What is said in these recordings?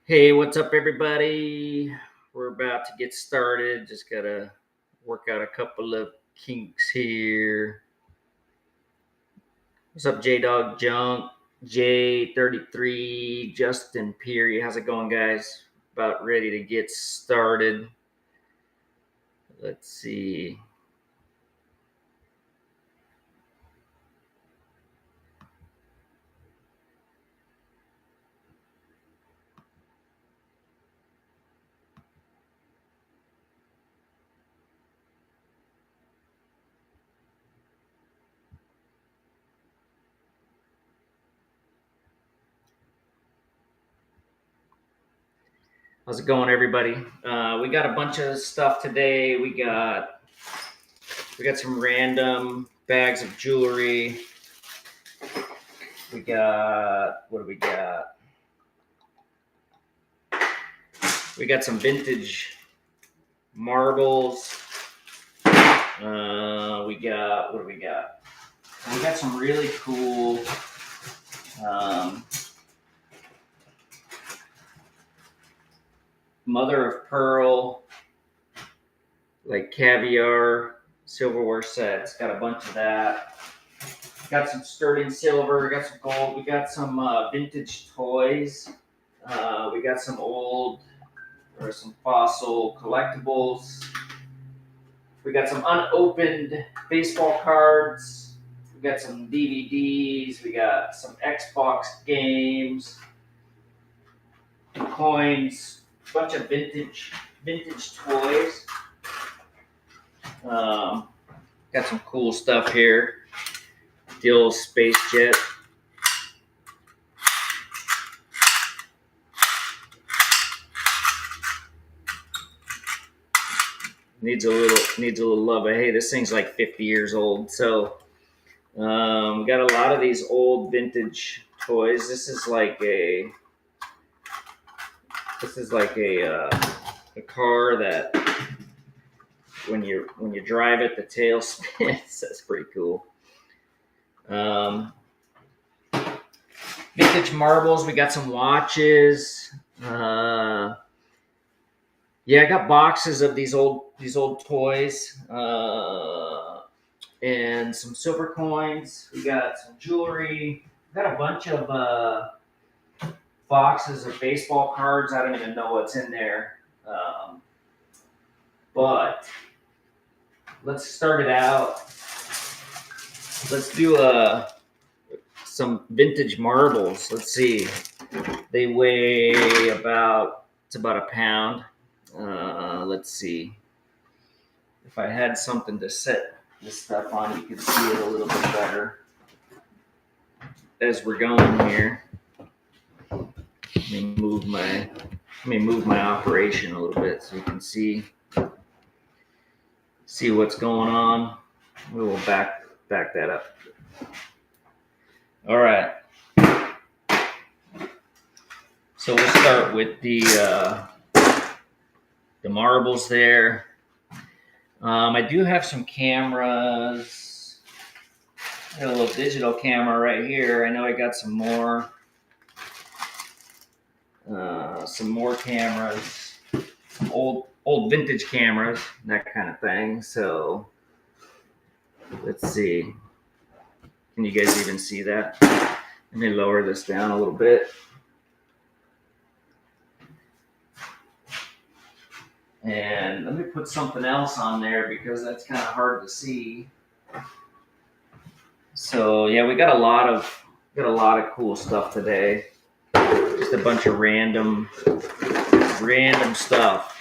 Hey, what's up, everybody? We're about to get started. Just gotta work out a couple of kinks here. What's up, J Dog Junk, J33, Justin Peary? How's it going, guys? About ready to get started. Let's see. How's it going, everybody? We got a bunch of stuff today. We got some random bags of jewelry. We got what do we got? We got some vintage marbles. We got what do we got? We got some really cool mother of pearl, like caviar silverware sets. Got a bunch of that. Got some sterling silver. Got some gold. We got some vintage toys. We got some old or some fossil collectibles. We got some unopened baseball cards. We got some DVDs. We got some Xbox games, coins, a bunch of vintage toys. Got some cool stuff here. The old space jet. Needs a little love. But hey, this thing's like 50 years old. So we got a lot of these old vintage toys. This is like a car that when you drive it, the tail spins. That's pretty cool. Vintage marbles. We got some watches. Yeah, I got boxes of these old toys, and some silver coins. We got some jewelry. We got a bunch of boxes of baseball cards. I don't even know what's in there, but let's start it out. Let's do some vintage marbles. Let's see. They weigh about a pound. Let's see. If I had something to set this stuff on, you could see it a little bit better as we're going here. Let me move my operation a little bit so you can see what's going on. We will back that up. All right. So we'll start with the marbles there. I do have some cameras. I got a little digital camera right here. I know I got some more cameras, old vintage cameras, that kind of thing. So let's see. Can you guys even see that? Let me lower this down a little bit. And let me put something else on there because that's kind of hard to see. So yeah, we got a lot of cool stuff today. Just a bunch of random stuff.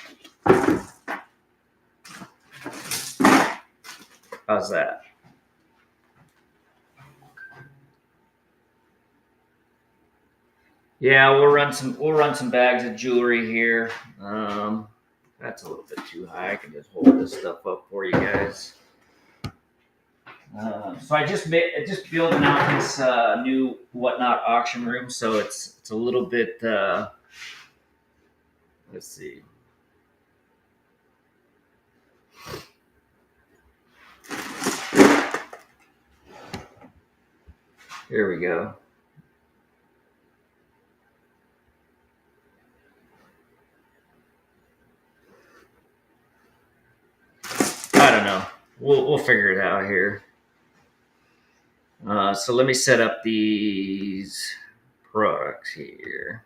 How's that? Yeah, we'll run some bags of jewelry here. That's a little bit too high. I can just hold this stuff up for you guys. So I just building out this new whatnot auction room, so it's a little bit. Let's see. Here we go. know. We'll figure it out here. So let me set up these products here.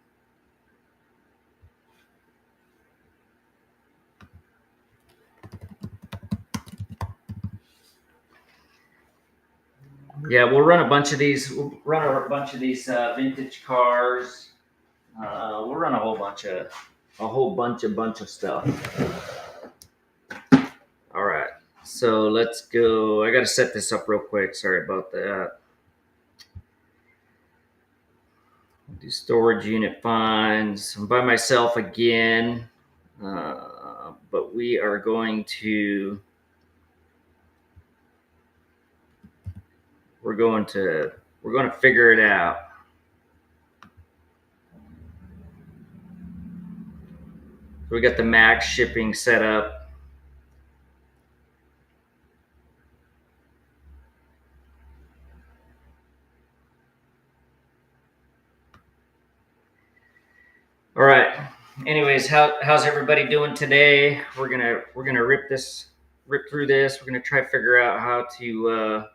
Yeah, we'll run a bunch of these. We'll run a bunch of these vintage cars. We'll run a whole bunch of stuff. All right, so let's go. I got to set this up real quick. Sorry about that. Do storage unit finds. I'm by myself again, but we are going to. We're going to figure it out. So we got the max shipping set up. All right. Anyways, how's everybody doing today? We're gonna rip through this. We're gonna try to figure out how to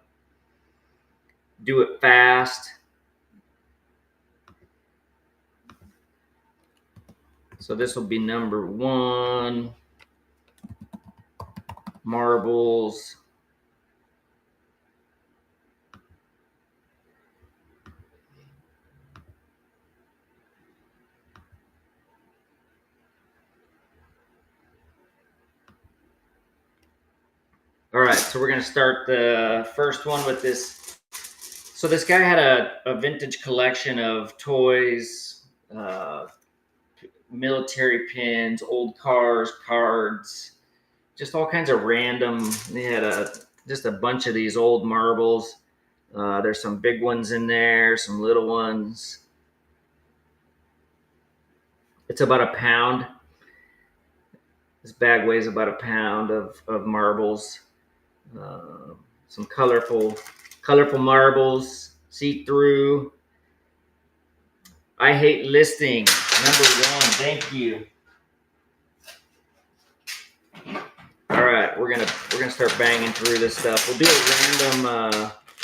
do it fast. So this will be number 1. Marbles. All right, so we're gonna start the first one with this. So this guy had a vintage collection of toys, military pins, old cars, cards, just all kinds of random. They had just a bunch of these old marbles. There's some big ones in there, some little ones. It's about a pound. This bag weighs about a pound of marbles. Some colorful marbles, see-through. I hate listing. Number 1, thank you. All right, we're gonna start banging through this stuff. We'll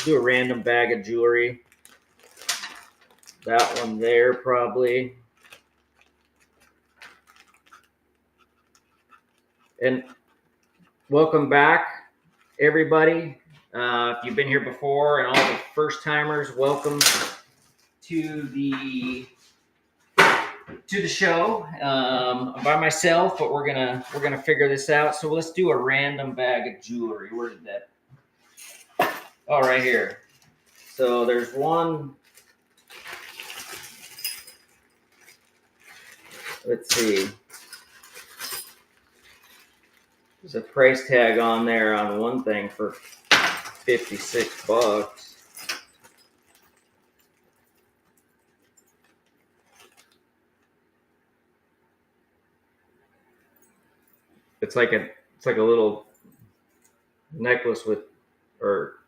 do a random bag of jewelry. That one there probably. And welcome back, everybody. If you've been here before, and all the first timers, welcome to the show. I'm by myself, but we're gonna figure this out. So let's do a random bag of jewelry. Where did that? Oh, right here. So there's one. Let's see. There's a price tag on there on one thing for $56. It's like a little necklace or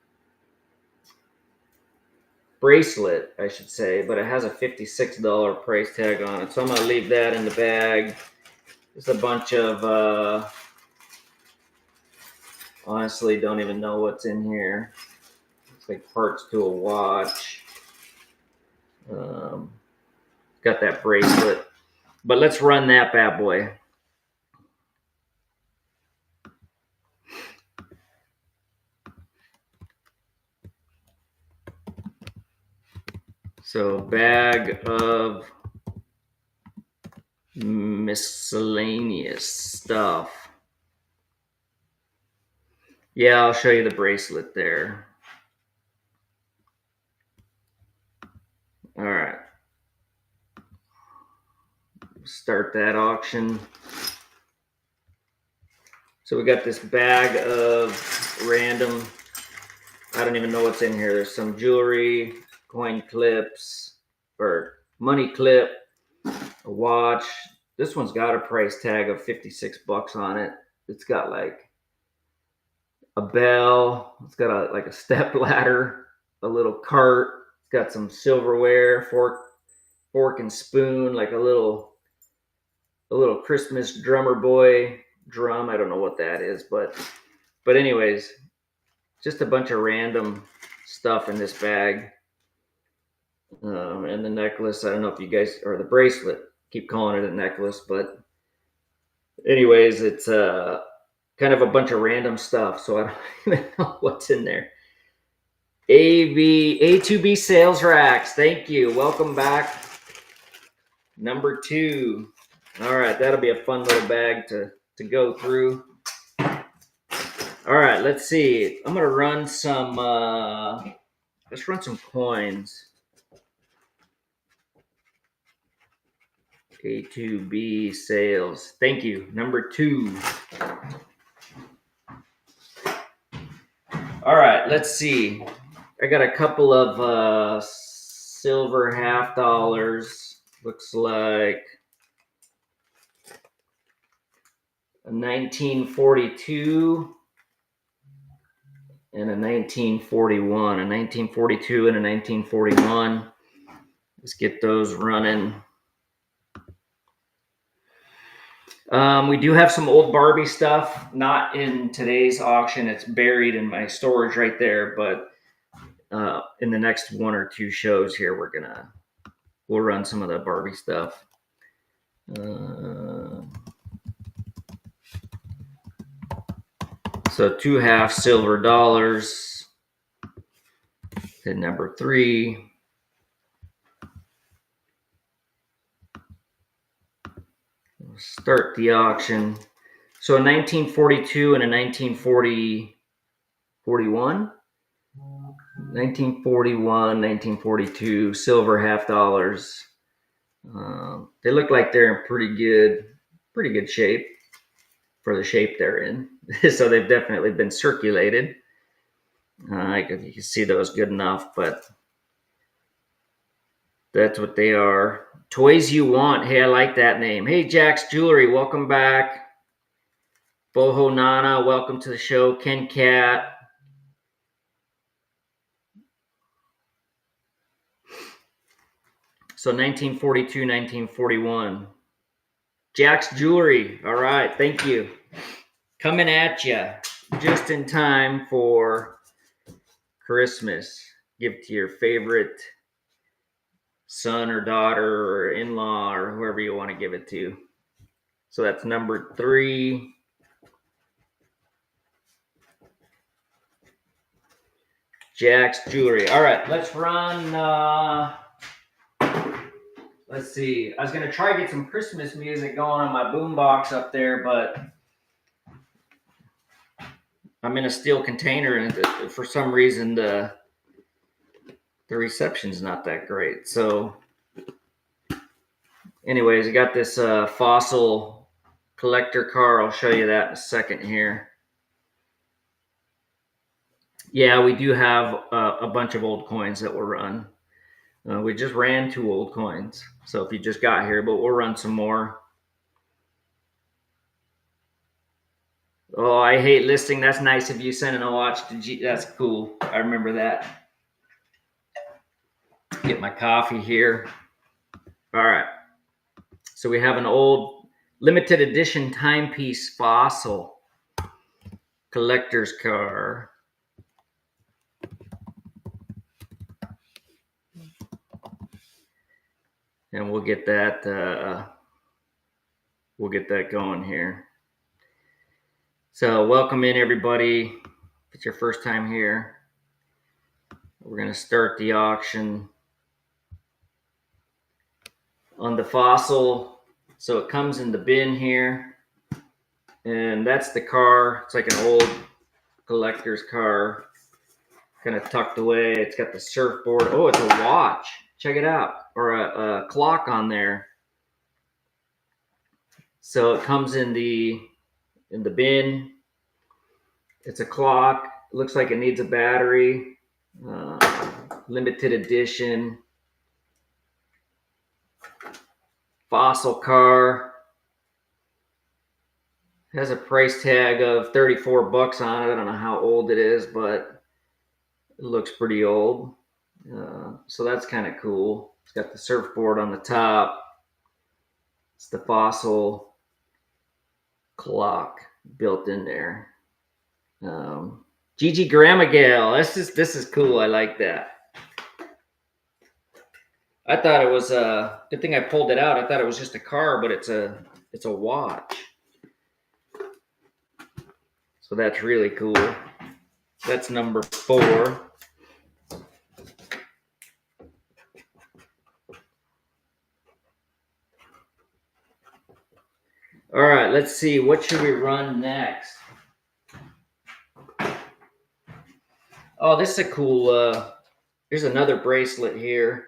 bracelet, I should say, but it has a $56 price tag on it. So I'm gonna leave that in the bag. Just a bunch of honestly, don't even know what's in here. It's like parts to a watch. Got that bracelet, but let's run that bad boy. So bag of miscellaneous stuff. Yeah, I'll show you the bracelet there. All right. Start that auction. So we got this bag of random, I don't even know what's in here. There's some jewelry, coin clips, or money clip, a watch. This one's got a price tag of $56 on it. It's got like a bell. It's got like a step ladder, a little cart. It's got some silverware, fork and spoon, like a little Christmas drummer boy drum. I don't know what that is, but But anyways, just a bunch of random stuff in this bag. And the necklace, I don't know if you guys, or the bracelet, keep calling it a necklace, but anyways, it's kind of a bunch of random stuff, so I don't even know what's in there. A2B sales racks, thank you. Welcome back. Number 2. All right, that'll be a fun little bag to go through. All right, let's see. I'm gonna run some. Let's run some coins. A2B sales. Thank you. Number 2. All right, let's see. I got a couple of silver half dollars. Looks like a 1942 and a 1941. A 1942 and a 1941. Let's get those running. We do have some old Barbie stuff, not in today's auction. It's buried in my storage right there, but in the next 1 or 2 shows here, we'll run some of the Barbie stuff. So 2 half silver dollars. Then number 3. We'll start the auction. So a 1942 and a 1941. 1941, 1942 silver half dollars. They look like they're in pretty good shape for the shape they're in. So they've definitely been circulated. You can see those good enough, but that's what they are. Toys You Want. Hey, I like that name. Hey, Jack's Jewelry, welcome back. Boho Nana, welcome to the show. Ken Cat. So 1942, 1941. Jack's Jewelry. All right, thank you. Coming at you just in time for Christmas. Give to your favorite son or daughter or in-law or whoever you want to give it to. So that's number 3. Jack's Jewelry. All right, let's run. Let's see. I was going to try to get some Christmas music going on my boombox up there, but I'm in a steel container, and for some reason the reception's not that great. So anyways, I got this fossil collector car. I'll show you that in a second here. Yeah, we do have a bunch of old coins that we'll run. We just ran 2 old coins, so if you just got here, but we'll run some more. Oh, I hate listing. That's nice of you sending a watch to G. That's cool. I remember that. Get my coffee here. All right. So we have an old limited edition timepiece fossil collector's car. And we'll get that going here. So welcome in, everybody. If it's your first time here, we're going to start the auction on the fossil. So it comes in the bin here, and that's the car. It's like an old collector's car, kind of tucked away. It's got the surfboard. Oh, it's a watch. Check it out. Or a clock on there. So it comes in the bin. It's a clock. It looks like it needs a battery. Limited edition. Fossil car. It has a price tag of $34 on it. I don't know how old it is, but it looks pretty old. So that's kind of cool. It's got the surfboard on the top. It's the fossil clock built in there. Gigi Grandma Gal. This is cool. I like that. I thought it was a good thing I pulled it out. I thought it was just a car, but it's a watch. So that's really cool. That's number 4. All right, let's see. What should we run next? Oh, this is a cool. Here's another bracelet here.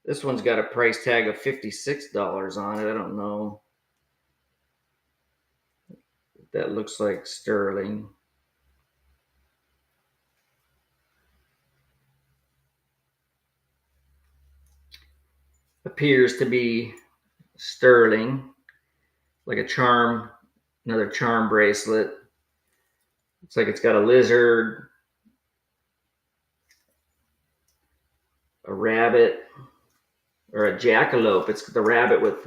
This one's got a price tag of $56 on it. I don't know. That looks like sterling. Appears to be sterling. Like a charm, another charm bracelet. Looks like it's got a lizard, a rabbit, or a jackalope. It's the rabbit with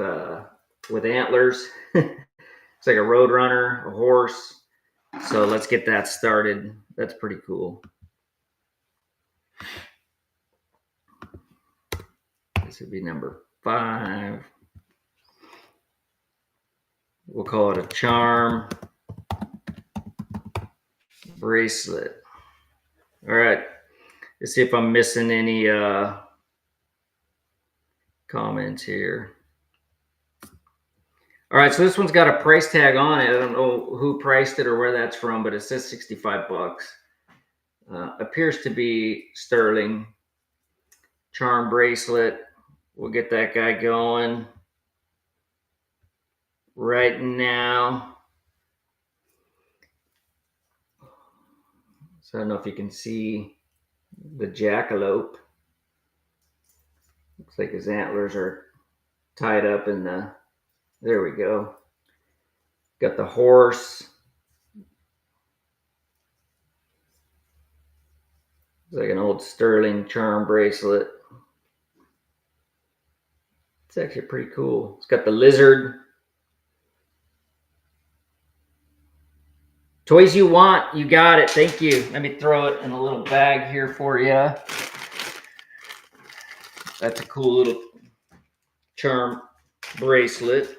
antlers. It's like a roadrunner, a horse. So let's get that started. That's pretty cool. This would be number 5. We'll call it a charm bracelet. All right. Let's see if I'm missing any comments here. All right, so this one's got a price tag on it. I don't know who priced it or where that's from, but it says 65 bucks. Appears to be sterling. Charm bracelet. We'll get that guy going right now. So I don't know if you can see the jackalope. Looks like his antlers are tied up in the, there we go. Got the horse. It's like an old sterling charm bracelet. It's actually pretty cool. It's got the lizard. Toys you want, you got it. Thank you. Let me throw it in a little bag here for you. That's a cool little charm bracelet.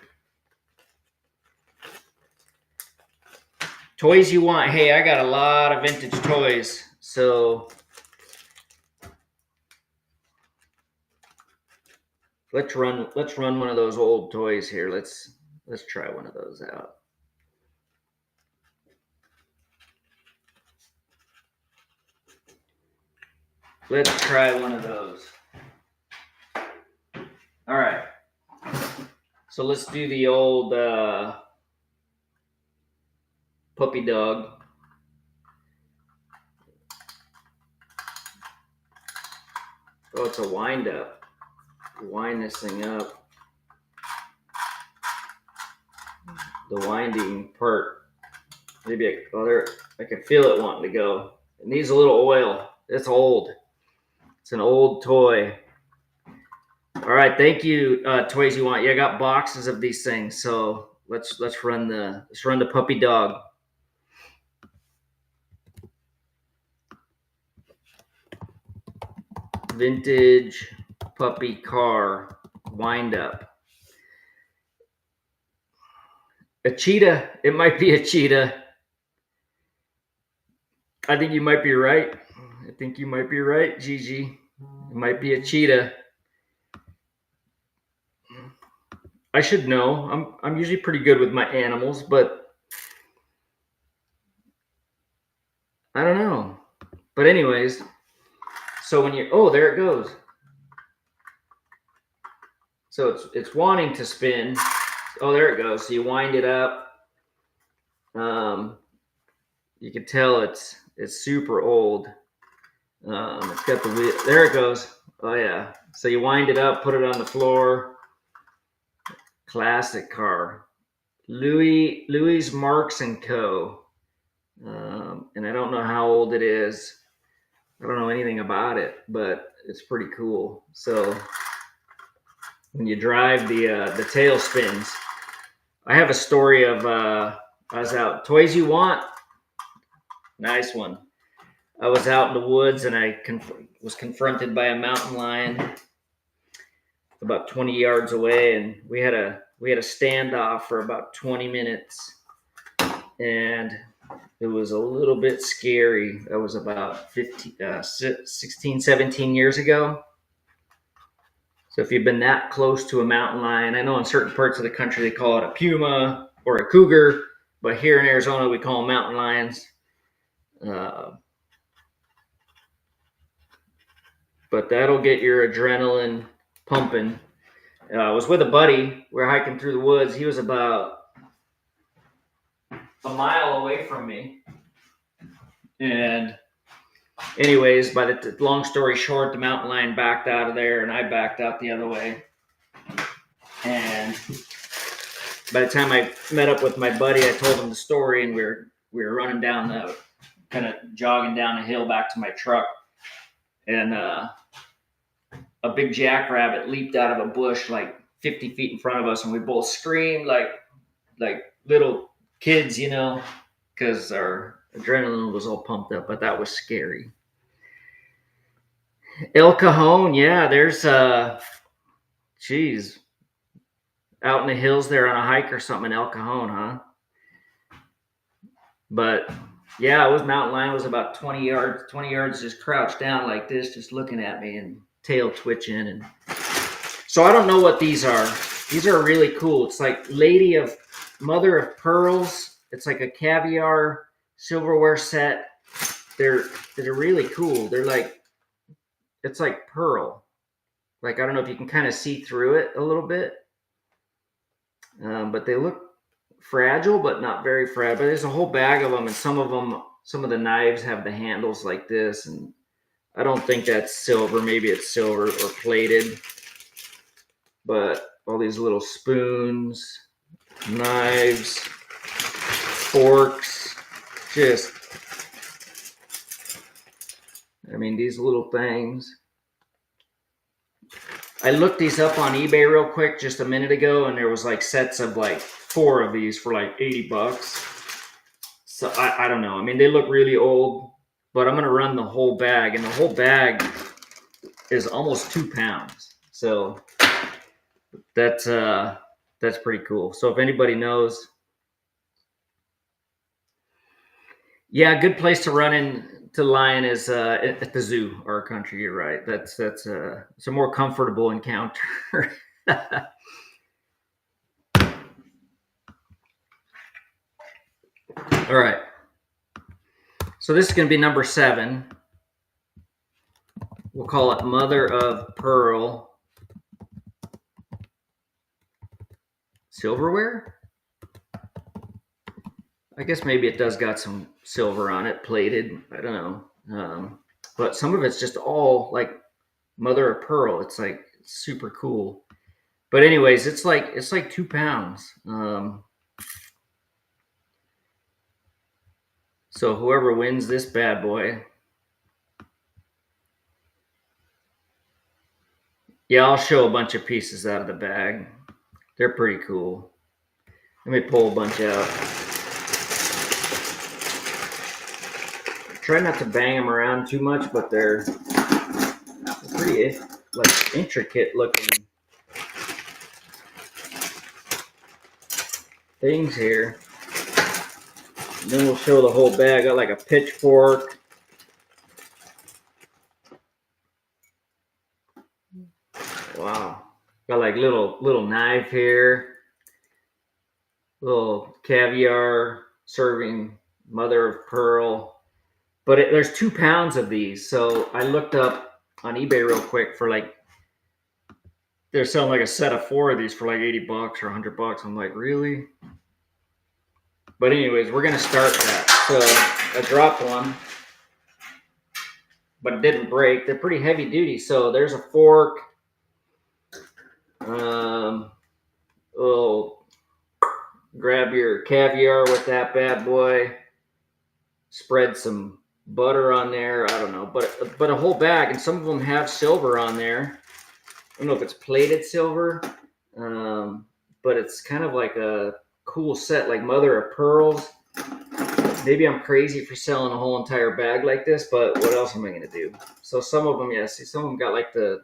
Toys you want. Hey, I got a lot of vintage toys. So let's run one of those old toys here. Let's try one of those out. Let's try one of those. All right. So let's do the old puppy dog. Oh, it's a wind up. Wind this thing up. The winding part. Maybe I can feel it wanting to go. It needs a little oil. It's old. It's an old toy. All right, thank you, Toys You Want. Yeah, I got boxes of these things, so let's run the puppy dog. Vintage puppy car wind up. A cheetah. It might be a cheetah. I think you might be right. Gigi. It might be a cheetah. I should know. I'm usually pretty good with my animals, but I don't know. But anyways, so when you there it goes. So it's wanting to spin. Oh, there it goes. So you wind it up. You can tell it's super old. It's got the wheel. There it goes. Oh yeah. So you wind it up, put it on the floor. Classic car. Louis Marks and Co. And I don't know how old it is. I don't know anything about it, but it's pretty cool. So when you drive, the tail spins. I have a story of I was out. Toys You Want. Nice one. I was out in the woods and I was confronted by a mountain lion about 20 yards away, and we had a standoff for about 20 minutes, and it was a little bit scary. That was about 16, 17 years ago. So if you've been that close to a mountain lion, I know in certain parts of the country they call it a puma or a cougar, but here in Arizona we call them mountain lions. But that'll get your adrenaline pumping. I was with a buddy. We were hiking through the woods. He was about a mile away from me. And anyways, by the long story short, the mountain lion backed out of there and I backed out the other way. And by the time I met up with my buddy, I told him the story, and we were running down kind of jogging down a hill back to my truck. And a big jackrabbit leaped out of a bush like 50 feet in front of us, and we both screamed like little kids, you know, because our adrenaline was all pumped up. But that was scary. El Cajon, yeah, there's geez, out in the hills there on a hike or something in El Cajon, huh? But yeah, it was mountain lion was about 20 yards just crouched down like this, just looking at me and tail twitching. And so I don't know what these are. These are really cool. It's like Mother of Pearls. It's like a caviar silverware set. They're really cool. They're like, it's like pearl. Like, I don't know if you can kind of see through it a little bit. But they look fragile, but not very fragile. But there's a whole bag of them, and some of the knives have the handles like this, and I don't think that's silver. Maybe it's silver or plated. But all these little spoons, knives, forks, just, I mean, these little things. I looked these up on eBay real quick just a minute ago, and there was like sets of like 4 of these for like $80. So I don't know. I mean, they look really old, but I'm going to run the whole bag, and the whole bag is almost 2 pounds. So that's pretty cool. So if anybody knows, yeah, a good place to run into lion is at the zoo, our country. You're right. It's a more comfortable encounter. All right. So this is going to be number 7. We'll call it Mother of Pearl silverware. I guess maybe it does got some silver on it, plated. I don't know. But some of it's just all like Mother of Pearl. It's like super cool. But anyways, it's like 2 pounds. So whoever wins this bad boy, yeah, I'll show a bunch of pieces out of the bag. They're pretty cool. Let me pull a bunch out. Try not to bang them around too much, but they're pretty like intricate looking things here. And then we'll show the whole bag. Got like a pitchfork. Wow. Got like little knife here. Little caviar serving Mother of Pearl. But there's 2 pounds of these. So I looked up on eBay real quick for like, they're selling like a set of 4 of these for like $80 or $100. I'm like, really? But anyways, we're gonna start that. So I dropped one, but it didn't break. They're pretty heavy duty. So there's a fork. Grab your caviar with that bad boy. Spread some butter on there. I don't know, but a whole bag, and some of them have silver on there. I don't know if it's plated silver, but it's kind of like a cool set, like Mother of Pearls. maybe I'm crazy for selling a whole entire bag like this, but what else am I gonna do? So some of them, yeah, see, some of them got like the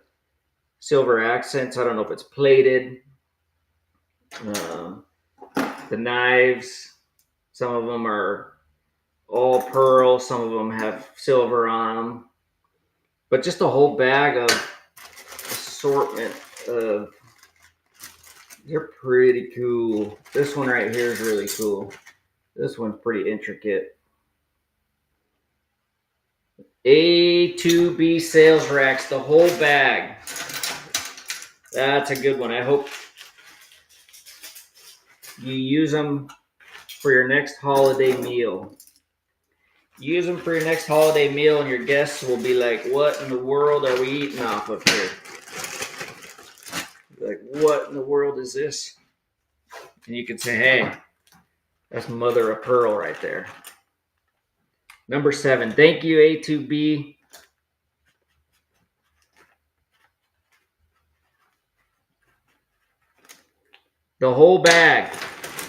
silver accents. I don't know if it's plated. Um, the knives, some of them are all pearl. Some of them have silver on them. But just a whole bag of assortment of. They're pretty cool. This one right here is really cool. This one's pretty intricate. A2B sales racks, the whole bag. That's a good one. I hope you use them for your next holiday meal. Use them for your next holiday meal, and your guests will be like, what in the world are we eating off of here? Like, what in the world is this? And you can say, hey, that's mother of pearl right there. Number 7. Thank you, A2B. The whole bag.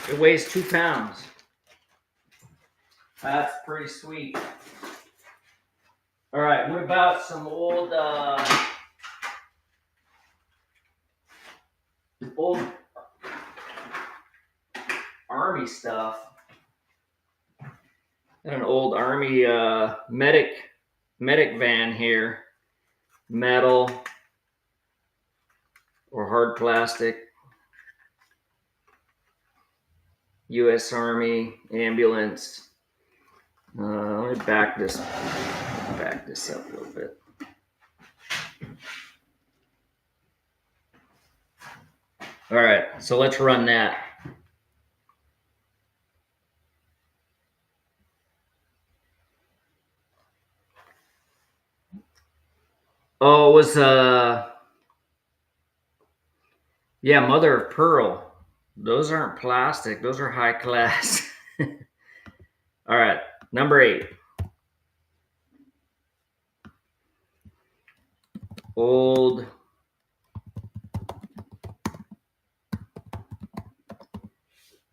It weighs 2 pounds. That's pretty sweet. All right, what about some old army stuff? Got an old army medic van here. Metal or hard plastic. U.S. Army ambulance. Let me back this up a little bit. All right, so let's run that. Oh, it was yeah, mother of pearl. Those aren't plastic. Those are high class. All right, number 8. Old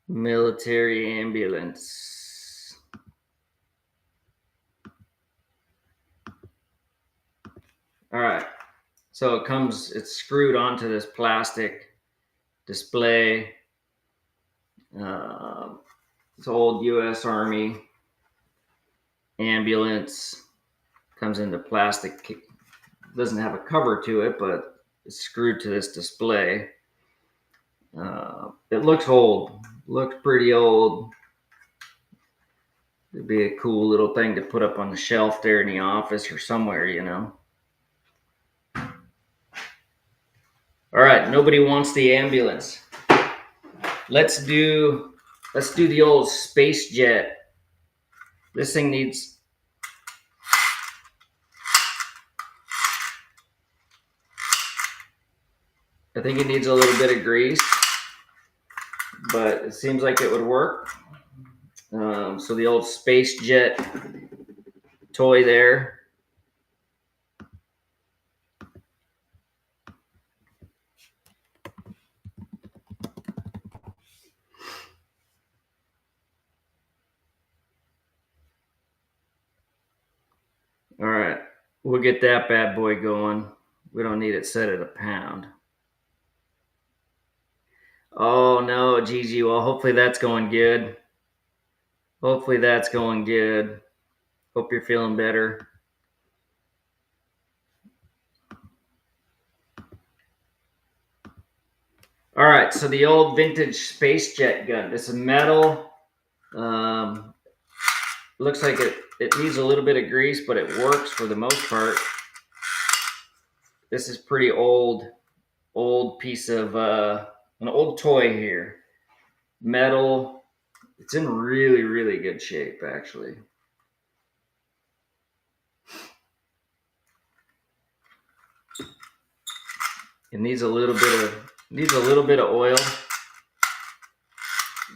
military ambulance. All right, so it's screwed onto this plastic display. It's old U.S. Army ambulance. Comes into plastic. Doesn't have a cover to it, but it's screwed to this display. It looks old. Looks pretty old. It'd be a cool little thing to put up on the shelf there in the office or somewhere, you know. All right, nobody wants the ambulance. Let's do the old space jet. This thing needs I think it needs a little bit of grease, but it seems like it would work. So the old space jet toy there. All right, we'll get that bad boy going. We don't need it set at a pound. Oh no, Gigi. Well, hopefully that's going good. Hopefully that's going good. Hope you're feeling better. All right, so the old vintage space jet gun. This is metal. Looks like it needs a little bit of grease, but it works for the most part. This is pretty old piece of an old toy here. Metal. It's in really, really good shape, actually. It needs a little bit of oil.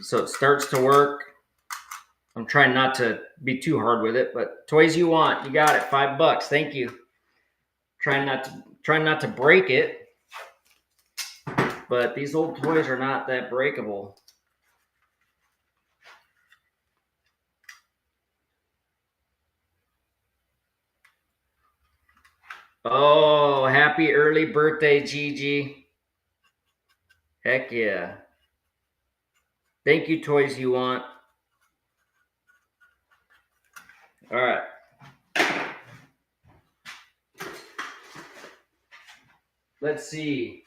So it starts to work. I'm trying not to be too hard with it, but toys you want, you got it. $5. Thank you. Trying not to break it, but these old toys are not that breakable. Oh, happy early birthday, Gigi. Heck yeah. Thank you, Toys You Want. All right. Let's see.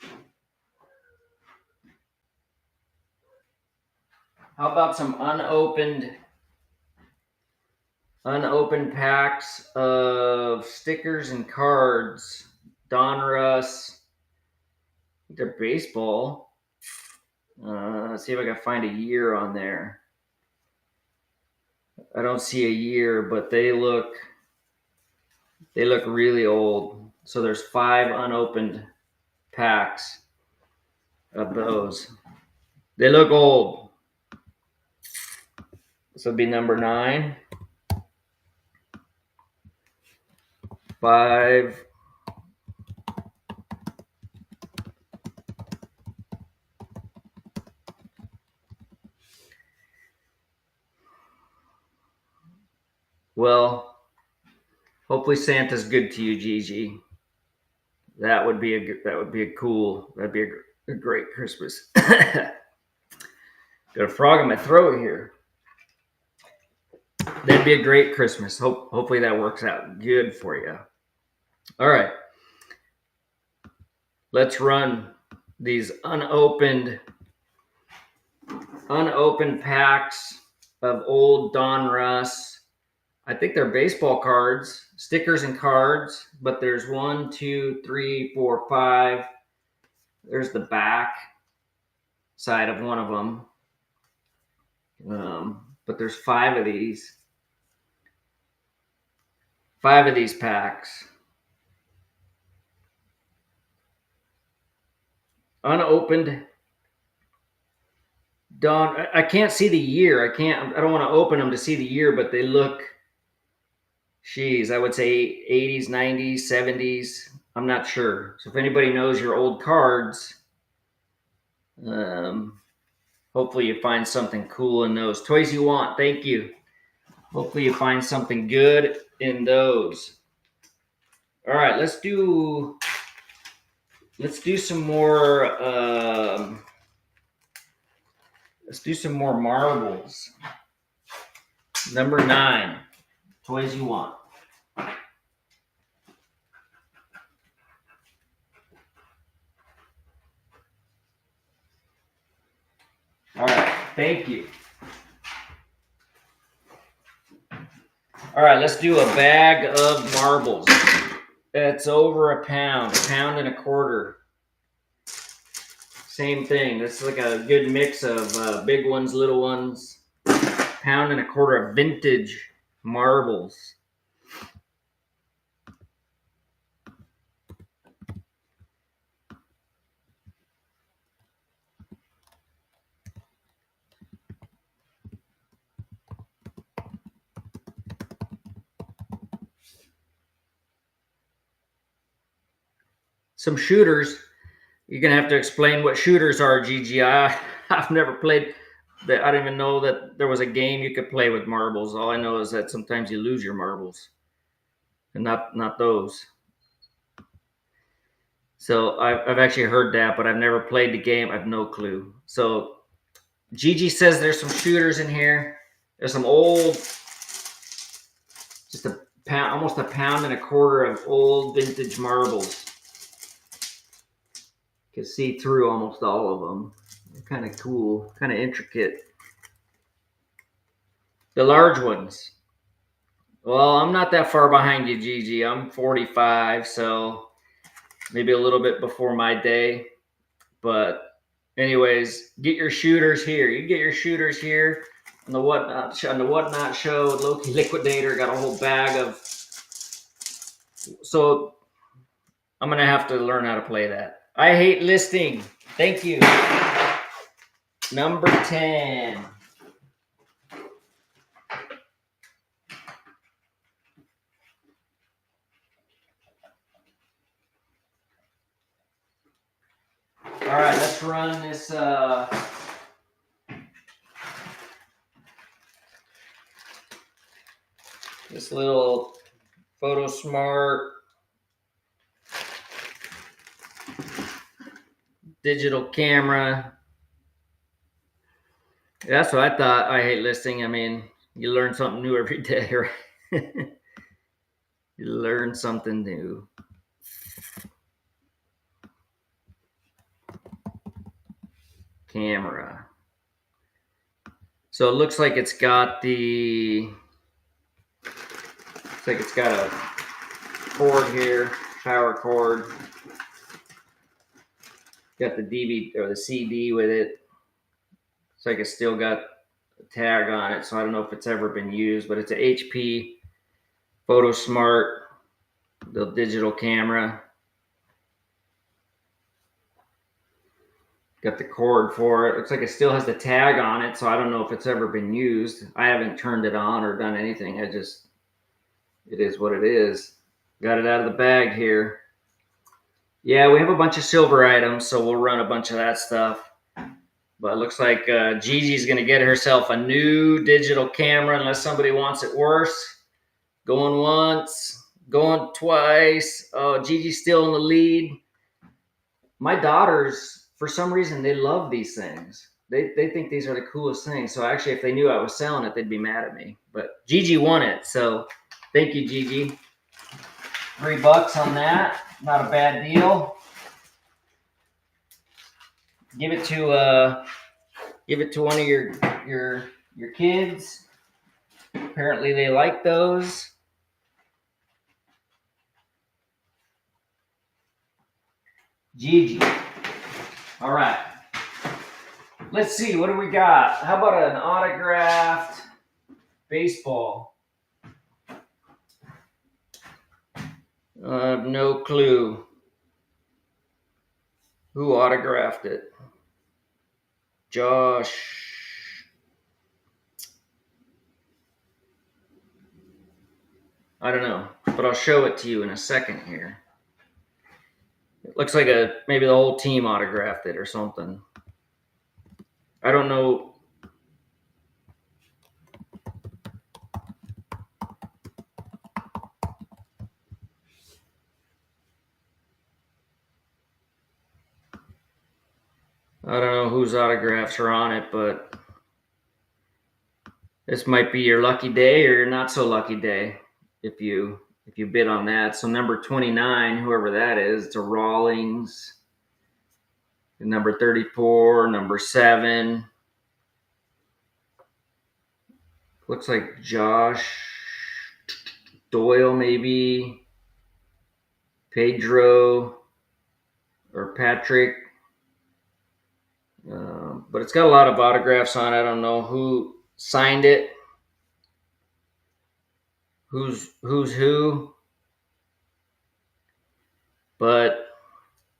How about some unopened packs of stickers and cards? Donruss. They're baseball. Let's see if I can find a year on there. I don't see a year, but they look really old. So there's 5 unopened packs of those. They look old. This will be number 9. 5. Well, hopefully Santa's good to you, Gigi. That'd be a great Christmas. Got a frog in my throat here. That'd be a great Christmas. Hopefully that works out good for you. All right. Let's run these unopened packs of old Donruss. I think they're baseball cards, stickers and cards, but there's 1, 2, 3, 4, 5. There's the back side of one of them. But there's 5 of these. 5 of these packs. Unopened Don. I can't see the year. I don't want to open them to see the year, but they look, geez, I would say 80s, 90s, 70s. I'm not sure. So if anybody knows your old cards, hopefully you find something cool in those. Toys You Want, thank you. Hopefully you find something good in those. All right, let's do some more. Let's do some more marbles. Number 9, Toys You Want. All right, thank you. All right, let's do a bag of marbles. It's over a pound and a quarter. Same thing. This is like a good mix of big ones, little ones. Pound and a quarter of vintage marbles. Some shooters. You're gonna have to explain what shooters are, Gigi. I've never played. I didn't even know that there was a game you could play with marbles. All I know is that sometimes you lose your marbles, and not those. So I've actually heard that, but I've never played the game. I've no clue. So Gigi says there's some shooters in here. There's some old, just a pound, almost a pound and a quarter of old vintage marbles. You can see through almost all of them. They're kind of cool, kind of intricate. The large ones. Well, I'm not that far behind you, Gigi. I'm 45, so maybe a little bit before my day. But anyways, get your shooters here. You get your shooters here on the Whatnot show. Loki Liquidator got a whole bag of. So I'm gonna have to learn how to play that. I hate listing. Thank you. Number 10. All right, let's run this. This little Photo Smart digital camera. That's what I thought. I hate listing. I mean, you learn something new every day, right? You learn something new. Camera. So it looks like it's got the. Looks like it's got a cord here, power cord. Got the DVD or the CD with it. Looks like it's still got a tag on it, so I don't know if it's ever been used, but it's a HP Photo Smart, the digital camera. Got the cord for it. Looks like it still has the tag on it, so I don't know if it's ever been used. I haven't turned it on or done anything. It is what it is. Got it out of the bag here. Yeah, we have a bunch of silver items, so we'll run a bunch of that stuff. But it looks like Gigi's going to get herself a new digital camera unless somebody wants it worse. Going once, going twice. Oh, Gigi's still in the lead. My daughters, for some reason, they love these things. They think these are the coolest things. So actually, if they knew I was selling it, they'd be mad at me. But Gigi won it, so thank you, Gigi. $3 on that. Not a bad deal. Give it to one of your kids. Apparently, they like those. Gigi. All right. Let's see. What do we got? How about an autographed baseball? No clue who autographed it. Josh. I don't know, but I'll show it to you in a second here. It looks like maybe the whole team autographed it or something. I don't know. I don't know whose autographs are on it, but this might be your lucky day or your not so lucky day if you bid on that. So number 29, whoever that is, it's a Rawlings. Number 34, number 7. Looks like Josh Doyle, maybe. Pedro or Patrick. But it's got a lot of autographs on it. I don't know who signed it. Who's who? But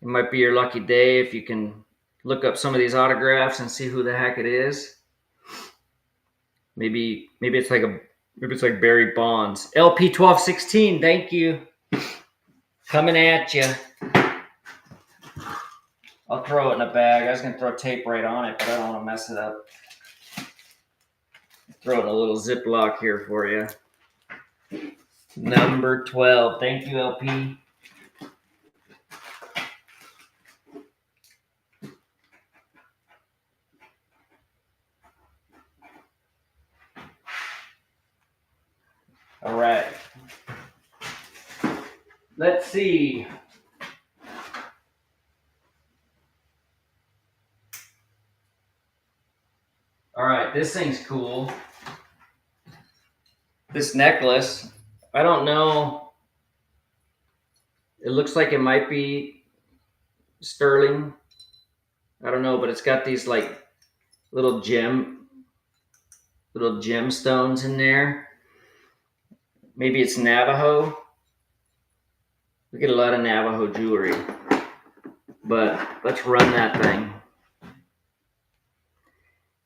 it might be your lucky day if you can look up some of these autographs and see who the heck it is. Maybe it's like Barry Bonds. LP 1216, thank you. Coming at you. I'll throw it in a bag. I was going to throw tape right on it, but I don't want to mess it up. Throw it in a little Ziploc here for you. Number 12. Thank you, LP. All right. Let's see. All right, this thing's cool. This necklace, I don't know. It looks like it might be sterling. I don't know, but it's got these like little gemstones in there. Maybe it's Navajo. We get a lot of Navajo jewelry. But let's run that thing.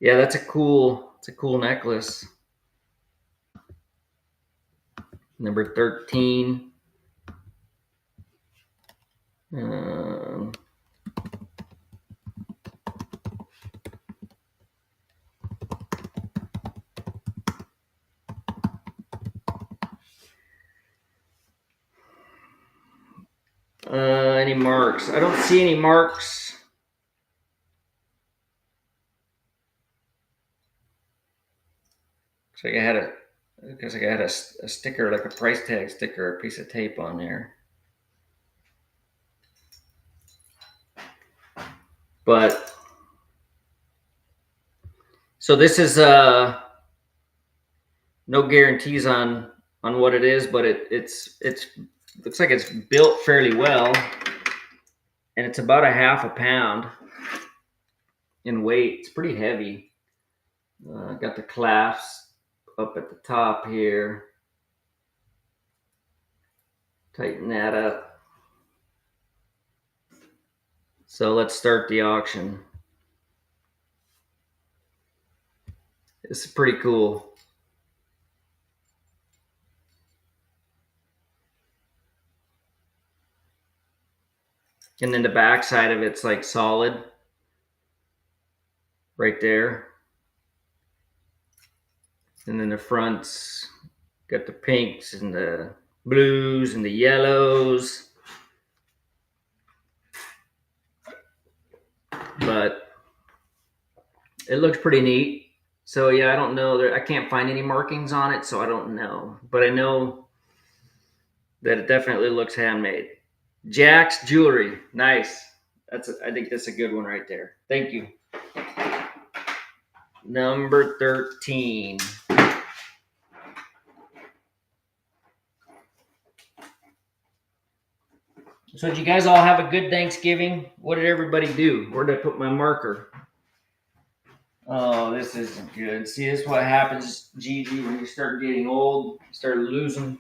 Yeah, it's a cool necklace. Number 13. Any marks? I don't see any marks So I had a sticker, like a price tag sticker, a piece of tape on there. But so this is no guarantees on what it is, but it's looks like it's built fairly well, and it's about a half a pound in weight. It's pretty heavy. Got the clasps up at the top here. Tighten that up. So let's start the auction. This is pretty cool. And then the back side of it's like solid right there. And then the front's got the pinks and the blues and the yellows. But it looks pretty neat. So yeah, I don't know. I can't find any markings on it, so I don't know. But I know that it definitely looks handmade. Jack's Jewelry. Nice. I think that's a good one right there. Thank you. Number 13. So did you guys all have a good Thanksgiving? What did everybody do? Where did I put my marker? Oh, this isn't good. See, this is what happens, Gigi, when you start getting old. You start losing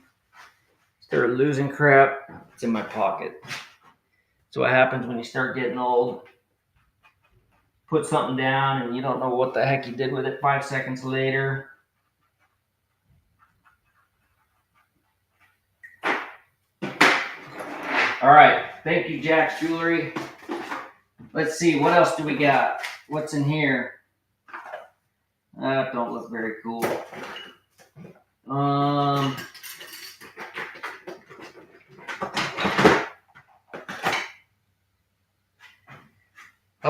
crap. It's in my pocket. So what happens when you start getting old? Put something down and you don't know what the heck you did with it 5 seconds later. All right. Thank you, Jack's Jewelry. Let's see. What else do we got? What's in here? That don't look very cool. How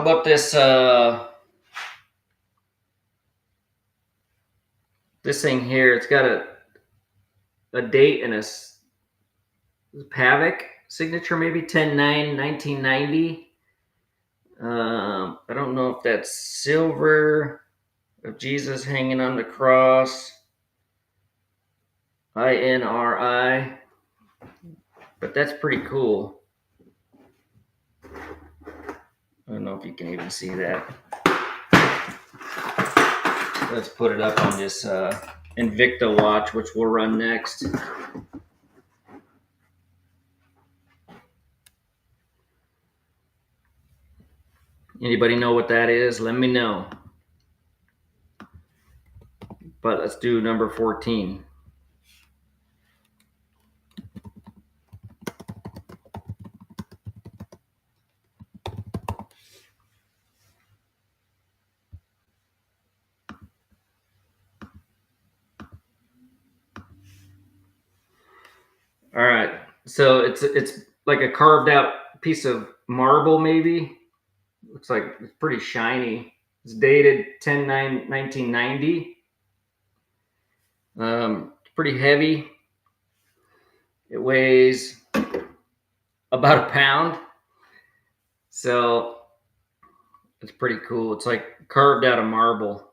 about this this thing here? It's got a date and a Pavic signature, maybe 10/9/1990. I don't know if that's silver, of Jesus hanging on the cross, INRI, but that's pretty cool. I don't know if you can even see that. Let's put it up on this Invicta watch, which we'll run next. Anybody know what that is? Let me know. But let's do number 14. All right. So it's like a carved out piece of marble, maybe. Looks like it's pretty shiny. It's dated 10/9/1990. It's pretty heavy. It weighs about a pound. So it's pretty cool. It's like carved out of marble.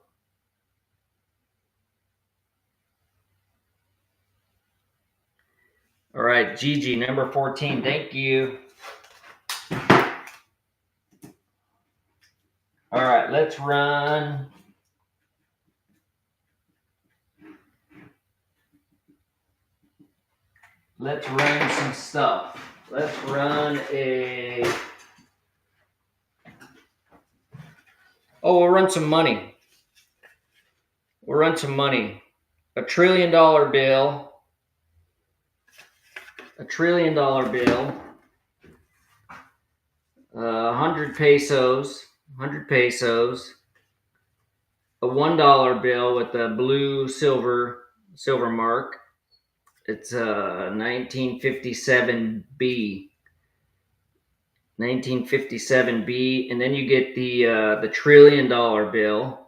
All right, Gigi, number 14. Thank you. All right, let's run. Let's run some stuff. Let's run a. Oh, we'll run some money. We'll run some money. $1 trillion bill. $1 trillion bill. 100 pesos. 100 pesos. A $1 bill with a blue silver mark. It's 1957B. 1957B, and then you get the $1 trillion bill.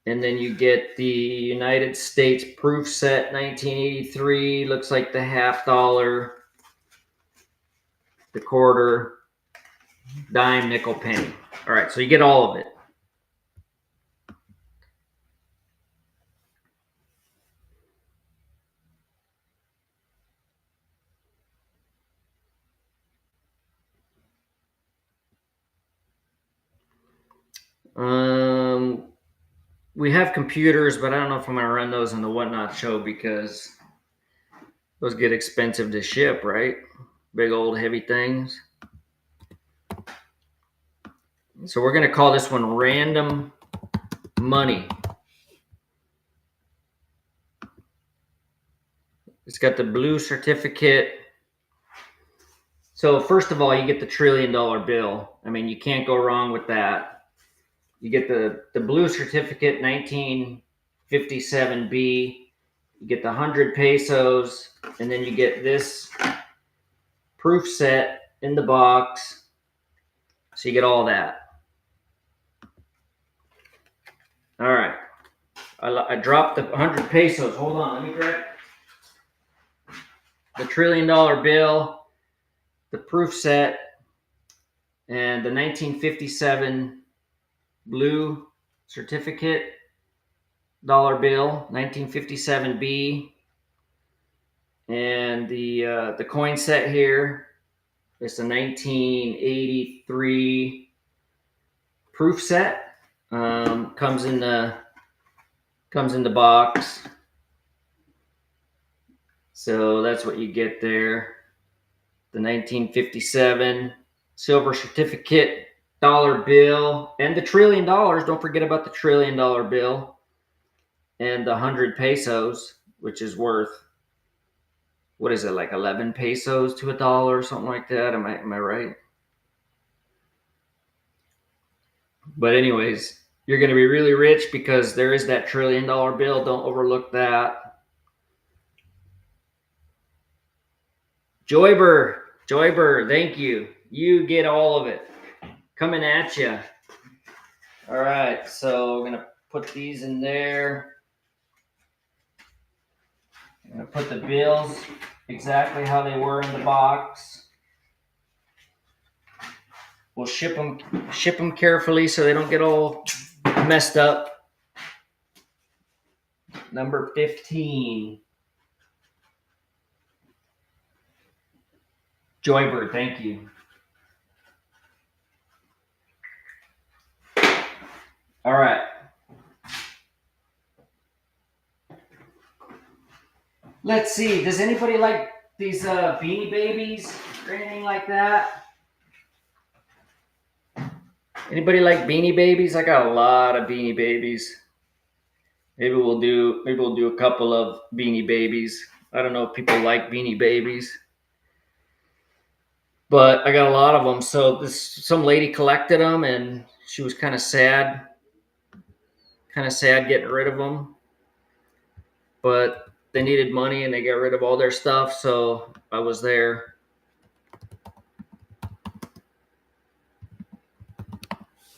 And then you get the United States proof set 1983. Looks like the half dollar, the quarter, dime, nickel, penny. All right, so you get all of it. We have computers, but I don't know if I'm going to run those in the Whatnot show because those get expensive to ship, right? Big old heavy things. So we're going to call this one Random Money. It's got the blue certificate. So first of all, you get the $1 trillion bill. I mean, you can't go wrong with that. You get the blue certificate, 1957B. You get the 100 pesos, and then you get this proof set in the box. So you get all that. All right. I dropped the 100 pesos. Hold on. Let me grab the $1 trillion bill, the proof set, and the 1957 blue certificate dollar bill, 1957B, and the coin set here. It's a 1983 proof set. Comes in the box. So that's what you get there. The 1957 silver certificate dollar bill and the $1 trillion. Don't forget about the $1 trillion bill and the 100 pesos, which is worth, what is it, like 11 pesos to $1 or something like that? Am I right? But anyways, you're going to be really rich because there is that $1 trillion bill. Don't overlook that. Joyber, thank you. You get all of it. Coming at you. All right, so we're going to put these in there. I'm going to put the bills exactly how they were in the box. We'll ship them carefully so they don't get all messed up. Number 15. Joybird, thank you. All right. Let's see. Does anybody like these Beanie Babies or anything like that? Anybody like Beanie Babies? I got a lot of Beanie Babies. Maybe we'll do a couple of Beanie Babies. I don't know if people like Beanie Babies, but I got a lot of them. So some lady collected them, and she was kind of sad getting rid of them. But they needed money, and they got rid of all their stuff. So I was there.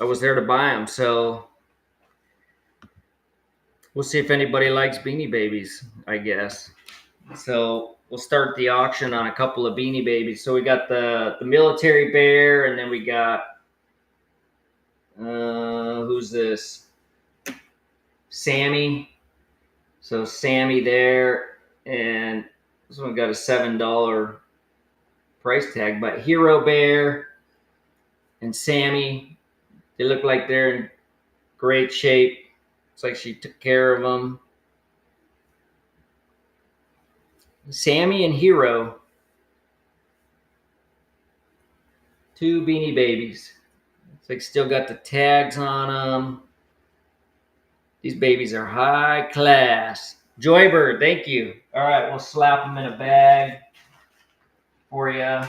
I was there to buy them. So we'll see if anybody likes Beanie Babies, I guess. So we'll start the auction on a couple of Beanie Babies. So we got the military bear, and then we got who's this? Sammy. So Sammy there, and this one got a $7 price tag. But Hero Bear and Sammy, they look like they're in great shape. It's like she took care of them. Sammy and Hero, 2 Beanie Babies. It's like still got the tags on them. These babies are high class. Joybird, thank you. All right, we'll slap them in a bag for you.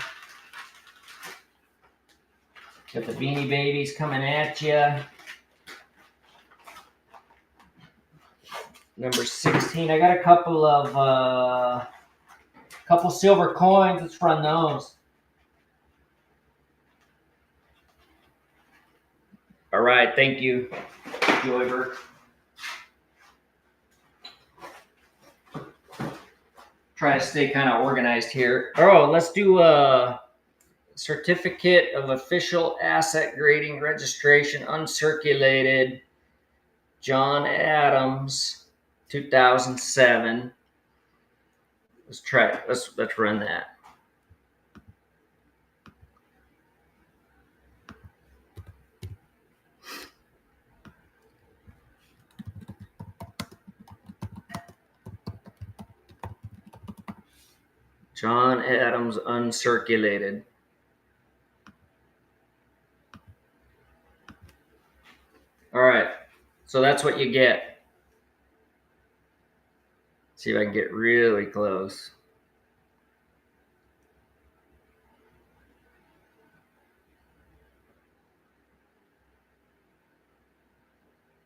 Got the Beanie Babies coming at you. Number 16. I got a couple silver coins. Let's run those. All right, thank you, Joybird. try to stay kind of organized here. Oh, let's do a certificate of official asset grading registration, uncirculated, John Adams, 2007. Let's try it. Let's run that. John Adams uncirculated. All right, so that's what you get. See if I can get really close.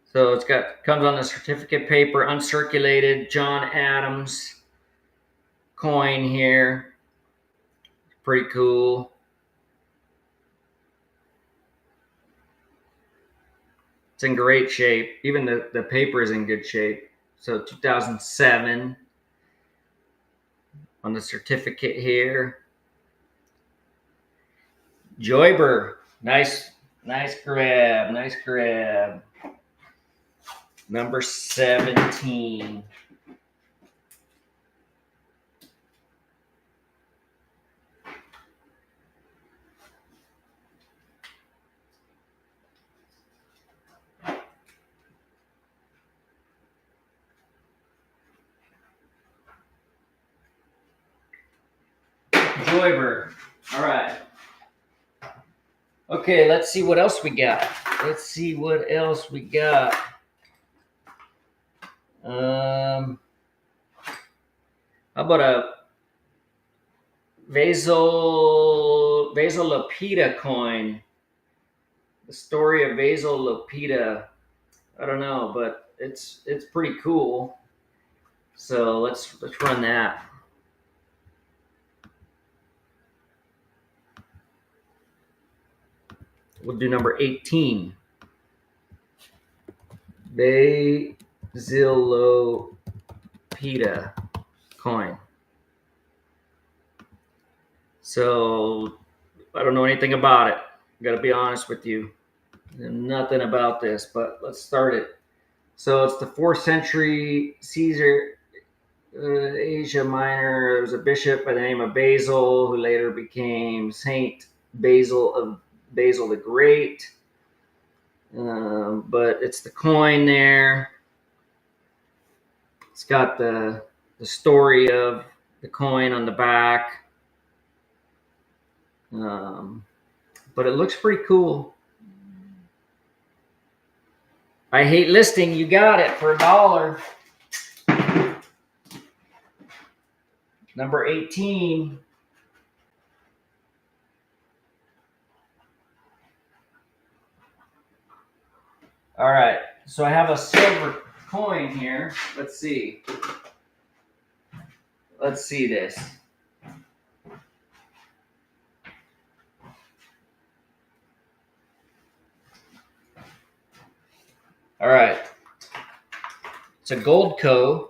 So it's comes on the certificate paper, uncirculated, John Adams coin here. Pretty cool. It's in great shape. Even the paper is in good shape. So 2007 on the certificate here. Joyber, nice grab, nice grab. Number 17. Joyber. All right. Okay, let's see what else we got. How about a Vasilopita coin? The story of Vasilopita. I don't know, but it's pretty cool. So let's run that. We'll do number 18. Vasilopita coin. So I don't know anything about it. I gotta be honest with you. Nothing about this, but let's start it. So it's the 4th century Caesar, Asia Minor. There was a bishop by the name of Basil who later became Saint Basil the Great. But it's the coin there. It's got the story of the coin on the back. But it looks pretty cool. I hate listing. You got it for $1. Number 18. All right. So I have a silver coin here. Let's see. Let's see this. All right. It's a Goldco,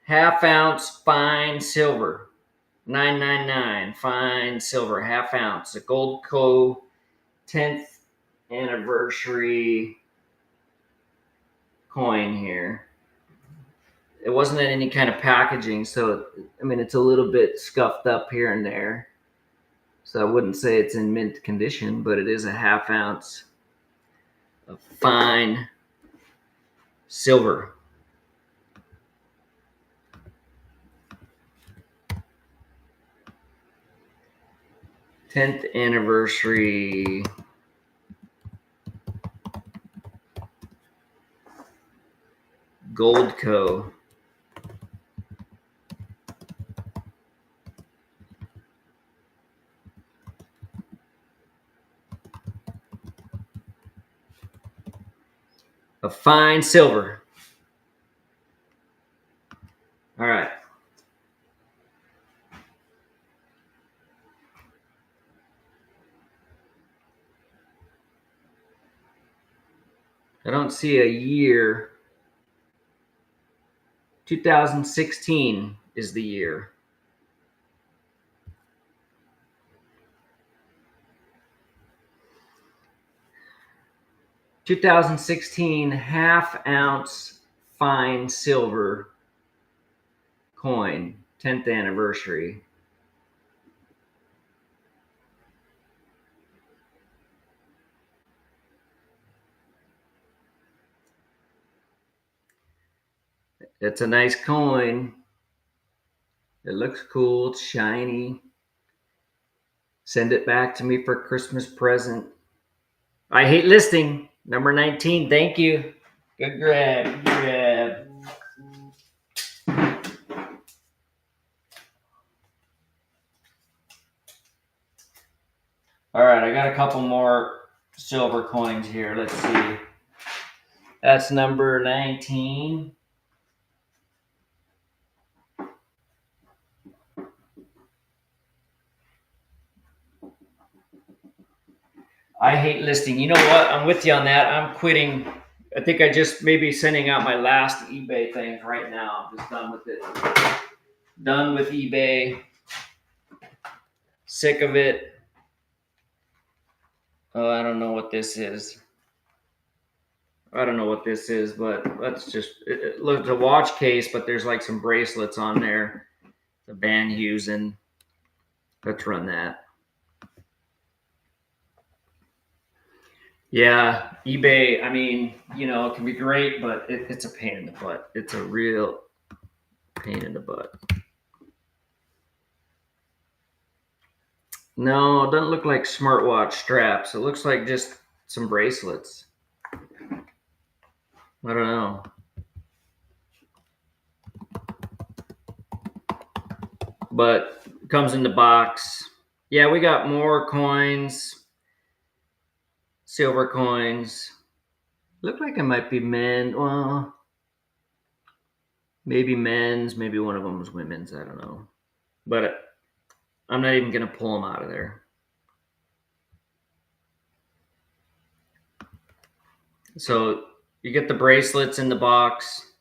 half-ounce fine silver, $9.99 fine silver, half-ounce. A Goldco 10th anniversary coin here. It wasn't in any kind of packaging, so I mean it's a little bit scuffed up here and there. So I wouldn't say it's in mint condition, but it is a half-ounce of fine silver. Tenth anniversary Goldco. A fine silver. All right. I don't see a year. 2016 is the year. $2016 half-ounce fine silver coin, 10th anniversary. It's a nice coin. It looks cool. It's shiny. Send it back to me for a Christmas present. I hate listing. Number 19. Thank you. Good grab. Good grab. All right, I got a couple more silver coins here. Let's see. That's number 19. I hate listing. You know what? I'm with you on that. I'm quitting. I think I just maybe sending out my last eBay things right now. I'm just done with it. Done with eBay. Sick of it. Oh, I don't know what this is. I don't know what this is, but let's just look. It's a watch case, but there's like some bracelets on there. The Van Heusen. Let's run that. Yeah, eBay. I mean, you know, it can be great, but it's a pain in the butt. It's a real pain in the butt. No, it doesn't look like smartwatch straps. It looks like just some bracelets. I don't know. But it comes in the box. Yeah, we got more coins. Silver coins. Look like it might be men. Well, maybe men's. Maybe one of them was women's. I don't know. But I'm not even going to pull them out of there. So you get the bracelets in the box.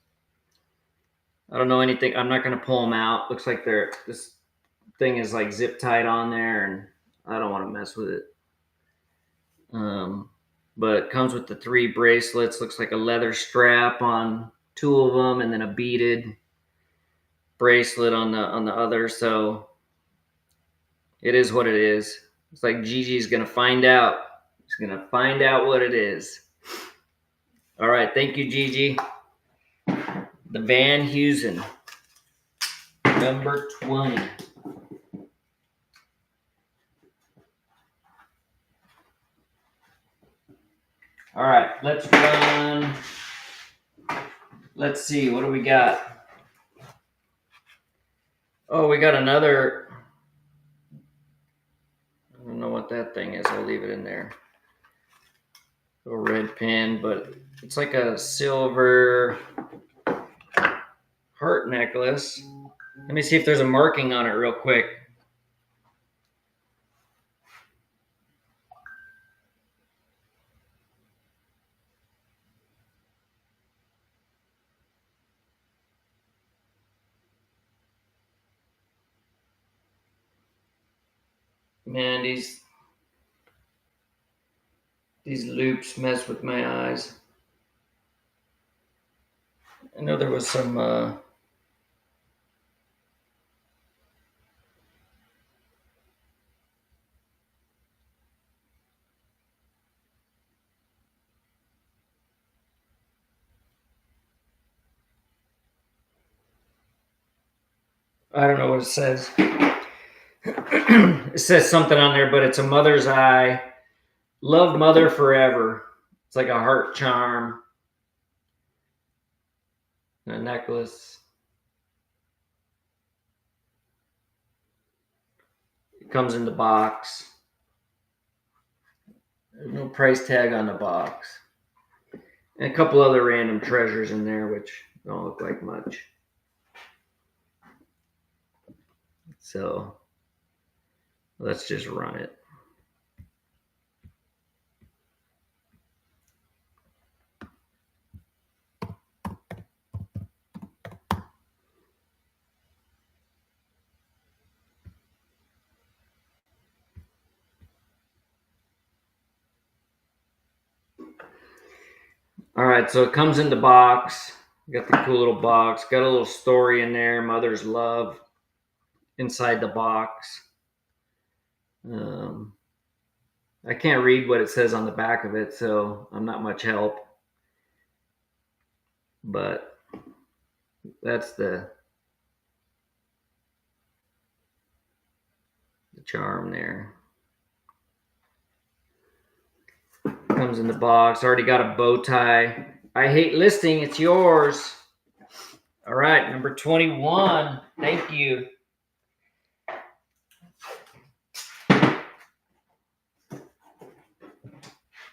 I don't know anything. I'm not going to pull them out. Looks like this thing is like zip tied on there, and I don't want to mess with it. But it comes with the 3 bracelets. Looks like a leather strap on 2 of them, and then a beaded bracelet on the other. So it is what it is. It's like Gigi's gonna find out. He's gonna find out what it is. All right, thank you, Gigi. The Van Heusen, number 20. All right, let's run. Let's see, what do we got? Oh, we got another. I don't know what that thing is. I'll leave it in there. Little red pin, but it's like a silver heart necklace. Let me see if there's a marking on it real quick. Man, these loops mess with my eyes. I know there was some I don't know what it says. It says something on there, but it's a mother's eye. Love mother forever. It's like a heart charm. A necklace. It comes in the box. There's no price tag on the box. And a couple other random treasures in there, which don't look like much. So let's just run it. All right, so it comes in the box. Got the cool little box. Got a little story in there. Mother's love inside the box. I can't read what it says on the back of it, so I'm not much help. But that's the charm there. Comes in the box. Already got a bow tie. I hate listing. It's yours. All right, number 21. Thank you.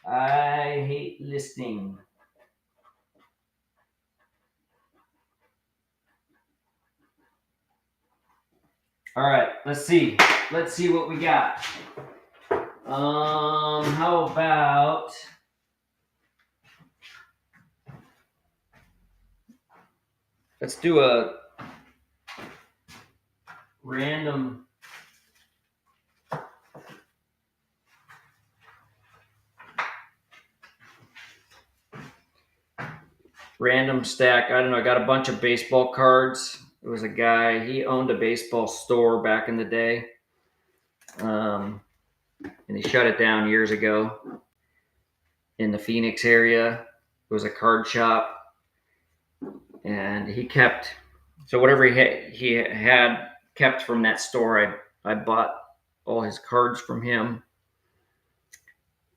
I hate listing. All right, let's see. Let's see what we got. How about let's do a random stack. I don't know. I got a bunch of baseball cards. It was a guy. He owned a baseball store back in the day, and he shut it down years ago in the Phoenix area. It was a card shop, and he kept so whatever he had kept from that store. I bought all his cards from him.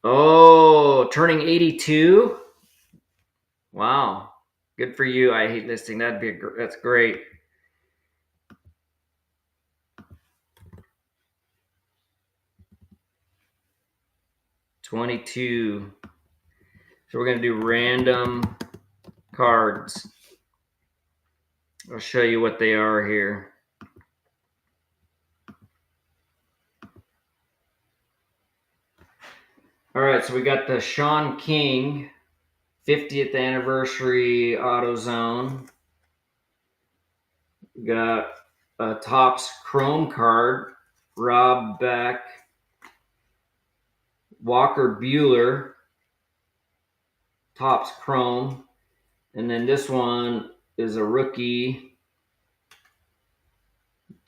Oh, turning 82. Wow. Good for you. I hate listing. That's great. $22. So we're going to do random cards. I'll show you what they are here. All right, so we got the Sean King 50th anniversary AutoZone. We got a Topps Chrome card, Rob Beck, Walker Buehler, Topps Chrome, and then this one is a rookie,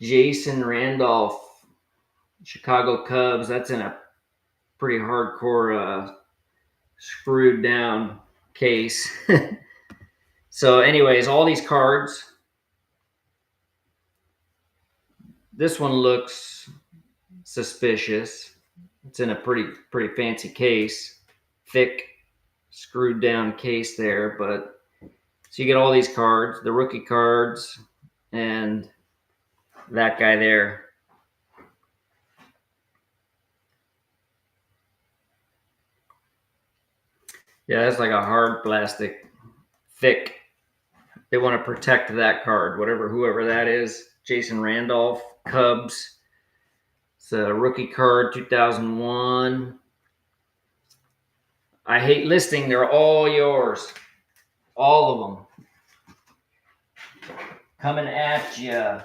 Jason Randolph, Chicago Cubs. That's in a pretty hardcore screwed down case. So anyways, all these cards. This one looks suspicious. It's in a pretty fancy case, thick screwed down case there. But so you get all these cards, the rookie cards, and that guy there. Yeah, that's like a hard plastic, thick. They want to protect that card, whoever that is. Jason Randolph, Cubs. It's a rookie card, 2001. I hate listing. They're all yours. All of them. Coming at you.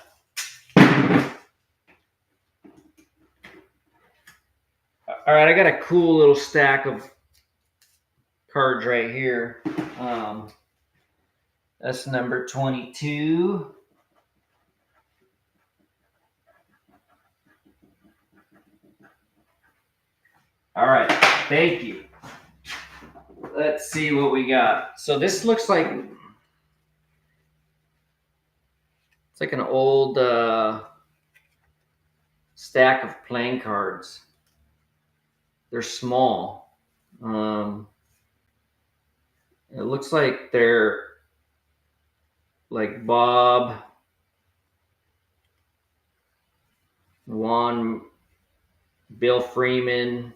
All right, I got a cool little stack of cards right here. That's number 22. All right, thank you. Let's see what we got. So this looks like it's like an old stack of playing cards. They're small. It looks like they're like Bob, Juan, Bill Freeman,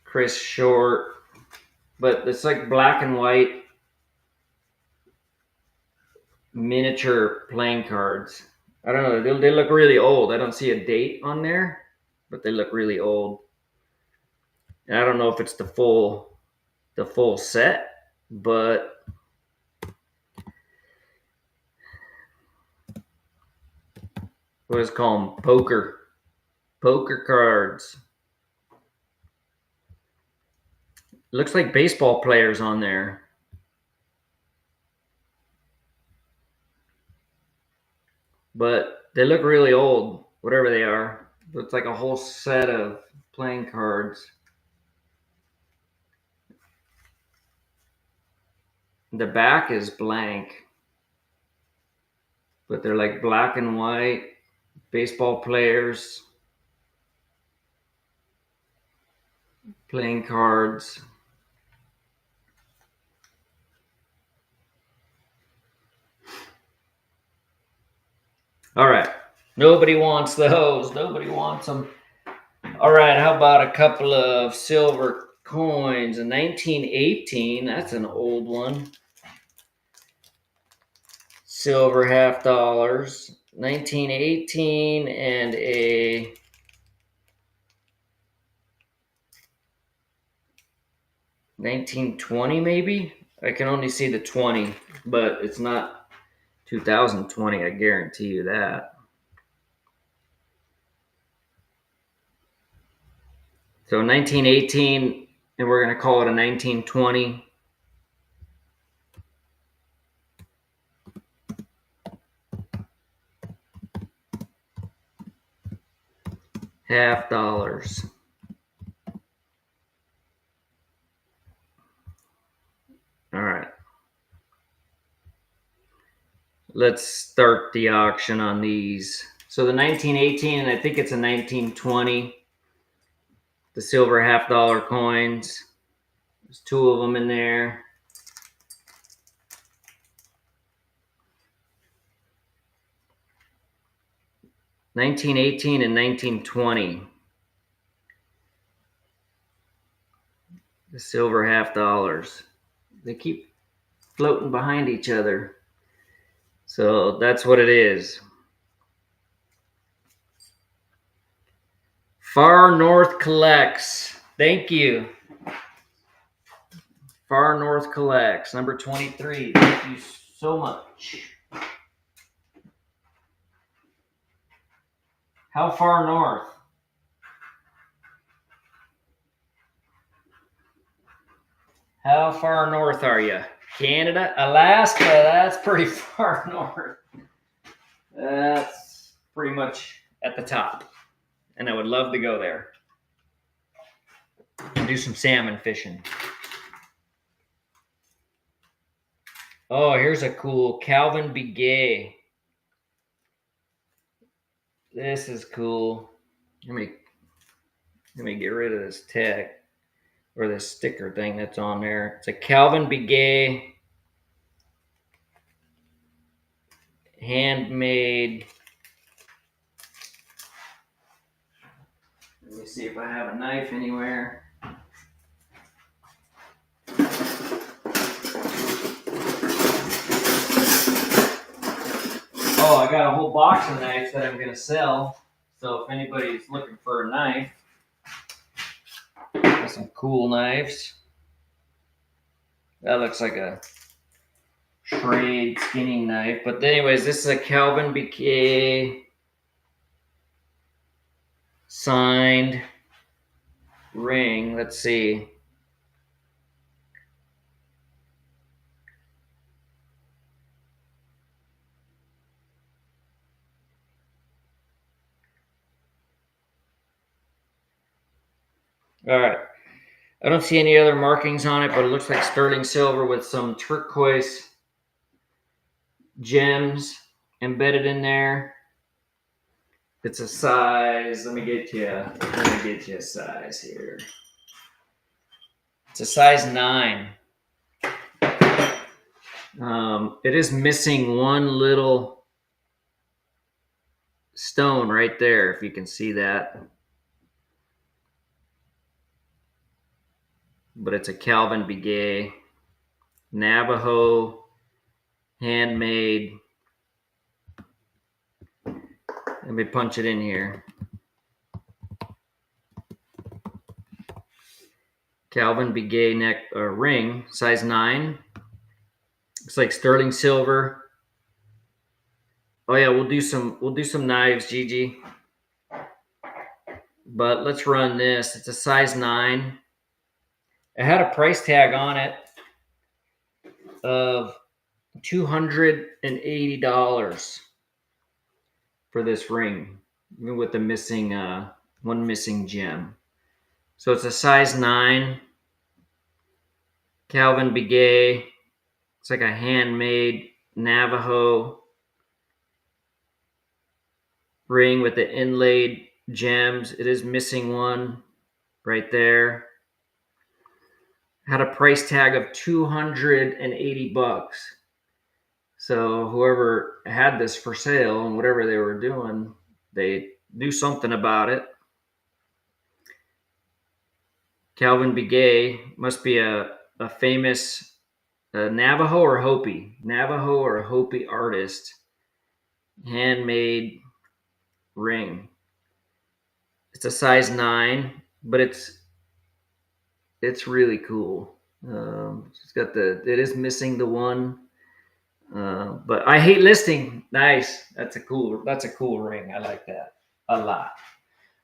Chris Short, but it's like black and white miniature playing cards. I don't know. They look really old. I don't see a date on there, but they look really old. And I don't know if it's the full set, but what is it called? Poker cards. looks like baseball players on there. But they look really old, whatever they are. Looks like a whole set of playing cards. The back is blank, but they're like black and white baseball players playing cards. All right. Nobody wants those. Nobody wants them. All right. How about a couple of silver coins? In 1918, that's an old one. Silver half dollars. 1918 and a 1920 maybe? I can only see the 20, but it's not 2020, I guarantee you that. So 1918, and we're going to call it a 1920. Half dollars. All right. Let's start the auction on these. So the 1918, and I think it's a 1920. The silver half dollar coins. There's two of them in there. $1918 and $1920. The silver half dollars. They keep floating behind each other. So that's what it is. Far North Collects. Thank you. Far North Collects, number 23. Thank you so much. How far north? How far north are you? Canada? Alaska? That's pretty far north. That's pretty much at the top. And I would love to go there and do some salmon fishing. Oh, here's a cool Calvin Begay. This is cool. Let me get rid of this tag or this sticker thing that's on there. It's a Calvin Begay handmade. Let me see if I have a knife anywhere. Oh, I got a whole box of knives that I'm going to sell. So if anybody's looking for a knife, got some cool knives. That looks like a trade skinning knife. But anyways, this is a Calvin Begay signed ring. Let's see. All right. I don't see any other markings on it, but it looks like sterling silver with some turquoise gems embedded in there. It's a size. Let me get you a size here. It's a size 9. It is missing one little stone right there, if you can see that. But it's a Calvin Begay Navajo handmade. Let me punch it in here. Calvin Begay neck ring, size 9. Looks like sterling silver. Oh yeah, we'll do some knives, Gigi. But let's run this. It's a size 9. It had a price tag on it of $280 for this ring, even with the missing one missing gem. So it's a size 9 Calvin Begay. It's like a handmade Navajo ring with the inlaid gems. It is missing one right there. Had a price tag of $280. So whoever had this for sale and whatever they were doing, they knew something about it. Calvin Begay must be a famous Navajo or Hopi artist. Handmade ring. It's a size 9, but it's really cool. It's got it is missing the one, but I hate listing. Nice. That's a cool ring. I like that a lot.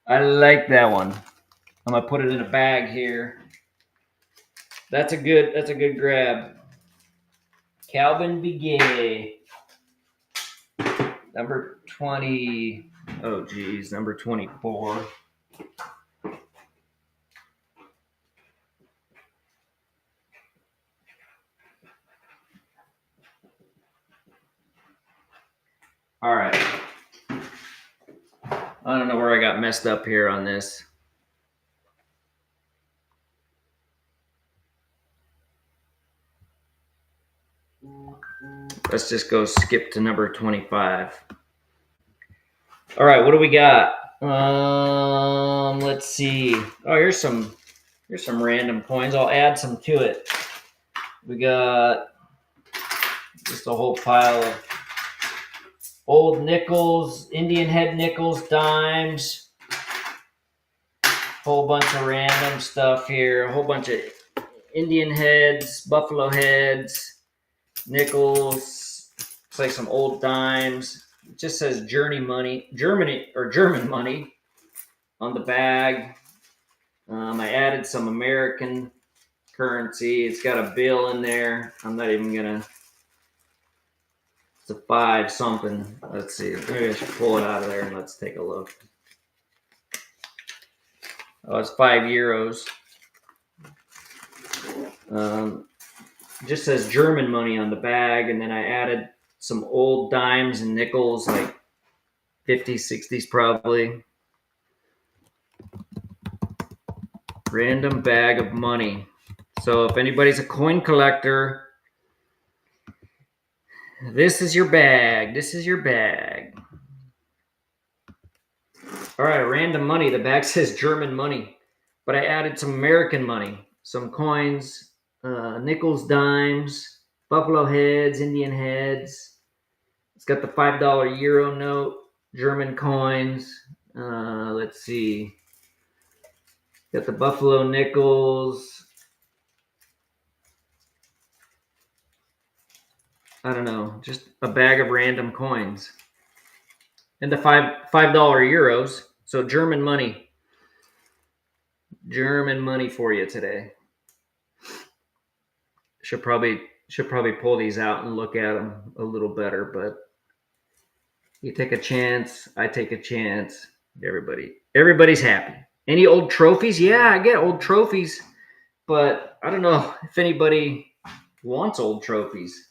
I like that one. I'm gonna put it in a bag here. That's a good grab. Calvin Begay, number 20. Oh geez, number 24. All right. I don't know where I got messed up here on this. Let's just go skip to number 25. All right, what do we got? Let's see. Oh, here's some random coins. I'll add some to it. We got just a whole pile of old nickels, Indian head nickels, dimes, whole bunch of random stuff here. A whole bunch of Indian heads, buffalo heads, nickels. Looks like some old dimes. It just says German money on the bag. I added some American currency. It's got a bill in there. I'm not even gonna. It's a 5 something. Let's see. Maybe I should pull it out of there and let's take a look. Oh, it's 5 euros. Just says German money on the bag, and then I added some old dimes and nickels, like 50s, 60s probably. Random bag of money. So if anybody's a coin collector, this is your bag. This is your bag. All right, random money. The bag says German money, but I added some American money, some coins, nickels, dimes, buffalo heads, Indian heads. It's got the $5 euro note, German coins. Let's see. Got the buffalo nickels. I don't know, just a bag of random coins. And the $5 euros. So German money. German money for you today. Should probably pull these out and look at them a little better, but you take a chance, I take a chance. Everybody's happy. Any old trophies? Yeah, I get old trophies, but I don't know if anybody wants old trophies.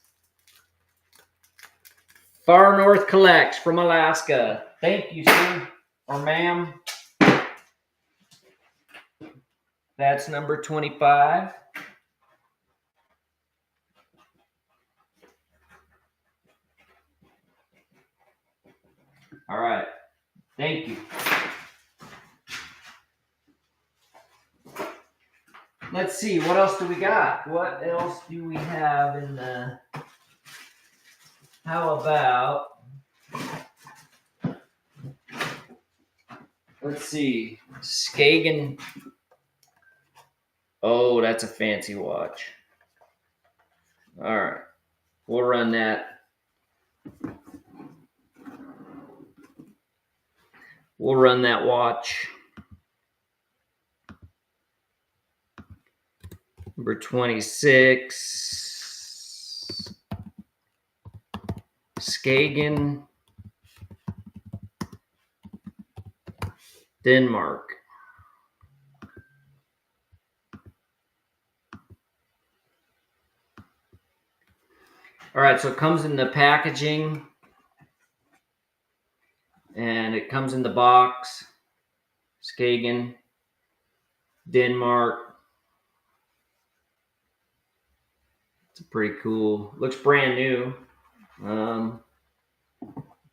Far North Collects from Alaska. Thank you, sir or ma'am. That's number 25. All right. Thank you. Let's see. What else do we got? What else do we have in the... How about... Let's see. Skagen. Oh, that's a fancy watch. All right. We'll run that. We'll run that watch. Number 26, Skagen, Denmark. All right, so it comes in the packaging, and it comes in the box. Skagen, Denmark. It's pretty cool. Looks brand new.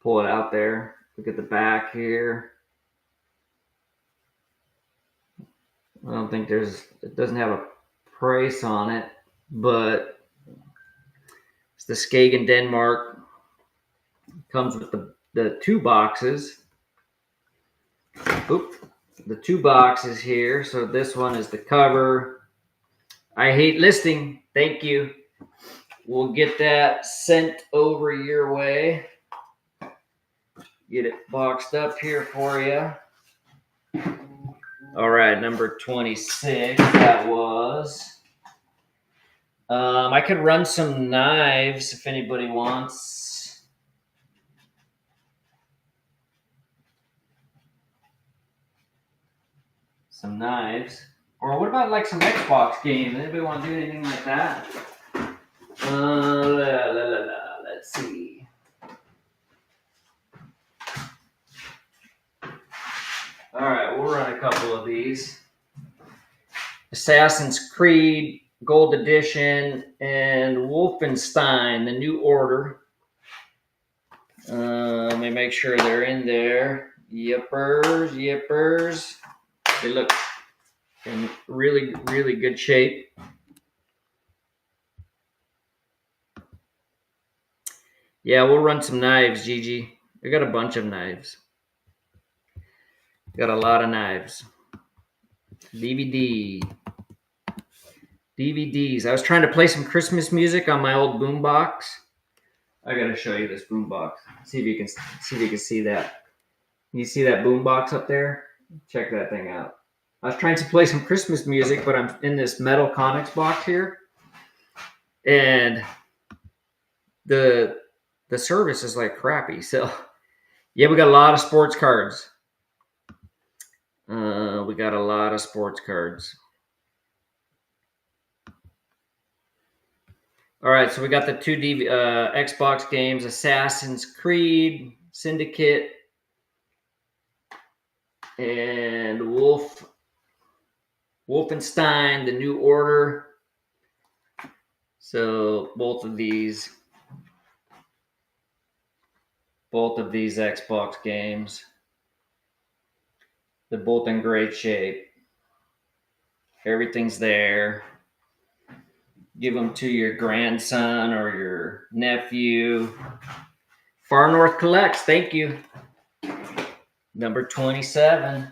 Pull it out there. Look at the back here. I don't think it doesn't have a price on it, but it's the Skagen Denmark. Comes with the two boxes. Oop, the two boxes here. So this one is the cover. I hate listing. Thank you. We'll get that sent over your way. Get it boxed up here for you. All right, number 26. That was. I could run some knives if anybody wants. Some knives. Or what about like some Xbox games? Anybody want to do anything like that? Let's see. All right, we'll run a couple of these. Assassin's Creed Gold Edition and Wolfenstein, the New Order. Let me make sure they're in there. Yippers. They look in really, really good shape. Yeah, we'll run some knives, Gigi. We got a bunch of knives. Got a lot of knives. DVDs. I was trying to play some Christmas music on my old boombox. I gotta show you this boombox. See if you can see that. Can you see that boombox up there? Check that thing out. I was trying to play some Christmas music, but I'm in this metal Conex box here, and the service is like crappy. So yeah, we got a lot of sports cards. All right, so we got the two Xbox games: Assassin's Creed, Syndicate, and Wolfenstein: The New Order. So both of these Xbox games, they're both in great shape. Everything's there. Give them to your grandson or your nephew. Far North Collects, thank you. Number 27.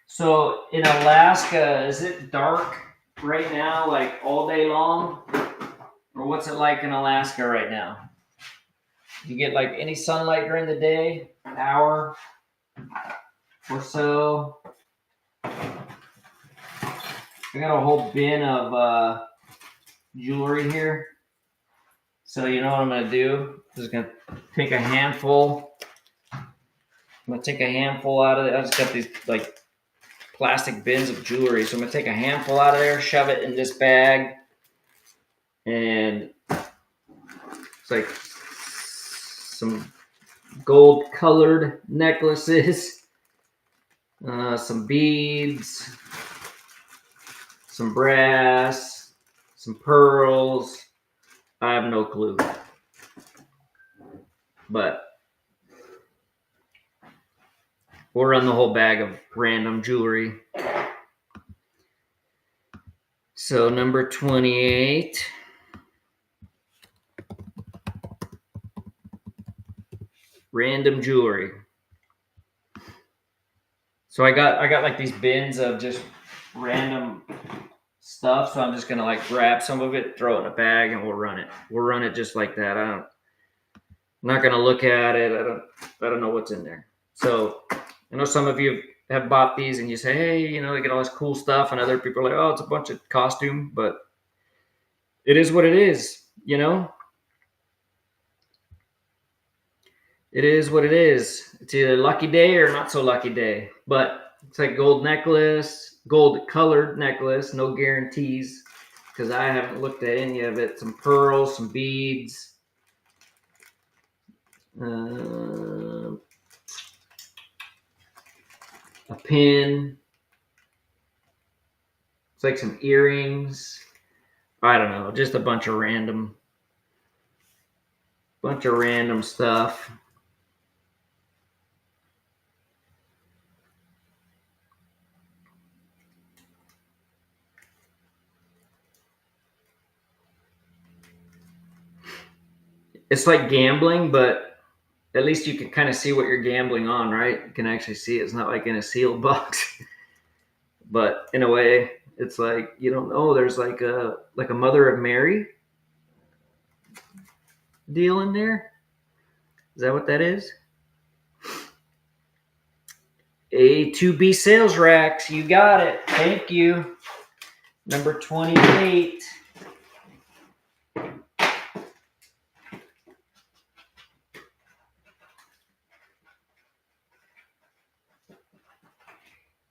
So in Alaska, is it dark right now, like all day long? Or what's it like in Alaska right now? Do you get like any sunlight during the day? An hour or so? I got a whole bin of jewelry here. So you know what I'm going to do? I'm just going to take a handful. I'm going to take a handful out of it. I just got these like plastic bins of jewelry. So I'm going to take a handful out of there, shove it in this bag. And it's like some gold colored necklaces, some beads, some brass, some pearls. I have no clue. But we'll run the whole bag of random jewelry. So number 28. Random jewelry. So I got like these bins of just random stuff, so I'm just gonna like grab some of it, throw it in a bag, and we'll run it. We'll run it just like that. I'm not gonna look at it. I don't know what's in there. So I know some of you have bought these and you say, hey, you know, they get all this cool stuff, and other people are like, oh, it's a bunch of costume, but it is what it is, you know? It is what it is. It's either lucky day or not so lucky day. But it's like gold necklace, gold colored necklace, no guarantees because I haven't looked at any of it. Some pearls, some beads. A pin. It's like some earrings. I don't know, just a bunch of random stuff. It's like gambling, but at least you can kind of see what you're gambling on, right? You can actually see it. It's not like in a sealed box. But in a way, it's like you don't know. There's like a Mother of Mary deal in there. Is that what that is? A2B sales racks. You got it. Thank you. Number 28.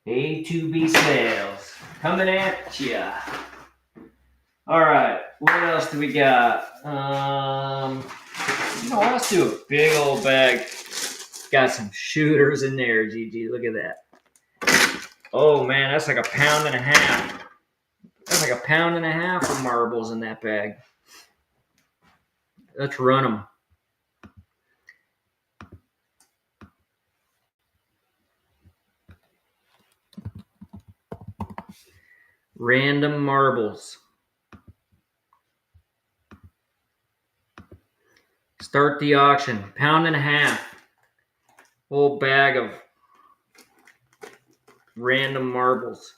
A2B sales coming at ya. All right, what else do we got? Let's do a big old bag. Got some shooters in there, Gigi. Look at that. Oh man, that's like 1.5 pounds. That's like 1.5 pounds of marbles in that bag. Let's run them. Random marbles. Start the auction. 1.5 pounds. Whole bag of random marbles.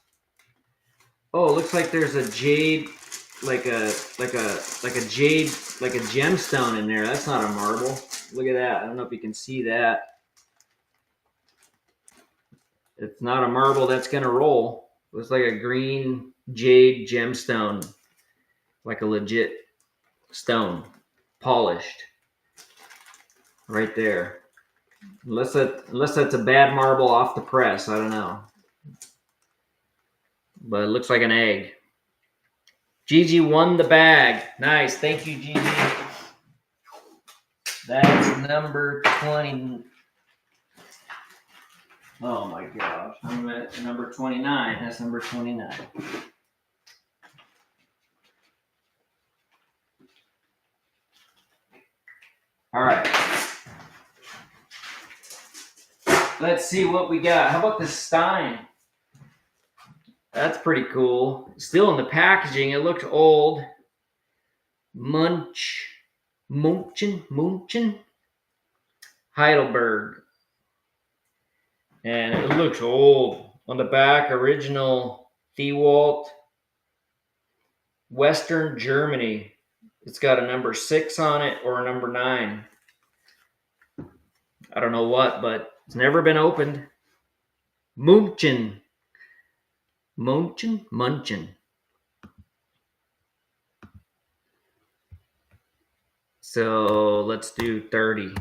Oh, it looks like there's a jade, like a jade, like a gemstone in there. That's not a marble. Look at that. I don't know if you can see that. It's not a marble that's gonna roll. Looks like a green jade gemstone, like a legit stone, polished. Right there. Unless that's a bad marble off the press, I don't know. But it looks like an egg. Gigi won the bag. Nice. Thank you, Gigi. That's number 20. Oh my gosh. I'm at number 29. That's number 29. All right. Let's see what we got. How about the Stein? That's pretty cool. Still in the packaging. It looks old. Munchen. Heidelberg. And it looks old. On the back, original Thewalt. Western Germany. It's got a number 6 on it or a number 9. I don't know what, but it's never been opened. Munchen. So let's do 30.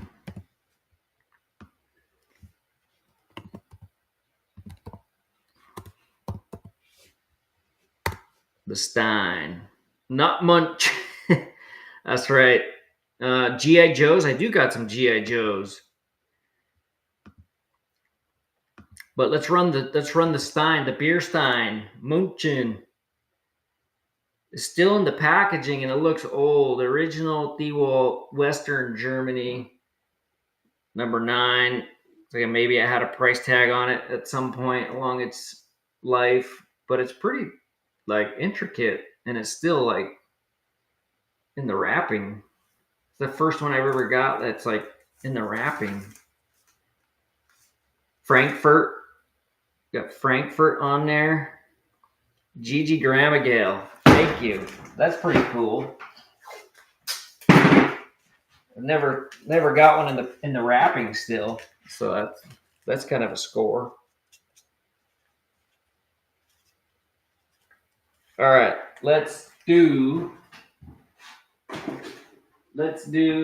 The Stein. Not Munch. That's right. G.I. Joes. I do got some G.I. Joes. But let's run the Stein, the beer Stein. Munchen. It's still in the packaging and it looks old. Original Thewalt, Western Germany. Number 9. Like maybe I had a price tag on it at some point along its life, but it's pretty like intricate and it's still like in the wrapping. It's the first one I've ever got that's like in the wrapping. Frankfurt. Got Frankfurt on there. Gigi Gramagale. Thank you. That's pretty cool. I've never got one in the wrapping still, so that's kind of a score. All right, let's do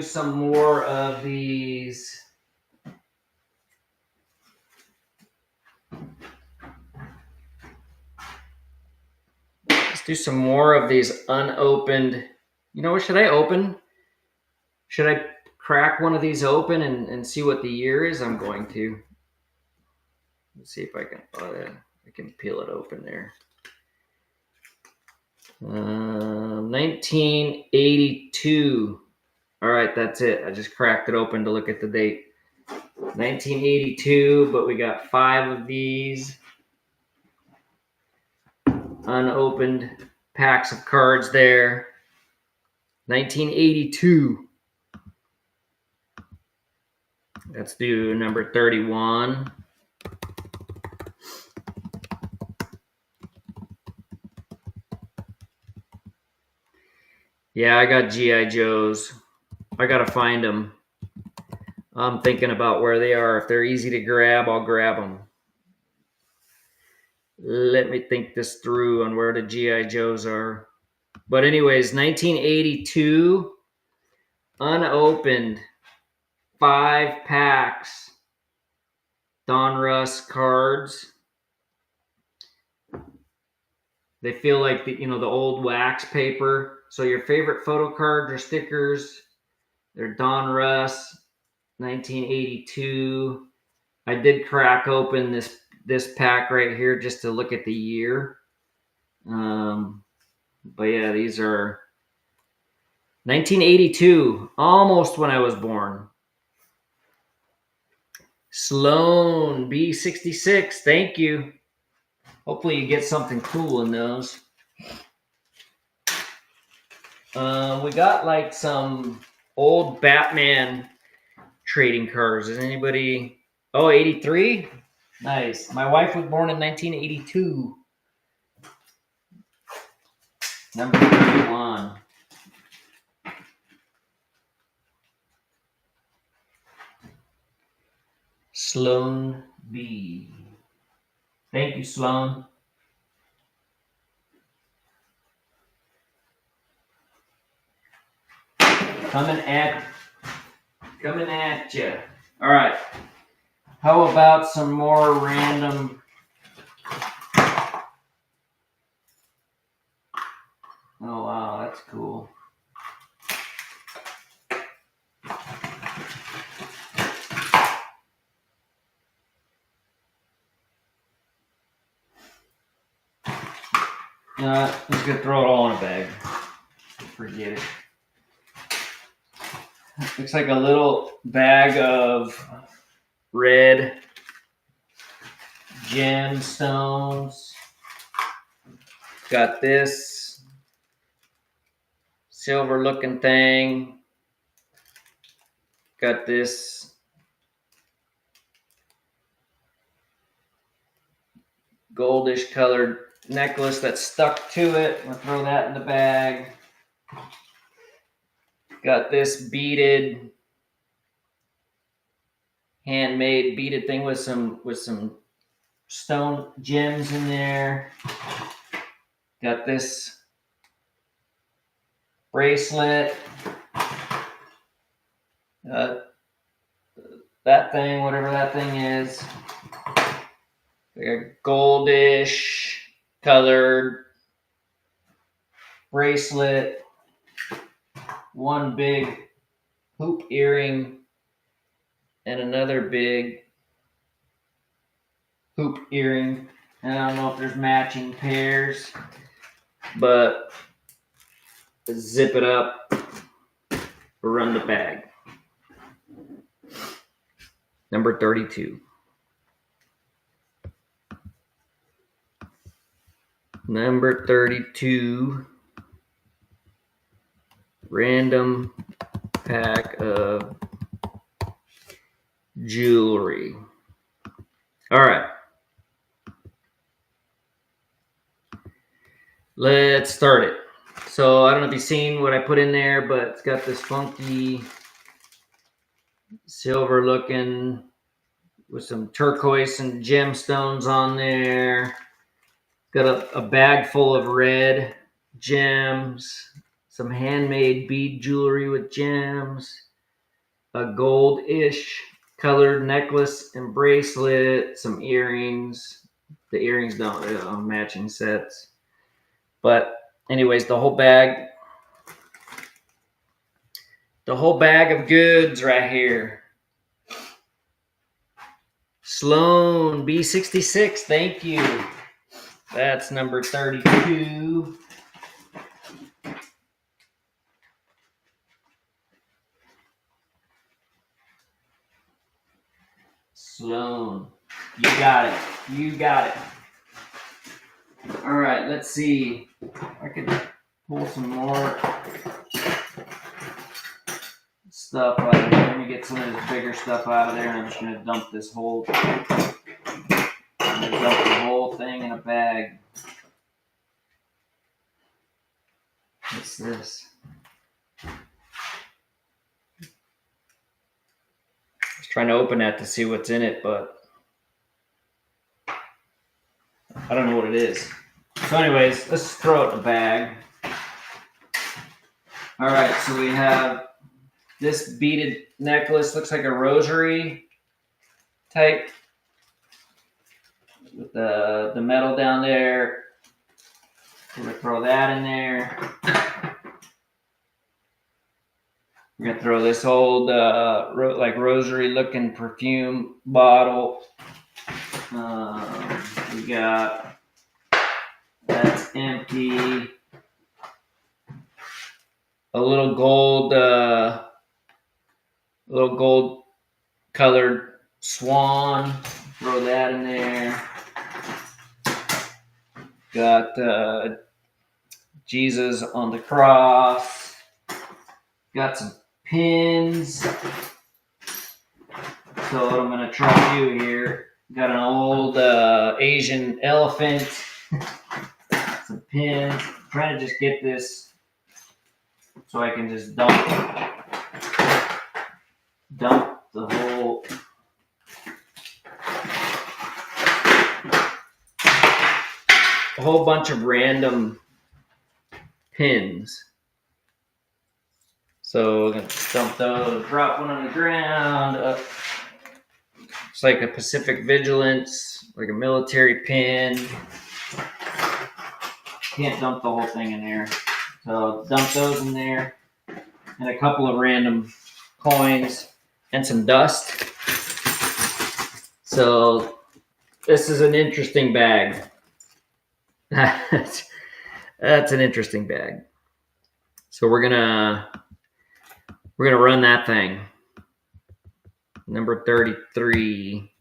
some more of these. Let's do some more of these unopened. You know what? Should I open? Should I crack one of these open and see what the year is? I'm going to. Let's see if I can. Oh, yeah, I can peel it open there. 1982. All right, that's it. I just cracked it open to look at the date. 1982, but we got 5 of these unopened packs of cards there. 1982. Let's do number 31. Yeah, I got G.I. Joes. I gotta find them. I'm thinking about where they are. If they're easy to grab, I'll grab them. Let me think this through on where the G.I. Joes are. But anyways, 1982, unopened, 5 packs, Donruss cards. They feel like the old wax paper. So your favorite photo cards or stickers, they're Donruss, 1982. I did crack open this pack right here just to look at the year. But yeah, these are 1982, almost when I was born. Sloan B66, thank you. Hopefully you get something cool in those. We got like some old Batman trading cards. Is anybody? Oh, 83? Nice. My wife was born in 1982. Number 31. Sloan B. Thank you, Sloan. Coming at you. All right. How about some more random? Oh wow, that's cool. I'm just gonna throw it all in a bag. Forget it. Looks like a little bag of red gemstones. Got this silver looking thing. Got this goldish colored necklace that's stuck to it. I'm gonna throw that in the bag. Got this beaded, handmade beaded thing with some stone gems in there. Got this bracelet. That thing, whatever that thing is. Like a goldish colored bracelet. One big hoop earring and another big hoop earring. And I don't know if there's matching pairs, but zip it up, run the bag. Number 32. Number 32. Random pack of jewelry. All right. let's start it. So I don't know if you've seen what I put in there, but it's got this funky silver looking with some turquoise and gemstones on there. Got a bag full of red gems, some handmade bead jewelry with gems, a gold-ish colored necklace and bracelet, some earrings. The earrings don't matching sets. But anyways, the whole bag of goods right here. Sloan B66, thank you. That's number 32. Sloan, you got it. You got it. All right, let's see. I could pull some more stuff out of there. Let me get some of this bigger stuff out of there, and I'm just gonna dump this whole. I'm gonna dump the whole thing in a bag. What's this? I was trying to open that to see what's in it, but I don't know what it is. So anyways, let's throw it in the bag. All right, so we have this beaded necklace. Looks like a rosary type with the metal down there. We're gonna throw that in there. We're gonna throw this old like rosary looking perfume bottle. We got, that's empty. A little gold colored swan. Throw that in there. Got Jesus on the cross. Got some pins. So what I'm gonna try to do here, got an old Asian elephant. Some pins. I'm trying to just get this so I can just dump the whole. A whole bunch of random pins. So we're gonna dump those, drop one on the ground. It's like a Pacific Vigilance, like a military pin. Can't dump the whole thing in there. So dump those in there. And a couple of random coins and some dust. So this is an interesting bag. That's an interesting bag. So we're gonna run that thing. Number 33.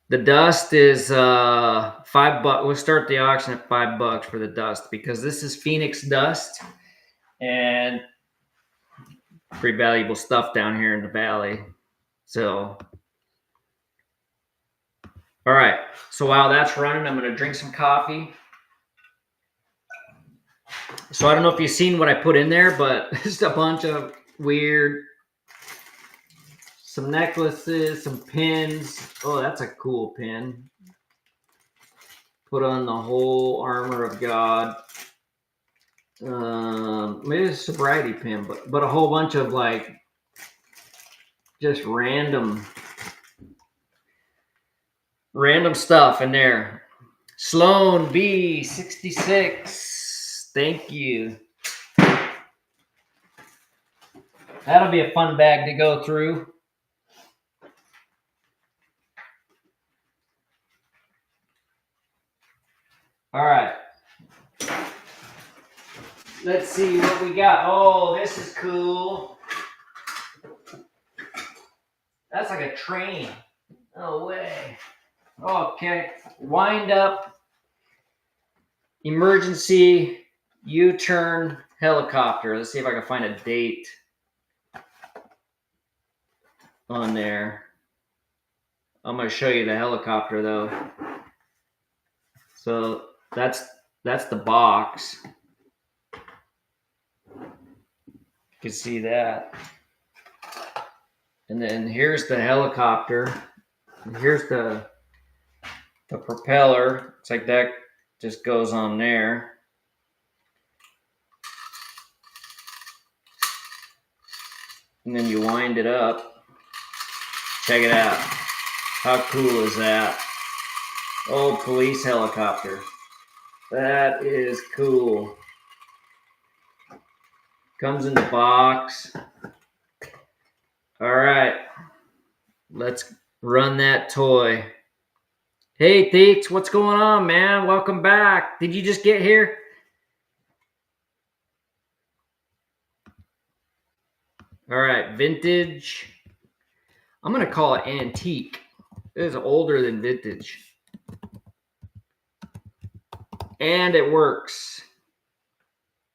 The dust is $5. We'll start the auction at $5 for the dust because this is Phoenix dust and pretty valuable stuff down here in the valley. So, all right. So while that's running, I'm going to drink some coffee. So I don't know if you've seen what I put in there, but just a bunch of weird, some necklaces, some pins. Oh, that's a cool pin. Put on the whole armor of God. Maybe it's a sobriety pin, but a whole bunch of like just random stuff in there. Sloan B66, thank you. That'll be a fun bag to go through. All right. Let's see what we got. Oh, this is cool. That's like a train. No way. Okay. Wind up emergency U-turn helicopter. Let's see if I can find a date on there. I'm going to show you the helicopter though. So that's the box. You can see that. And then here's the helicopter. And here's the propeller. It's like that just goes on there. And then you wind it up. Check it out. How cool is that? Old police helicopter. That is cool. Comes in the box. All right. Let's run that toy. Hey, Theeks, what's going on, man? Welcome back. Did you just get here? All right, vintage. I'm going to call it antique. It is older than vintage. And it works.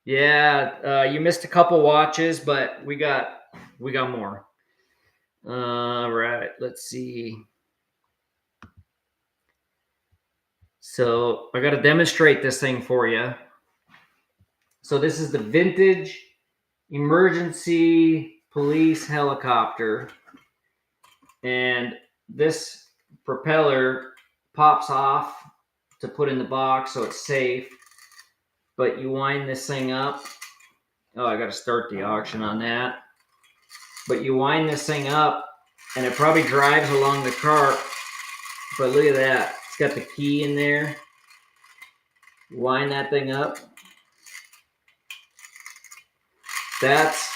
Yeah, you missed a couple watches, but we got more. All right, let's see. So I got to demonstrate this thing for you. So this is the vintage emergency police helicopter. And this propeller pops off to put in the box so it's safe. But you wind this thing up. Oh, I got to start the auction on that. But you wind this thing up, and it probably drives along the cart. But look at that. It's got the key in there. Wind that thing up. That's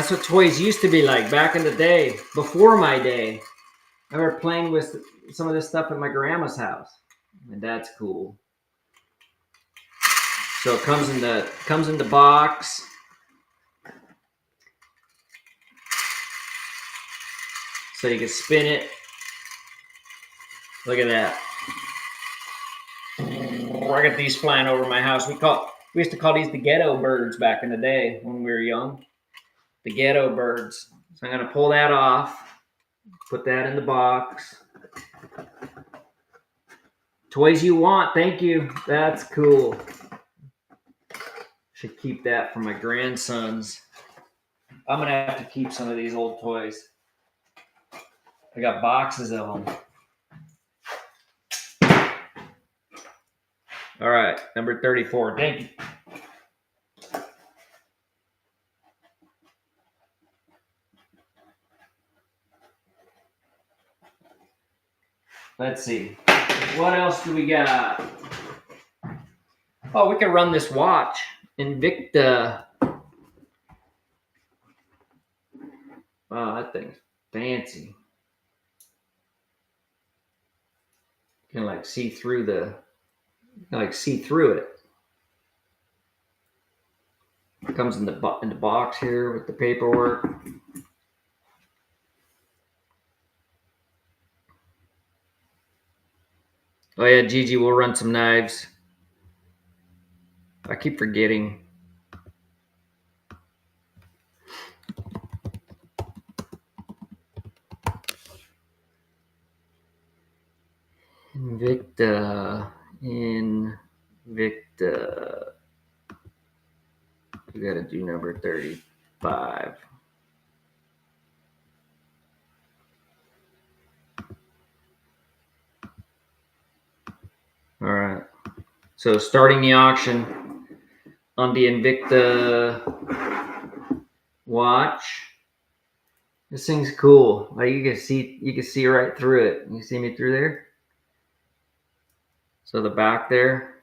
what toys used to be like back in the day, before my day. I remember playing with some of this stuff at my grandma's house, and that's cool. So it comes in the box. So you can spin it. Look at that. I got these flying over my house. We used to call these the ghetto birds back in the day when we were young. The ghetto birds. So I'm going to pull that off. Put that in the box. Toys you want. Thank you. That's cool. Should keep that for my grandsons. I'm going to have to keep some of these old toys. I got boxes of them. All right, number 34. Thank you. Let's see. What else do we got? Oh, we can run this watch. Invicta. Wow, that thing's fancy. You can see through it. It comes in the box here with the paperwork. Oh yeah, Gigi, we'll run some knives. I keep forgetting. Invicta. We got to do number 35. All right. So starting the auction on the Invicta watch. This thing's cool. Like you can see right through it. You see me through there? So the back there,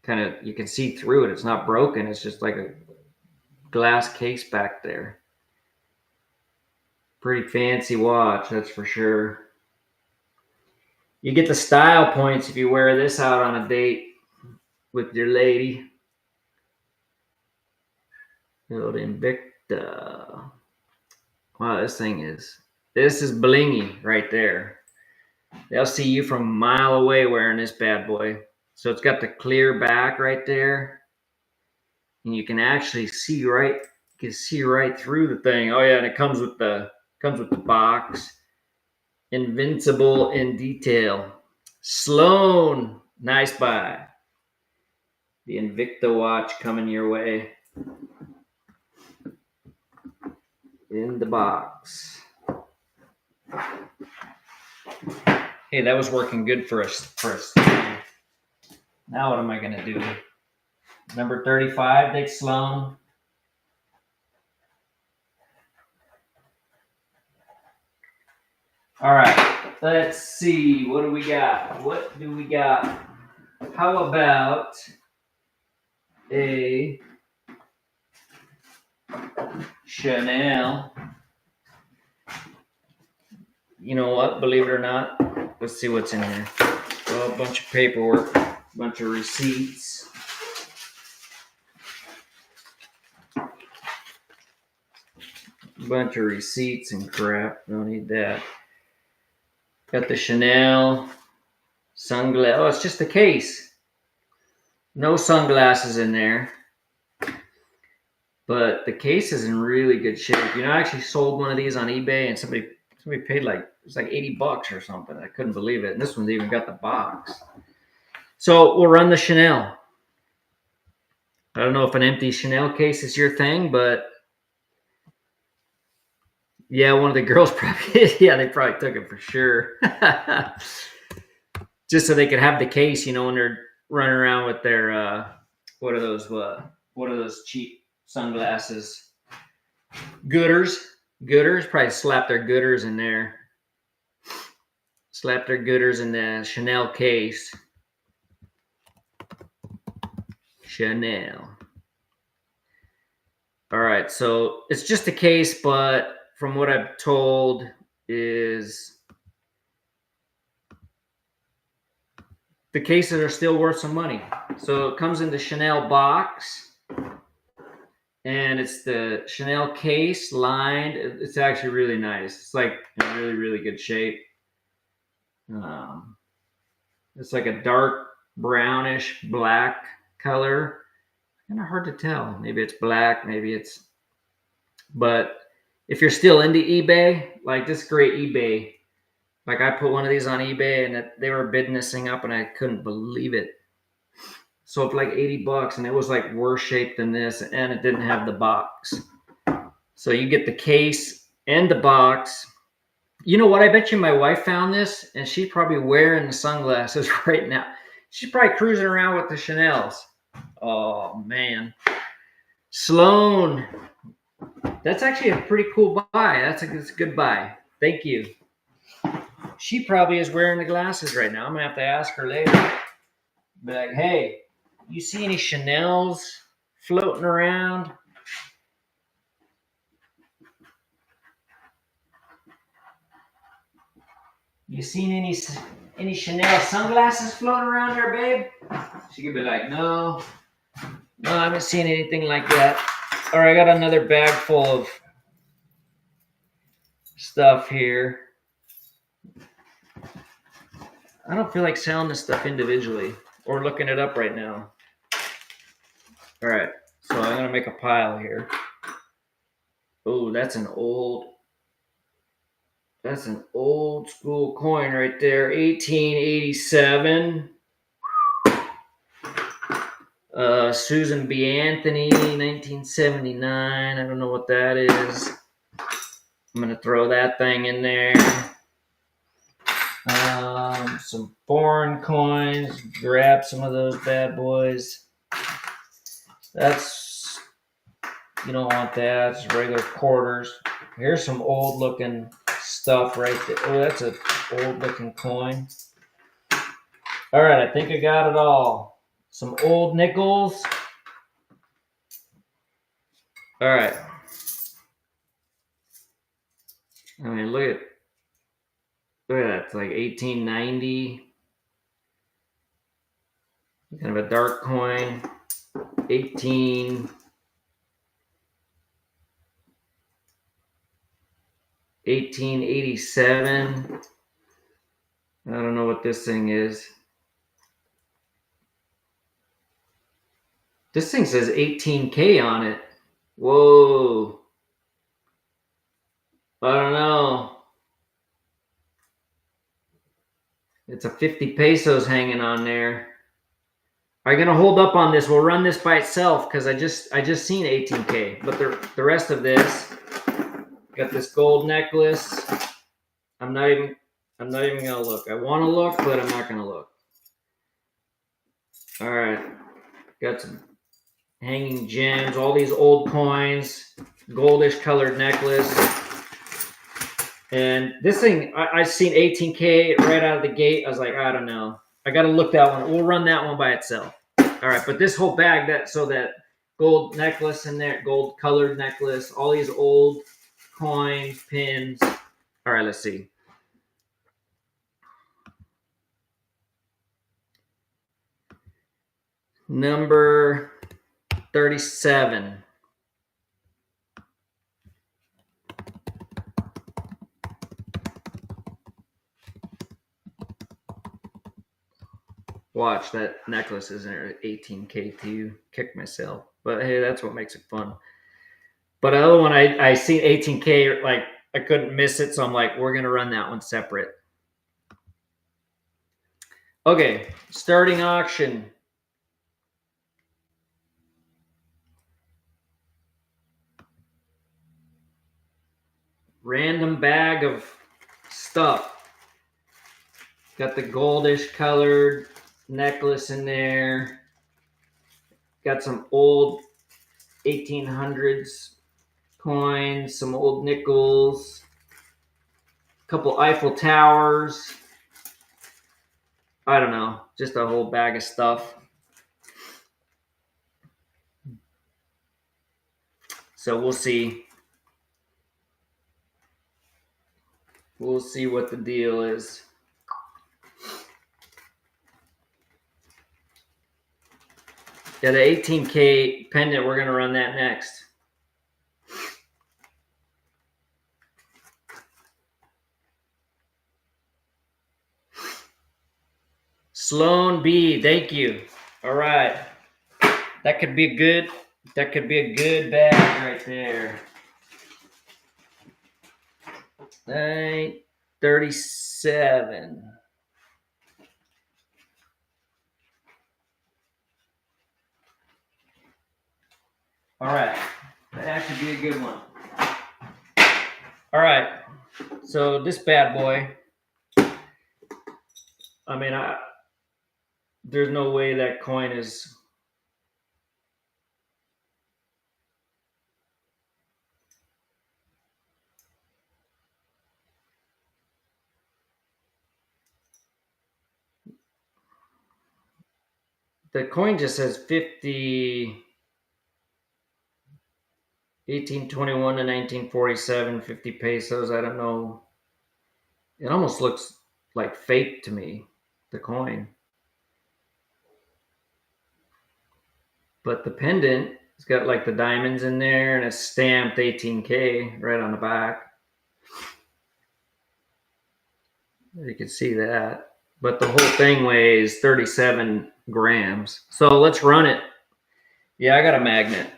you can see through it. It's not broken. It's just like a glass case back there. Pretty fancy watch, that's for sure. You get the style points if you wear this out on a date with your lady. Little Invicta. Wow, this is blingy right there. They'll see you from a mile away wearing this bad boy. So it's got the clear back right there. And you can actually see right through the thing. Oh yeah, and it comes with the box. Invincible in detail. Sloan, nice buy. The Invicta watch coming your way. In the box. Hey, that was working good for us. Now what am I going to do? Number 35, Dick Sloan. All right, let's see. What do we got? How about a Chanel? You know what? Believe it or not, let's see what's in here. Well, a bunch of paperwork, a bunch of receipts. Bunch of receipts and crap. Don't need that. Got the Chanel sunglasses. Oh, it's just a case. No sunglasses in there. But the case is in really good shape. You know, I actually sold one of these on eBay, and somebody paid it was like $80 or something. I couldn't believe it. And this one's even got the box. So we'll run the Chanel. I don't know if an empty Chanel case is your thing, but yeah, one of the girls probably, they probably took it for sure. Just so they could have the case, when they're running around with their, what are those cheap sunglasses? Gooders, probably slap their Gooders in there. Slap their Gooders in the Chanel case. Chanel. All right, so it's just a case, but from what I've told is the cases are still worth some money. So it comes in the Chanel box, and it's the Chanel case lined. It's actually really nice. It's like in really, really good shape. It's like a dark brownish black color. Kind of hard to tell. Maybe it's black, but if you're still into eBay, like this is great eBay. Like I put one of these on eBay and they were bidding this thing up and I couldn't believe it. So for like $80 and it was like worse shape than this and it didn't have the box. So you get the case and the box. You know what? I bet you my wife found this and she's probably wearing the sunglasses right now. She's probably cruising around with the Chanels. Oh man. Sloan. That's actually a pretty cool buy. That's a good buy. Thank you. She probably is wearing the glasses right now. I'm gonna have to ask her later. Be like, hey, you see any Chanels floating around? You seen any Chanel sunglasses floating around there, babe? She could be like, no, I haven't seen anything like that. All right, I got another bag full of stuff here. I don't feel like selling this stuff individually or looking it up right now. All right, so I'm gonna make a pile here. Oh, that's an old school coin right there, 1887. Susan B. Anthony, 1979. I don't know what that is. I'm gonna throw that thing in there. Some foreign coins. Grab some of those bad boys. You don't want that. It's regular quarters. Here's some old looking stuff right there. Oh, that's an old looking coin. All right, I think I got it all. Some old nickels. All right. I mean, look at that. It's like 1890. Kind of a dark coin. 1887. I don't know what this thing is. This thing says 18K on it. Whoa. I don't know. It's a 50 pesos hanging on there. Are you gonna hold up on this? We'll run this by itself because I just seen 18K. But the rest of this, got this gold necklace. I'm not even gonna look. I want to look, but I'm not gonna look. All right, got some hanging gems, all these old coins, goldish colored necklace. And this thing, I seen 18K right out of the gate. I was like, I don't know. I got to look that one. We'll run that one by itself. All right, but this whole bag, that gold necklace in there, gold colored necklace, all these old coins, pins. All right, let's see. Number 37. Watch, that necklace is in 18K too. Kick myself. But hey, that's what makes it fun. But the other one, I seen 18K, like I couldn't miss it, so I'm like, we're gonna run that one separate. Okay, starting auction. Random bag of stuff. Got the goldish colored necklace in there. Got some old 1800s coins, some old nickels, a couple Eiffel Towers. I don't know, just a whole bag of stuff. So we'll see. We'll see what the deal is. Yeah, the 18K pendant, we're going to run that next. Sloan B, thank you. All right. That could be a good bag right there. 37. All right. That should be a good one. All right. So this bad boy, I mean, there's no way that coin is. The coin just says 1821 to 1947, 50 pesos. I don't know. It almost looks like fake to me, the coin. But the pendant, it's got like the diamonds in there and it's stamped 18K right on the back. You can see that. But the whole thing weighs 37 grams. So let's run it. Yeah, I got a magnet.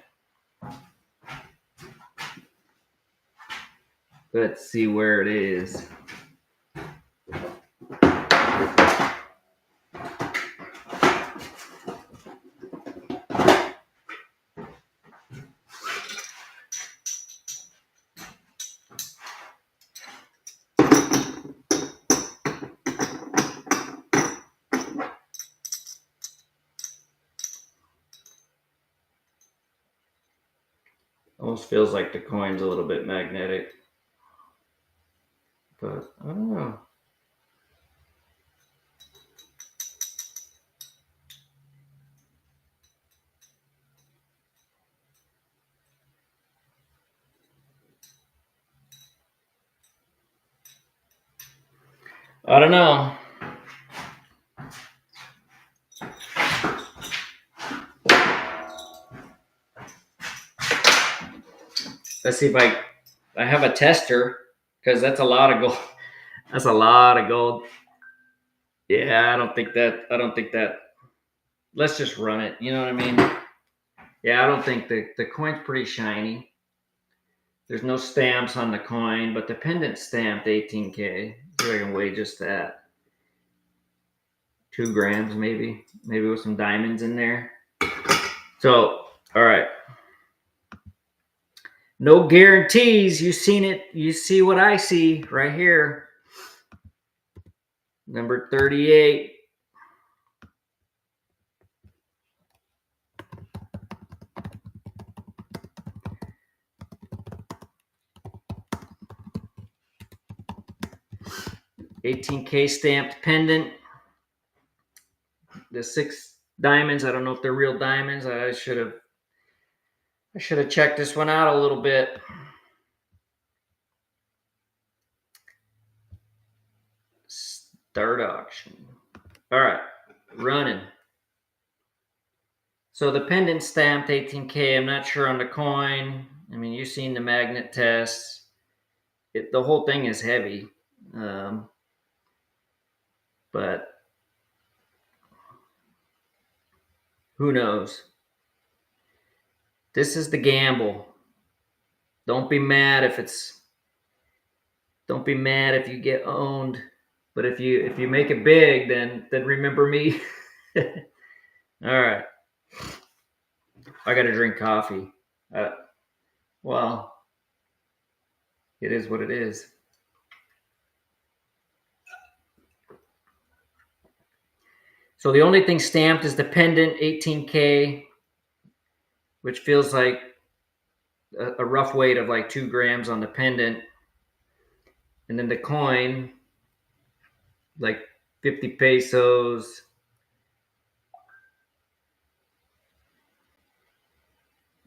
Let's see where it is. Almost feels like the coin's a little bit magnetic. But I don't know. I don't know. Let's see if I have a tester, because that's a lot of gold. That's a lot of gold. Yeah, I don't think that. Let's just run it. You know what I mean? Yeah, I don't think the coin's pretty shiny. There's no stamps on the coin, but the pendant stamped 18K. So I can weigh just that. 2 grams maybe with some diamonds in there. So, all right. No guarantees. You've seen it. You see what I see right here. Number 38. $18K stamped pendant. The 6 diamonds. I don't know if they're real diamonds. I should have checked this one out a little bit. Start auction. All right, running. So the pendant stamped 18K. I'm not sure on the coin. I mean, you've seen the magnet tests. The whole thing is heavy, but who knows? This is the gamble. Don't be mad if you get owned. But if you make it big, then remember me. All right. I got to drink coffee. Well, it is what it is. So the only thing stamped is the pendant 18K, which feels like a rough weight of like 2 grams on the pendant. And then the coin, like 50 pesos.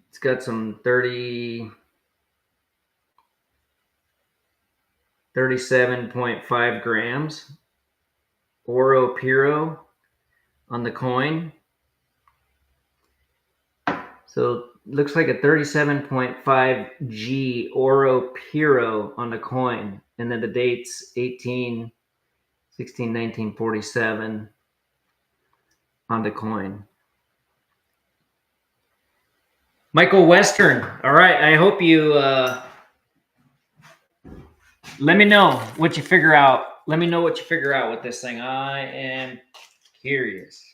It's got some 37.5 grams. Oro Puro on the coin. So looks like a 37.5 G Oro Puro on the coin. And then the date's 18/16/1947 on the coin. Michael Western. All right. I hope you let me know what you figure out. Let me know what you figure out with this thing. I am curious.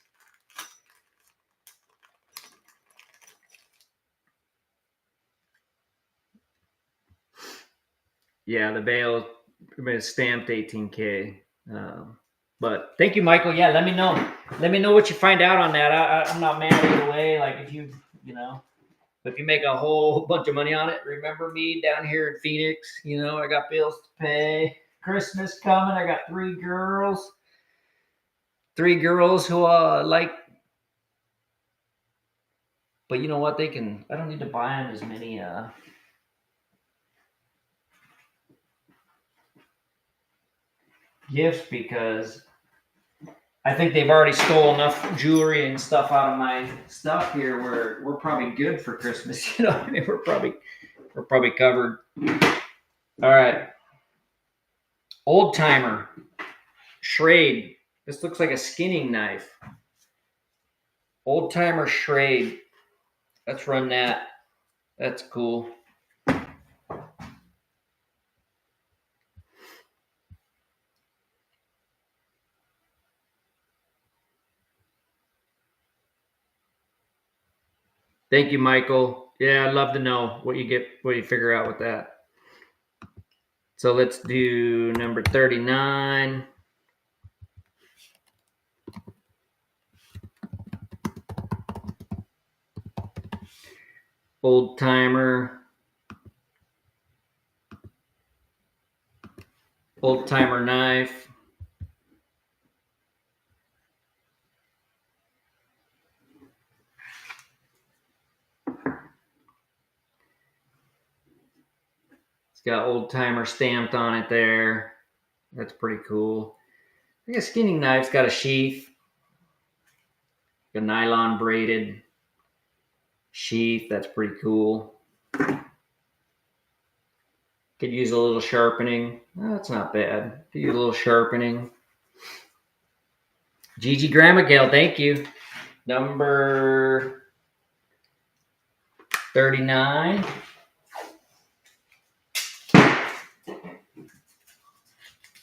Yeah, the bail is stamped 18K. But thank you, Michael. Yeah, let me know. Let me know what you find out on that. I'm not mad either way. Like if you make a whole bunch of money on it, remember me down here in Phoenix. I got bills to pay. Christmas coming. I got 3 girls. 3 girls who like. But you know what? I don't need to buy them as many gifts because I think they've already stole enough jewelry and stuff out of my stuff here where we're probably good for Christmas. I mean, we're probably covered. All right. Old timer. Schrade. This looks like a skinning knife. Old timer Schrade. Let's run that. That's cool. Thank you, Michael. Yeah, I'd love to know what you figure out with that. So let's do number 39. Old timer. Old timer knife. Got old timer stamped on it there. That's pretty cool. I guess skinning knife's got a sheath. A nylon braided sheath. That's pretty cool. Could use a little sharpening. Oh, that's not bad. Could use a little sharpening. Gigi Gramagale, thank you. Number 39.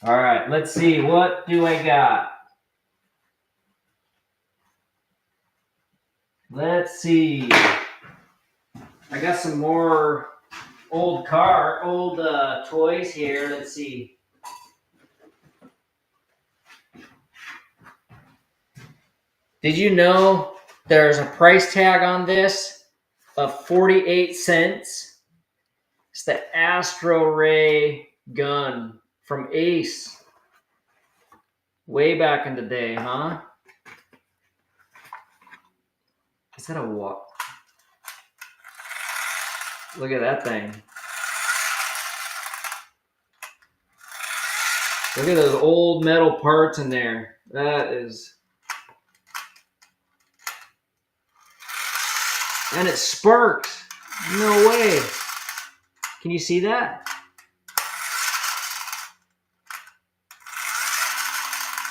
All right, let's see. What do I got? Let's see. I got some more old toys here. Let's see. Did you know there's a price tag on this of 48 cents? It's the Astro Ray gun from Ace. Way back in the day, huh? Is that a what? Look at that thing. Look at those old metal parts in there. That is... And it sparks. No way. Can you see that?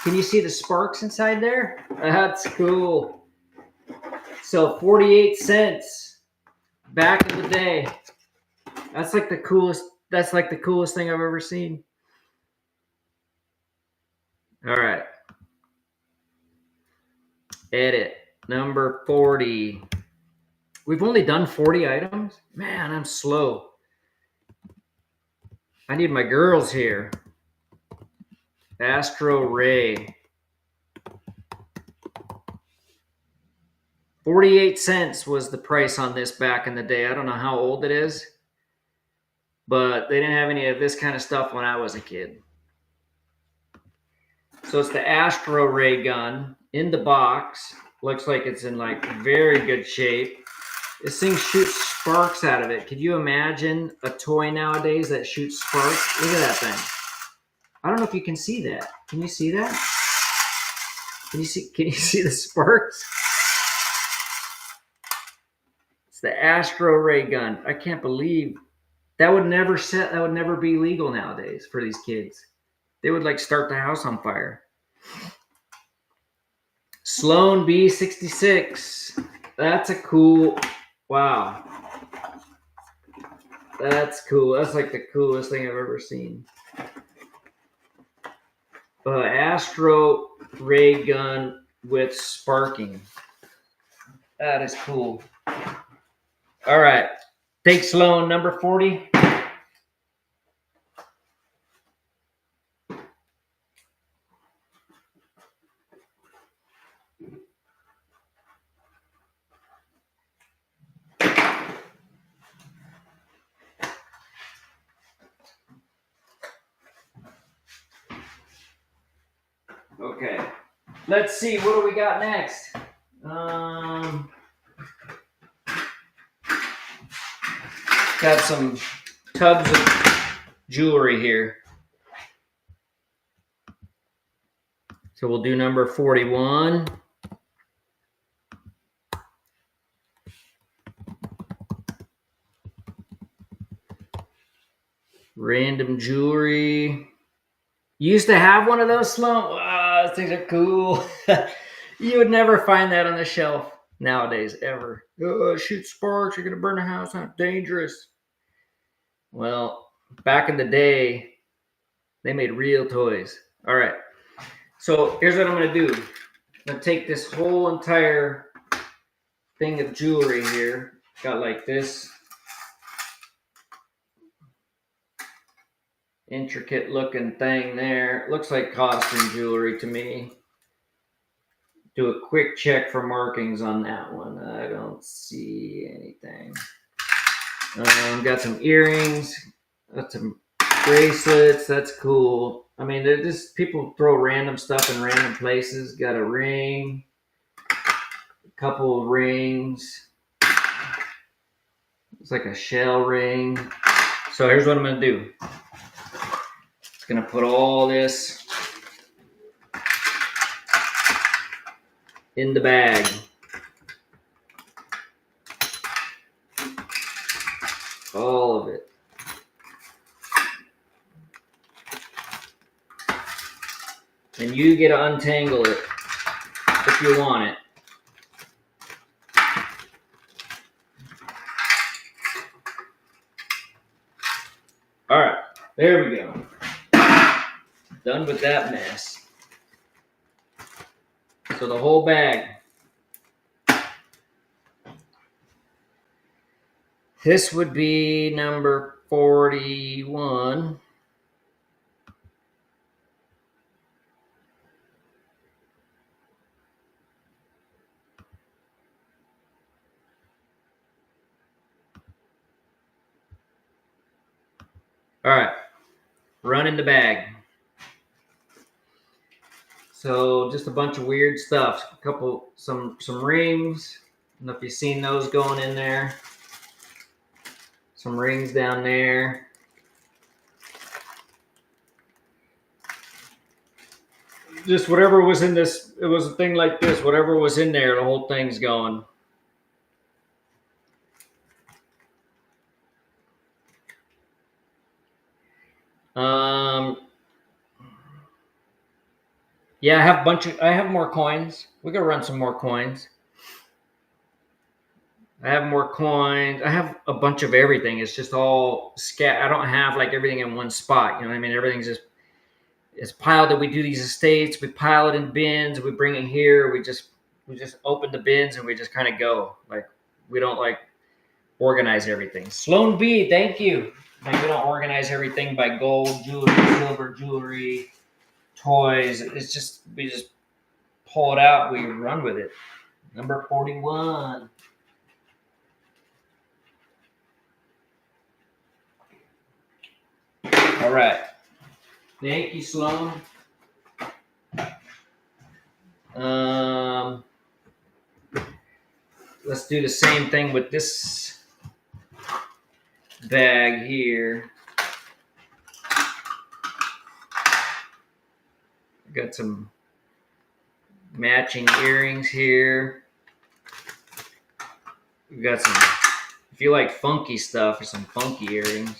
Can you see the sparks inside there? That's cool. So 48 cents back in the day. That's like the coolest thing I've ever seen. All right. Edit number 40. We've only done 40 items? Man, I'm slow. I need my girls here. Astro Ray. 48 cents was the price on this back in the day. I don't know how old it is, but they didn't have any of this kind of stuff when I was a kid. So it's the Astro Ray gun in the box. Looks like it's in like very good shape. This thing shoots sparks out of it. Could you imagine a toy nowadays that shoots sparks? Look at that thing. I don't know if you can see that. Can you see that? Can you see the sparks? It's the Astro Ray gun. I can't believe that would never be legal nowadays for these kids. They would like start the house on fire. Sloan B66. That's a cool, wow. That's cool. That's like the coolest thing I've ever seen. Astro Ray gun with sparking. That is cool. All right. Take Sloan, number 40. Okay. Let's see. What do we got next? Got some tubs of jewelry here. So we'll do number 41. Random jewelry. You used to have one of those, Sloan? Wow, those things are cool. You would never find that on the shelf nowadays, ever. Oh, shoot sparks, you're going to burn the house out. Dangerous. Well, back in the day, they made real toys. All right. So here's what I'm going to do. I'm going to take this whole entire thing of jewelry here. Got like this intricate looking thing there. Looks like costume jewelry to me. Do a quick check for markings on that one. I don't see anything. Got some earrings. Got some bracelets. That's cool. I mean, they're just people throw random stuff in random places. Got a ring. A couple of rings. It's like a shell ring. So here's what I'm going to do. It's going to put all this in the bag. All of it. And you get to untangle it if you want it. All right, there we go. Done with that mess. So the whole bag This would be number 41. All right, run in the bag. So just a bunch of weird stuff. Some rings. I don't know if you've seen those going in there. Some rings down there. Just whatever was in this. It was a thing like this. Whatever was in there, the whole thing's going. Yeah, I have more coins. We gotta run some more coins. I have more coins. I have a bunch of everything. It's just all I don't have like everything in one spot. You know what I mean? Everything's just it's piled that we do these estates. We pile it in bins. We bring it here. We just open the bins and we just kind of go. Like we don't like organize everything. Sloan B, thank you. Like we don't organize everything by gold jewelry, silver jewelry, toys. It's just we just pull it out. We run with it. Number 41. All right. Thank you, Sloan. Let's do the same thing with this bag here. Got some matching earrings here. We've got some, if you like funky stuff, or some funky earrings.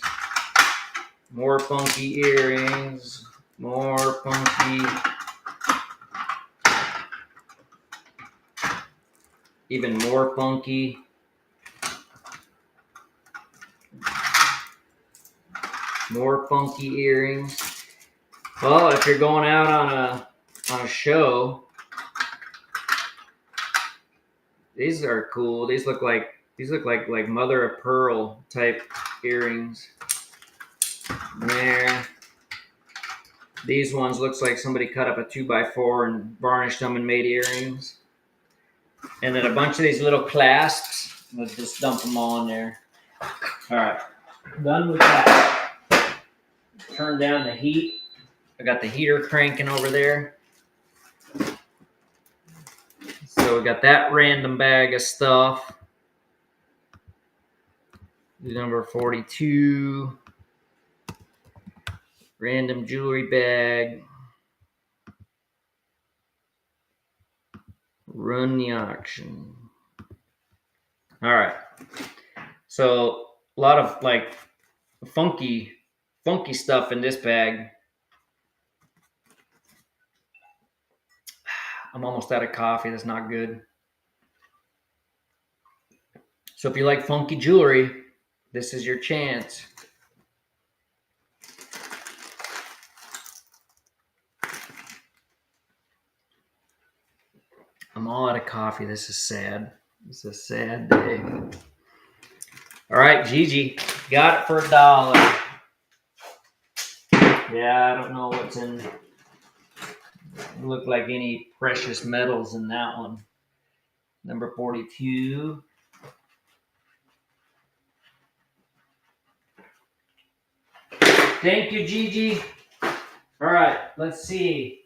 More funky earrings. More funky. Even more funky. More funky earrings. Well, if you're going out on a show, these are cool. These look like mother of pearl type earrings. There. These ones looks like somebody cut up a 2x4 and varnished them and made earrings. And then a bunch of these little clasps. Let's just dump them all in there. All right, done with that. Turn down the heat. I got the heater cranking over there. So we got that random bag of stuff. Number 42. Random jewelry bag. Run the auction. All right. So a lot of like funky stuff in this bag. I'm almost out of coffee. That's not good. So if you like funky jewelry, this is your chance. I'm all out of coffee. This is sad. It's a sad day. All right, Gigi, got it for $1. Yeah, I don't know what's in. Doesn't look like any precious metals in that one. Number 42. Thank you, Gigi. All right, let's see.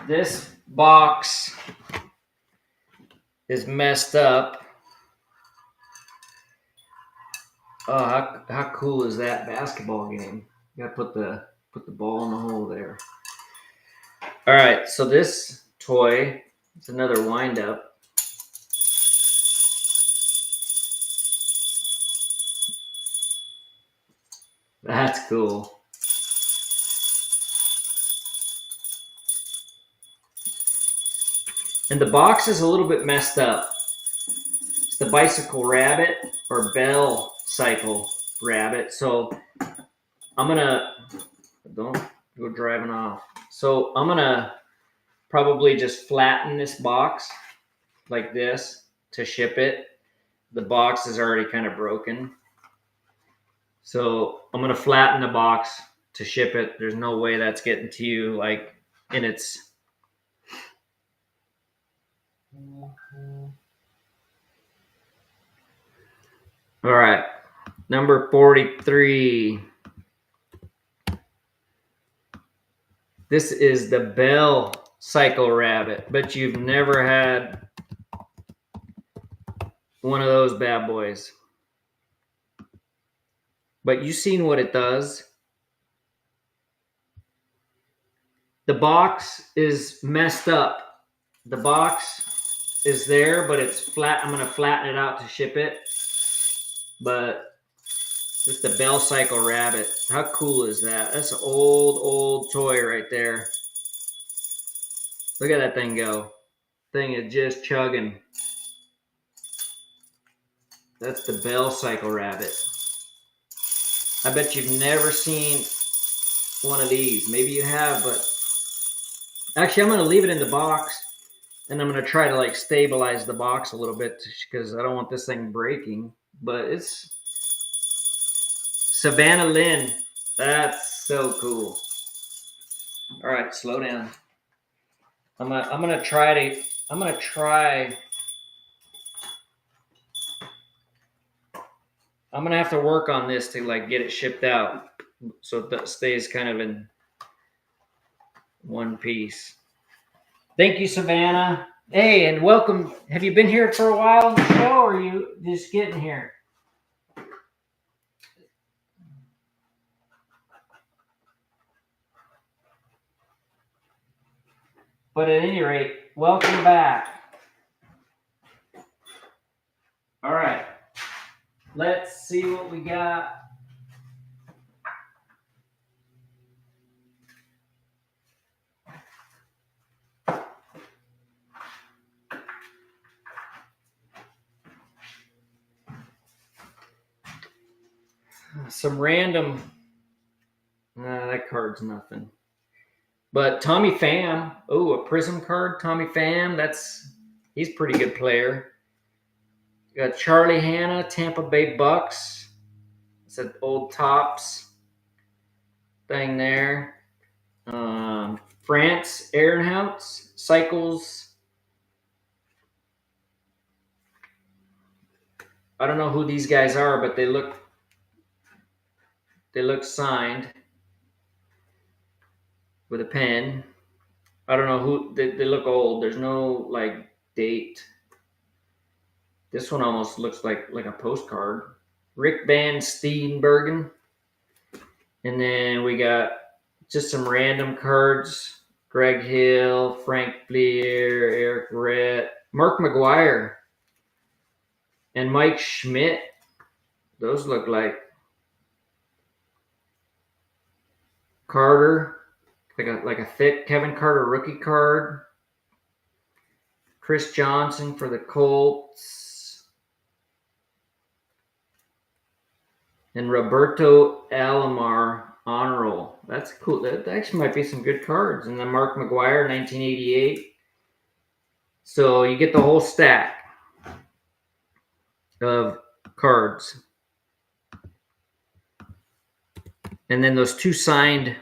This box is messed up. Oh, how cool is that basketball game? You gotta put the ball in the hole there. All right, so this toy is another wind up. That's cool. And the box is a little bit messed up. It's the bicycle rabbit or bell cycle rabbit. So I'm gonna, don't go driving off. So I'm gonna probably just flatten this box like this to ship it. The box is already kind of broken. So I'm gonna flatten the box to ship it. There's no way that's getting to you like in its. All right, number 43. This is the Bell Cycle Rabbit. Bet you've never had one of those bad boys. But you've seen what it does. The box is messed up. The box is there, but it's flat. I'm going to flatten it out to ship it. But it's the Bell Cycle Rabbit. How cool is that? That's an old toy right there. Look at that thing go. Thing is just chugging. That's the Bell Cycle Rabbit. I bet you've never seen one of these. Maybe you have, but actually I'm going to leave it in the box and I'm going to try to like stabilize the box a little bit because I don't want this thing breaking. But it's Savannah Lynn. That's so cool. All right, slow down. I'm gonna try. I'm gonna have to work on this to like get it shipped out so that stays kind of in one piece. Thank you, Savannah. Hey, and welcome. Have you been here for a while on the show, or are you just getting here? But at any rate, welcome back. All right. Let's see what we got. Some random. That card's nothing. But Tommy Pham. Oh, a Prism card. Tommy Pham. He's a pretty good player. You got Charlie Hanna, Tampa Bay Bucks. It's an old Tops thing there. France, Ehrenhaus, Cycles. I don't know who these guys are, but they look signed with a pen. I don't know who they look old. There's no like date. This one almost looks like a postcard. Rick Van Steenbergen. And then we got just some random cards. Greg Hill, Frank Fleer, Eric Rett, Mark McGuire, and Mike Schmidt. Those look like Carter, like a thick Kevin Carter rookie card. Chris Johnson for the Colts. And Roberto Alomar honor roll. That's cool. That actually might be some good cards. And then Mark McGuire, 1988. So you get the whole stack of cards. And then those two signed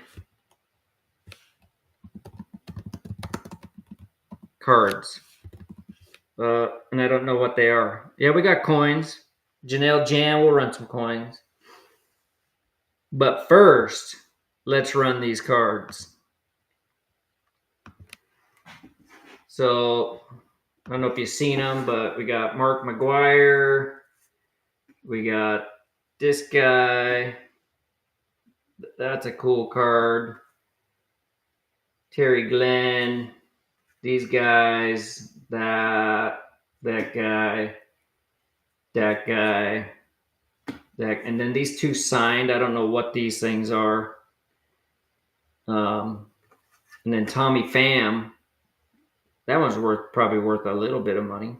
cards. And I don't know what they are. Yeah, we got coins. Janelle Jan will run some coins. But first, let's run these cards. So, I don't know if you've seen them, but we got Mark McGuire. We got this guy. That's a cool card. Terry Glenn. These guys. That guy. That guy. And then these two signed. I don't know what these things are. And then Tommy Pham. That one's probably worth a little bit of money.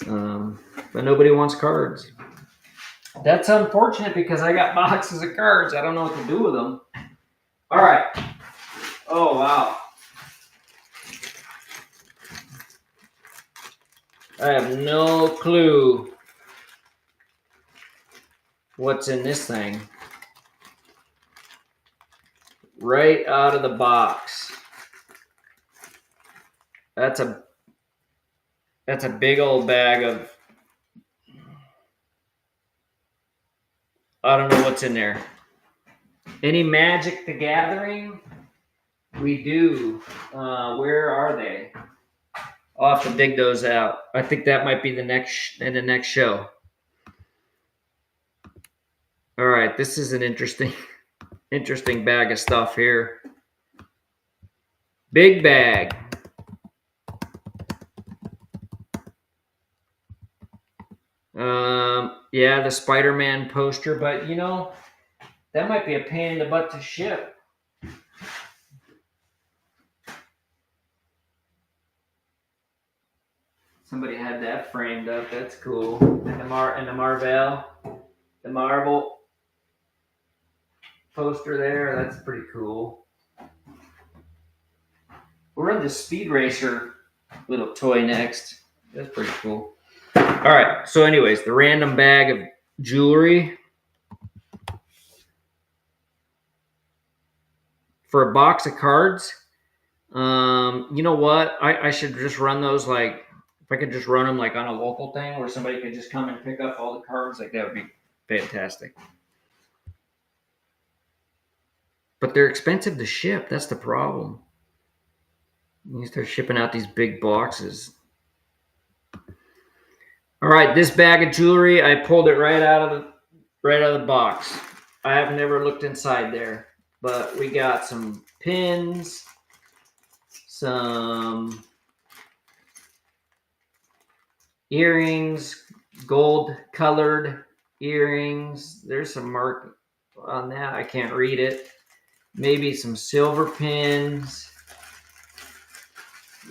But nobody wants cards. That's unfortunate because I got boxes of cards. I don't know what to do with them. All right. Oh, wow. I have no clue what's in this thing. Right out of the box. That's a big old bag of, I don't know what's in there. Any Magic the Gathering? We do. Where are they? I'll have to dig those out. I think that might be the next show. All right, this is an interesting bag of stuff here. Big bag. Yeah, the Spider-Man poster, but you know, that might be a pain in the butt to ship. Somebody had that framed up. That's cool. And the Marvel poster there. That's pretty cool. We'll run the Speed Racer little toy next. That's pretty cool. All right. So, anyways, the random bag of jewelry for a box of cards. You know what? I should just run those like, if I could just run them like on a local thing where somebody could just come and pick up all the cards, like that would be fantastic. But they're expensive to ship. That's the problem. You start shipping out these big boxes. All right, this bag of jewelry, I pulled it right out of the box. I have never looked inside there, but we got some pins, some earrings, gold colored earrings. There's some mark on that. I can't read it. Maybe some silver pins,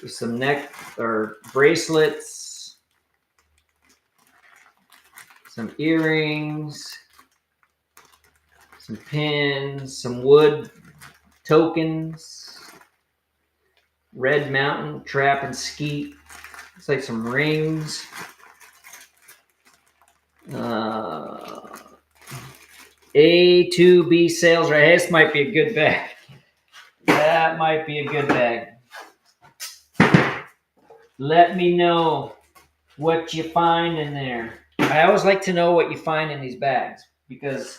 some neck or bracelets, some earrings, some pins, some wood tokens, Red Mountain Trap and Skeet. It's like some rings. A2B sales right. This might be a good bag. That might be a good bag. Let me know what you find in there. I always like to know what you find in these bags because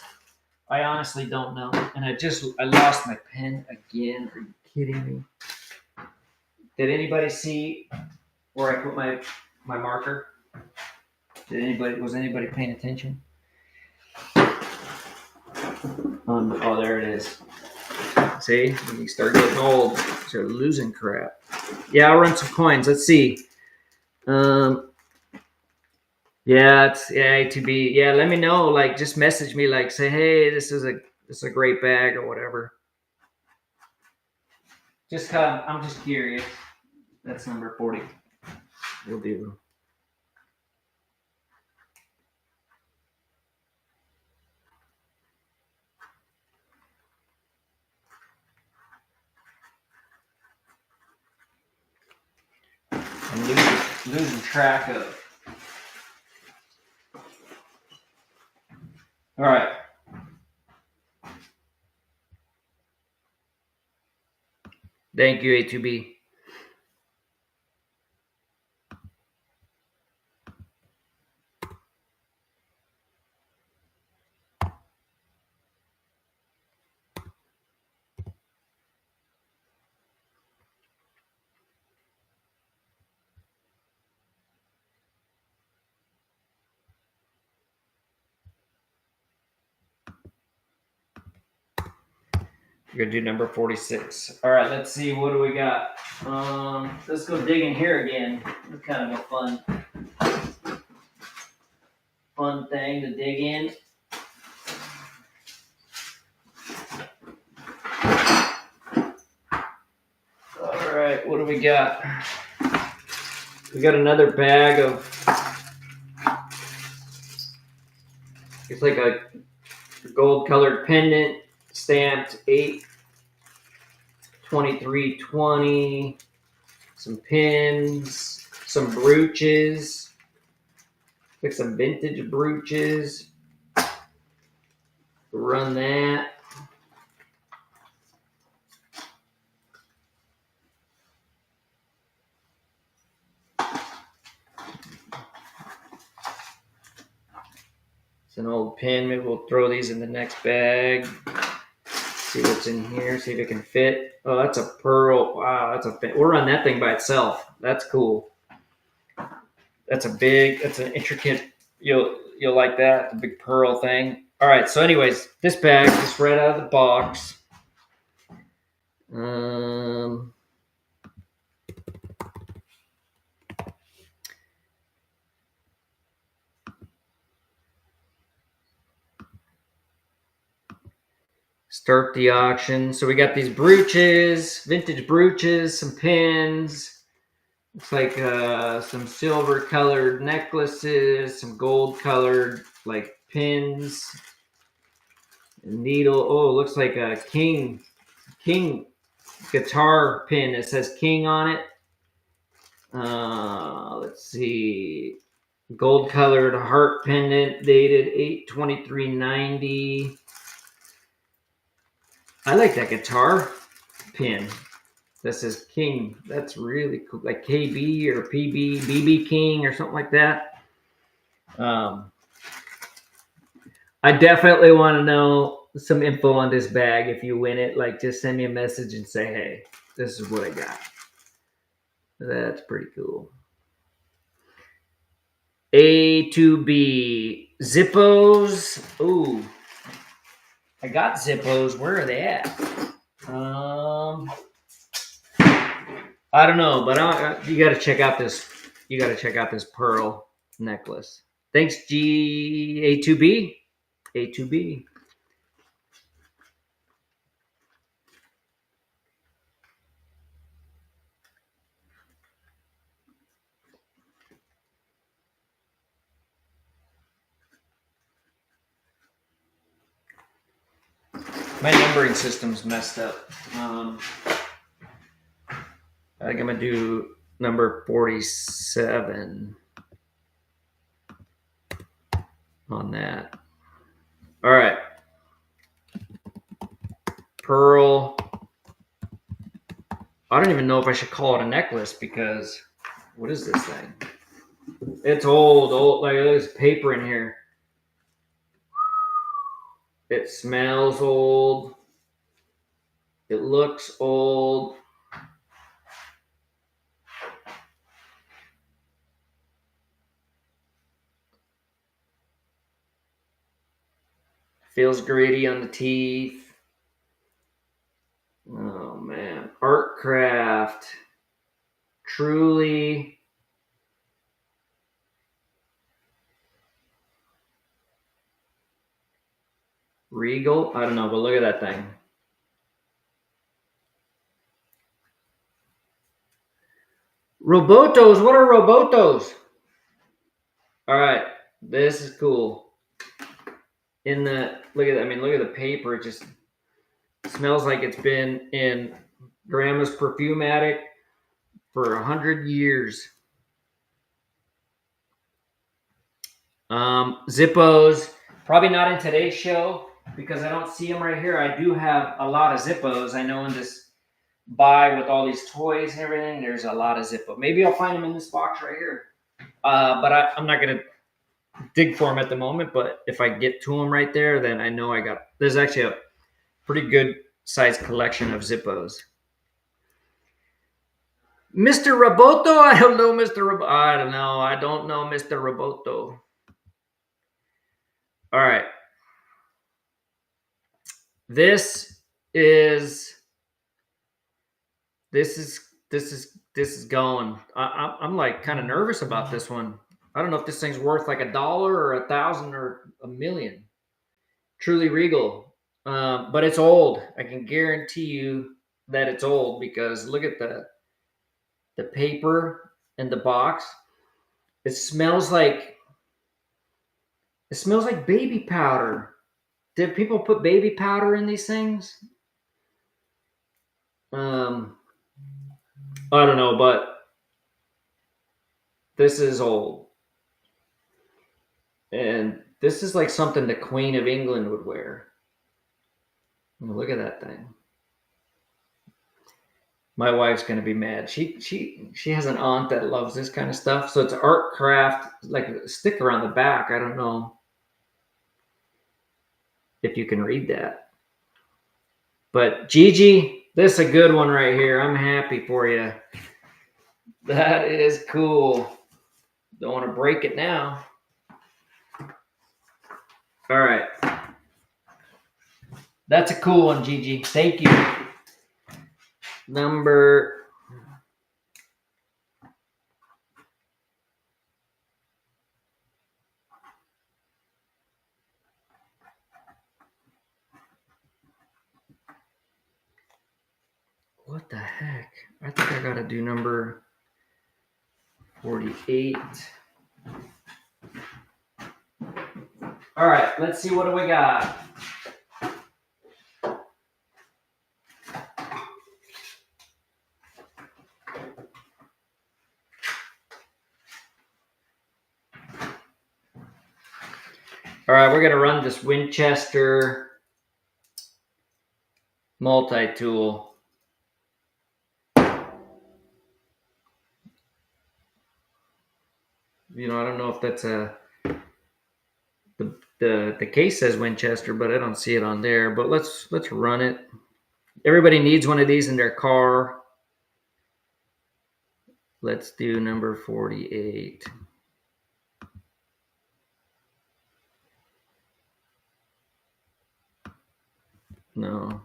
I honestly don't know. And I lost my pen again. Are you kidding me? Did anybody see where I put my marker? Was anybody paying attention? Oh, there it is. See, when you start getting old, you're losing crap. Yeah, I'll run some coins. Let's see. It's to be. Yeah, let me know. Like, just message me. Like, say, hey, this is a great bag or whatever. Just I'm just curious. That's number 40. We'll do. I'm losing track of. All right. Thank you, A2B. We're gonna do number 46. All right, let's see. What do we got? Let's go digging here again. It's kind of a fun thing to dig in. All right, what do we got? We got another bag of. It's like a gold-colored pendant, stamped 8/12 2320. Some pins, some brooches, like some vintage brooches. Run that. It's an old pin. Maybe we'll throw these in the next bag. See what's in here. See if it can fit. Oh, that's a pearl. Wow, that's a. We'll run that thing by itself. That's cool. That's an intricate. You'll like that. The big pearl thing. All right. So, anyways, this bag is right out of the box. Start the auction. So we got these brooches, vintage brooches, some pins. Looks like some silver colored necklaces, some gold colored like pins, a needle. Oh, it looks like a king guitar pin. It says king on it. Let's see. Gold colored heart pendant dated 8/23/90. I like that guitar pin. That says King. That's really cool. Like KB or PB, BB King or something like that. I definitely want to know some info on this bag. If you win it, like just send me a message and say, hey, this is what I got. That's pretty cool. A to B. Zippos. Ooh. I got Zippos. Where are they at? I don't know, but you got to check out this. You got to check out this pearl necklace. Thanks, A2B. A2B. My numbering system's messed up. I think I'm gonna do number 47 on that. All right. Pearl. I don't even know if I should call it a necklace because what is this thing? It's old. Like there's paper in here. It smells old. It looks old. Feels gritty on the teeth. Oh man. Art craft. Truly. Regal? I don't know, but look at that thing. Robotos? What are Robotos? All right, this is cool. Look at the paper. It just smells like it's been in Grandma's Perfumatic for 100 years. Zippos, probably not in today's show because I don't see them right here. I do have a lot of Zippos. I know in this buy with all these toys and everything, there's a lot of Zippo. Maybe I'll find them in this box right here. But I'm not going to dig for them at the moment. But if I get to them right there, then I know there's actually a pretty good sized collection of Zippos. Mr. Roboto? I don't know Mr. Roboto. I don't know. I don't know Mr. Roboto. All right. This is going. I'm like kind of nervous about this one. I don't know if this thing's worth like $1 or 1,000 or 1,000,000. Truly Regal, but it's old. I can guarantee you that it's old because look at the paper and the box. It smells like baby powder. Did people put baby powder in these things? I don't know, but this is old. And this is like something the Queen of England would wear. Look at that thing. My wife's gonna be mad. She has an aunt that loves this kind of stuff. So it's art craft, like a sticker on the back. I don't know if you can read that. But Gigi, this is a good one right here. I'm happy for you. That is cool. Don't want to break it now. All right. That's a cool one, Gigi. Thank you. Number. What the heck? I think I got to do number 48. All right. Let's see. What do we got? All right, we're going to run this Winchester multi-tool. You know, I don't know if that's the case says Winchester, but I don't see it on there. But let's run it. Everybody needs one of these in their car. Let's do number 48. No.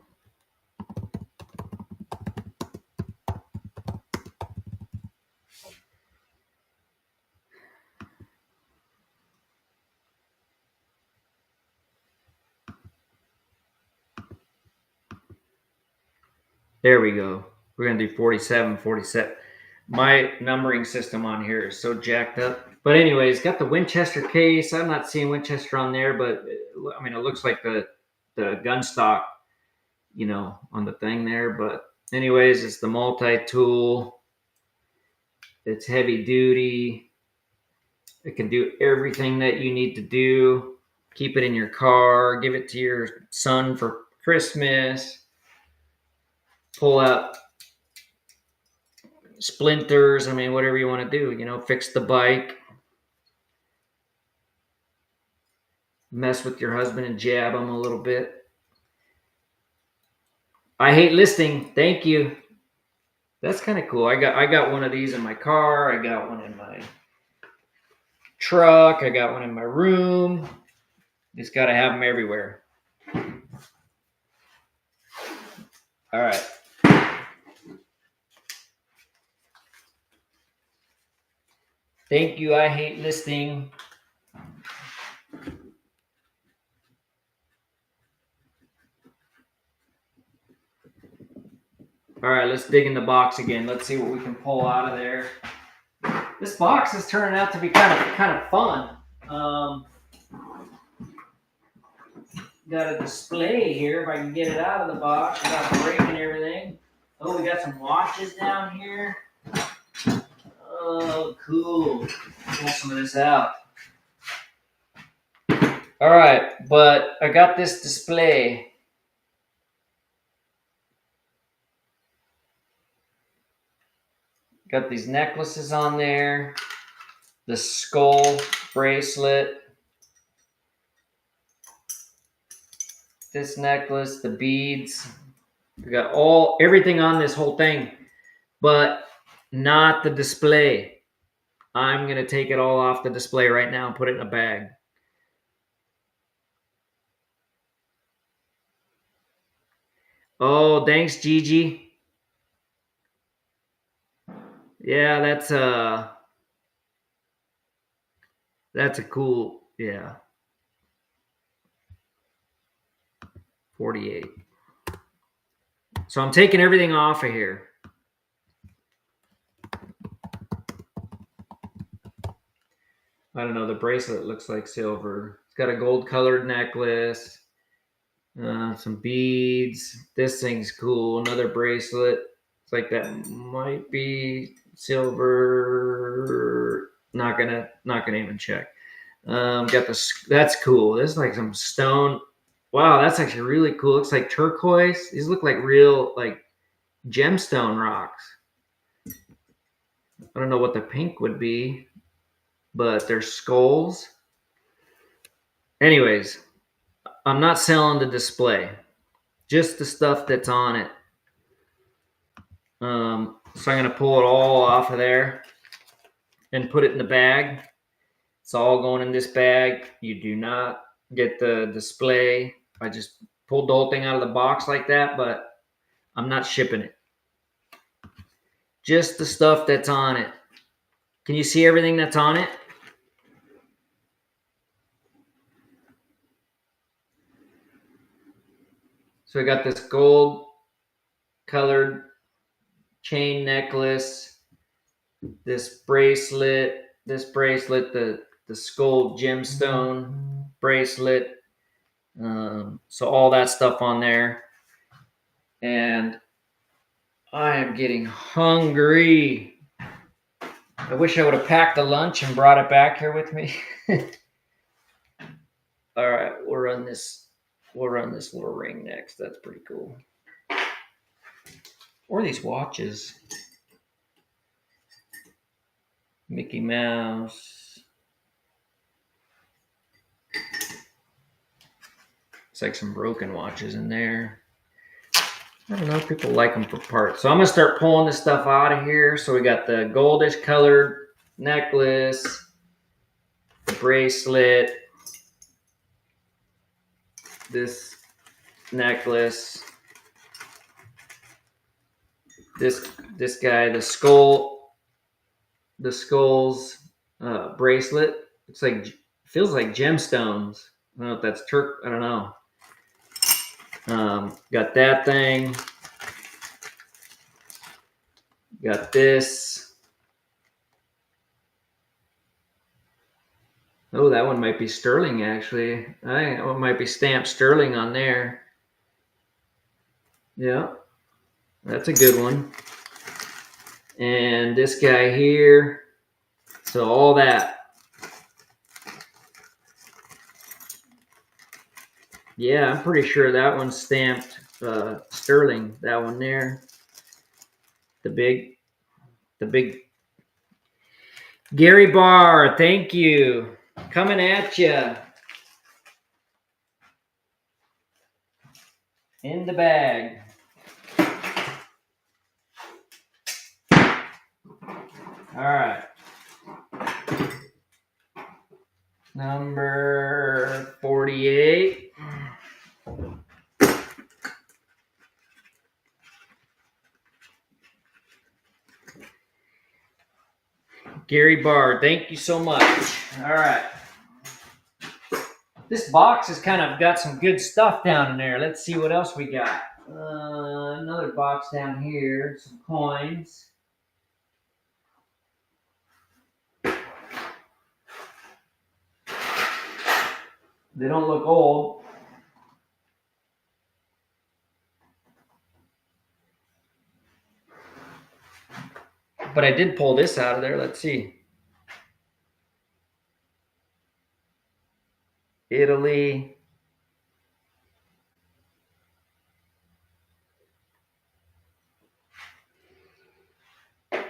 There we go. We're going to do 47, 47. My numbering system on here is so jacked up. But anyways, got the Winchester case. I'm not seeing Winchester on there, but I mean, it looks like the gun stock, you know, on the thing there. But anyways, it's the multi-tool. It's heavy duty. It can do everything that you need to do. Keep it in your car. Give it to your son for Christmas. Pull out splinters. I mean, whatever you want to do, you know, fix the bike. Mess with your husband and jab him a little bit. I hate listing. Thank you. That's kind of cool. I got one of these in my car. I got one in my truck. I got one in my room. Just got to have them everywhere. All right. Thank you. I hate listing. All right, let's dig in the box again. Let's see what we can pull out of there. This box is turning out to be kind of fun. Got a display here. If I can get it out of the box without breaking everything. Oh, we got some watches down here. Oh, cool. Pull some of this out. All right, but I got this display. Got these necklaces on there. The skull bracelet. This necklace, the beads. We got everything on this whole thing, but not the display. I'm going to take it all off the display right now and put it in a bag. Oh, thanks, Gigi. Yeah, that's a cool, yeah. 48. So I'm taking everything off of here. I don't know, the bracelet looks like silver. It's got a gold colored necklace. Some beads. This thing's cool. Another bracelet. It's like that might be silver. Not gonna even check. Got this. That's cool. This is like some stone. Wow, that's actually really cool. Looks like turquoise. These look like real like gemstone rocks. I don't know what the pink would be, but they're skulls. Anyways, I'm not selling the display, just the stuff that's on it. So I'm gonna pull it all off of there and put it in the bag. It's all going in this bag. You do not get the display. I just pulled the whole thing out of the box like that, but I'm not shipping it. Just the stuff that's on it. Can you see everything that's on it? So I got this gold colored chain necklace, this bracelet, the skull gemstone bracelet. So all that stuff on there. And I am getting hungry. I wish I would have packed a lunch and brought it back here with me. All right, we'll run this little ring next. That's pretty cool. Or these watches. Mickey Mouse. It's like some broken watches in there. I don't know, people like them for parts. So I'm going to start pulling this stuff out of here. So we got the goldish colored necklace, the bracelet, this necklace, this guy, the skulls bracelet. It's like, feels like gemstones. I don't know if that's I don't know. Got that thing. Got this. Oh, that one might be sterling, actually. I think it might be stamped sterling on there. Yeah, that's a good one. And this guy here. So all that. Yeah, I'm pretty sure that one's stamped sterling. That one there. The big Gary Barr, thank you. Coming at you. In the bag. All right. Number 48. Gary Barr, thank you so much. All right. This box has kind of got some good stuff down in there. Let's see what else we got. Another box down here. Some coins. They don't look old. But I did pull this out of there. Let's see. Italy.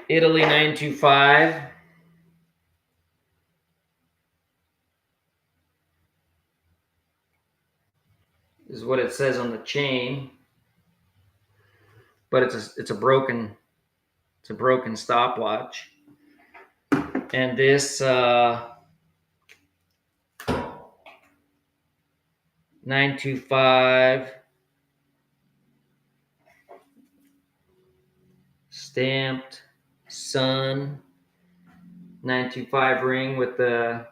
Italy 925. Is what it says on the chain. But it's a broken stopwatch. And this 925 stamped sun 925 ring with the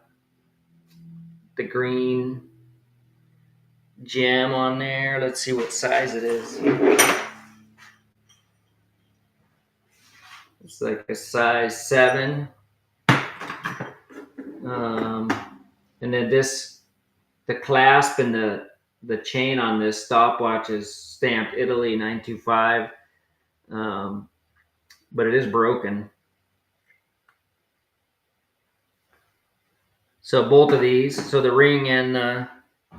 green gem on there. Let's see what size it is. It's like a size 7. And then the clasp and the the chain on this stopwatch is stamped Italy 925, but it is broken. So both of these, so the ring and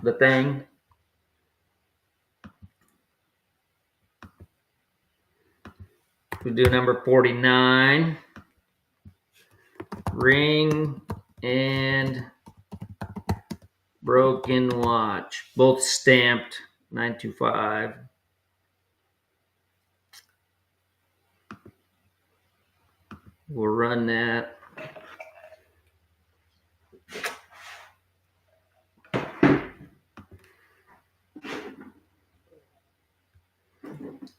the thing. We'll do number 49. Ring and broken watch. Both stamped 925. We'll run that.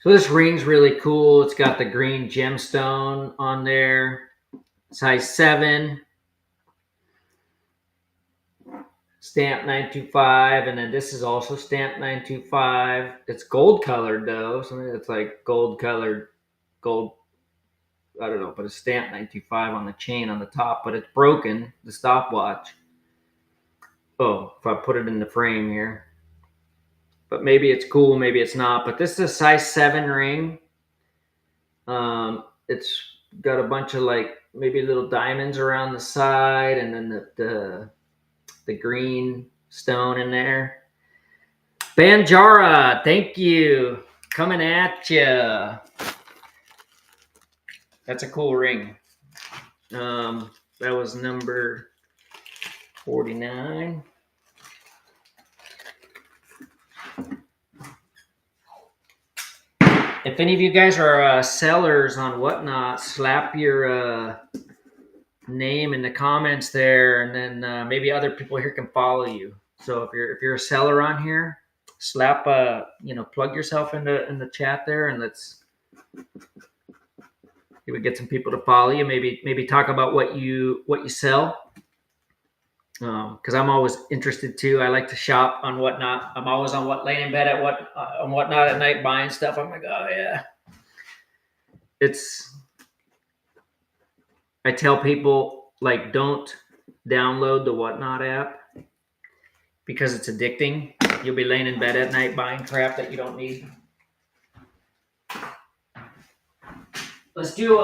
So this ring's really cool. It's got the green gemstone on there. Size 7. Stamp 925. And then this is also stamped 925. It's gold colored though. Something that's like gold colored, gold. I don't know, but it's stamped 925 on the chain on the top, but it's broken, the stopwatch. Oh, if I put it in the frame here. But maybe it's cool, maybe it's not. But this is a size 7 ring. It's got a bunch of like maybe little diamonds around the side, and then the green stone in there. Banjara, thank you. Coming at you. That's a cool ring. That was number 49. If any of you guys are sellers on Whatnot, slap your name in the comments there, and then maybe other people here can follow you. So if you're a seller on here, slap plug yourself in the chat there, and let's get some people to follow you. Maybe talk about what you sell. Because I'm always interested too. I like to shop on Whatnot. I'm always on laying in bed on Whatnot at night buying stuff. I'm like, oh yeah. I tell people, like, don't download the Whatnot app because it's addicting. You'll be laying in bed at night buying crap that you don't need. Let's do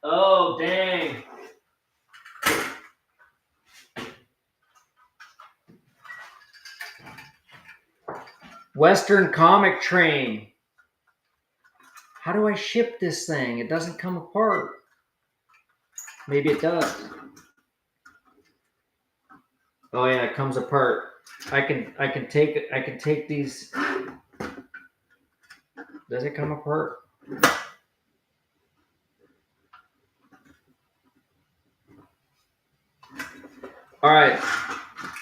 oh, dang. Western Comic Train. How do I ship this thing? It doesn't come apart. Maybe it does. Oh yeah, it comes apart. I can take these. Does it come apart? All right,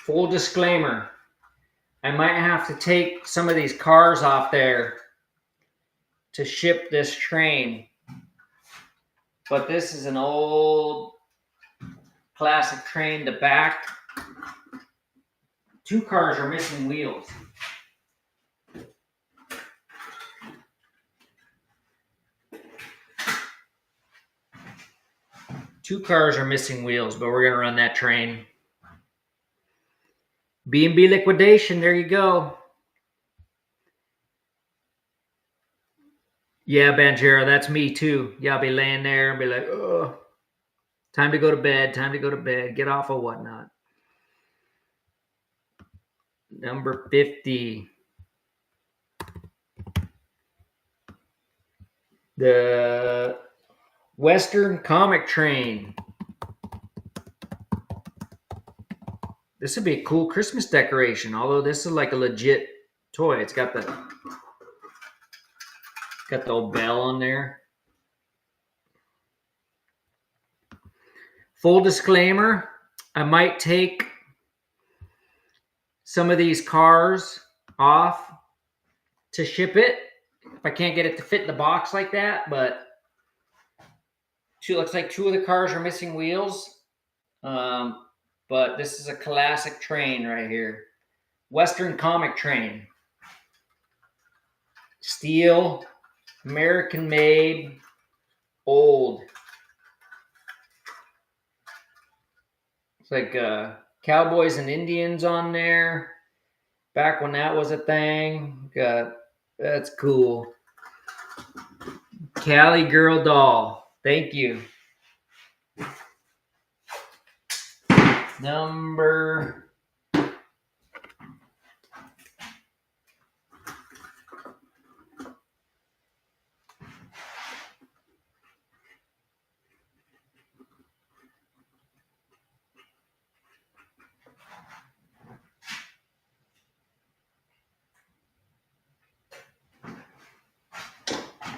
full disclaimer. I might have to take some of these cars off there to ship this train. But this is an old classic train. The back, 2 cars are missing wheels. Two cars are missing wheels, but we're going to run that train. B&B liquidation, there you go. Yeah, Banjera, that's me too. Yeah, I'll be laying there and be like, oh, time to go to bed, get off of Whatnot. Number 50. The Western Comic Train. This would be a cool Christmas decoration, although this is like a legit toy. It's got the old bell on there. Full disclaimer, I might take some of these cars off to ship it if I can't get it to fit in the box like that, but looks like 2 of the cars are missing wheels. But this is a classic train right here. Western Comic Train. Steel, American made, old. It's like cowboys and Indians on there. Back when that was a thing. That's cool. Cali Girl doll. Thank you. Number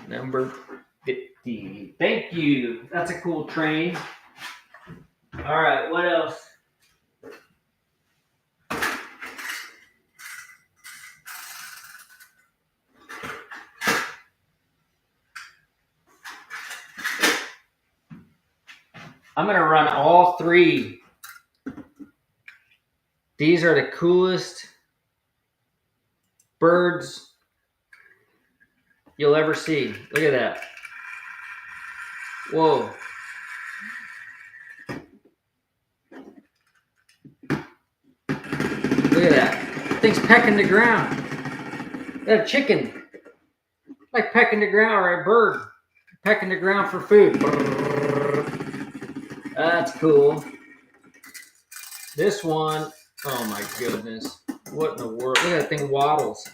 number 50. Thank you. That's a cool train. All right, what else? I'm going to run all three. These are the coolest birds you'll ever see. Look at that. Whoa. Look at that. Thing's pecking the ground. That chicken. Like pecking the ground, or a bird. Pecking the ground for food. That's cool. This one, oh my goodness. What in the world? Look at that thing waddles.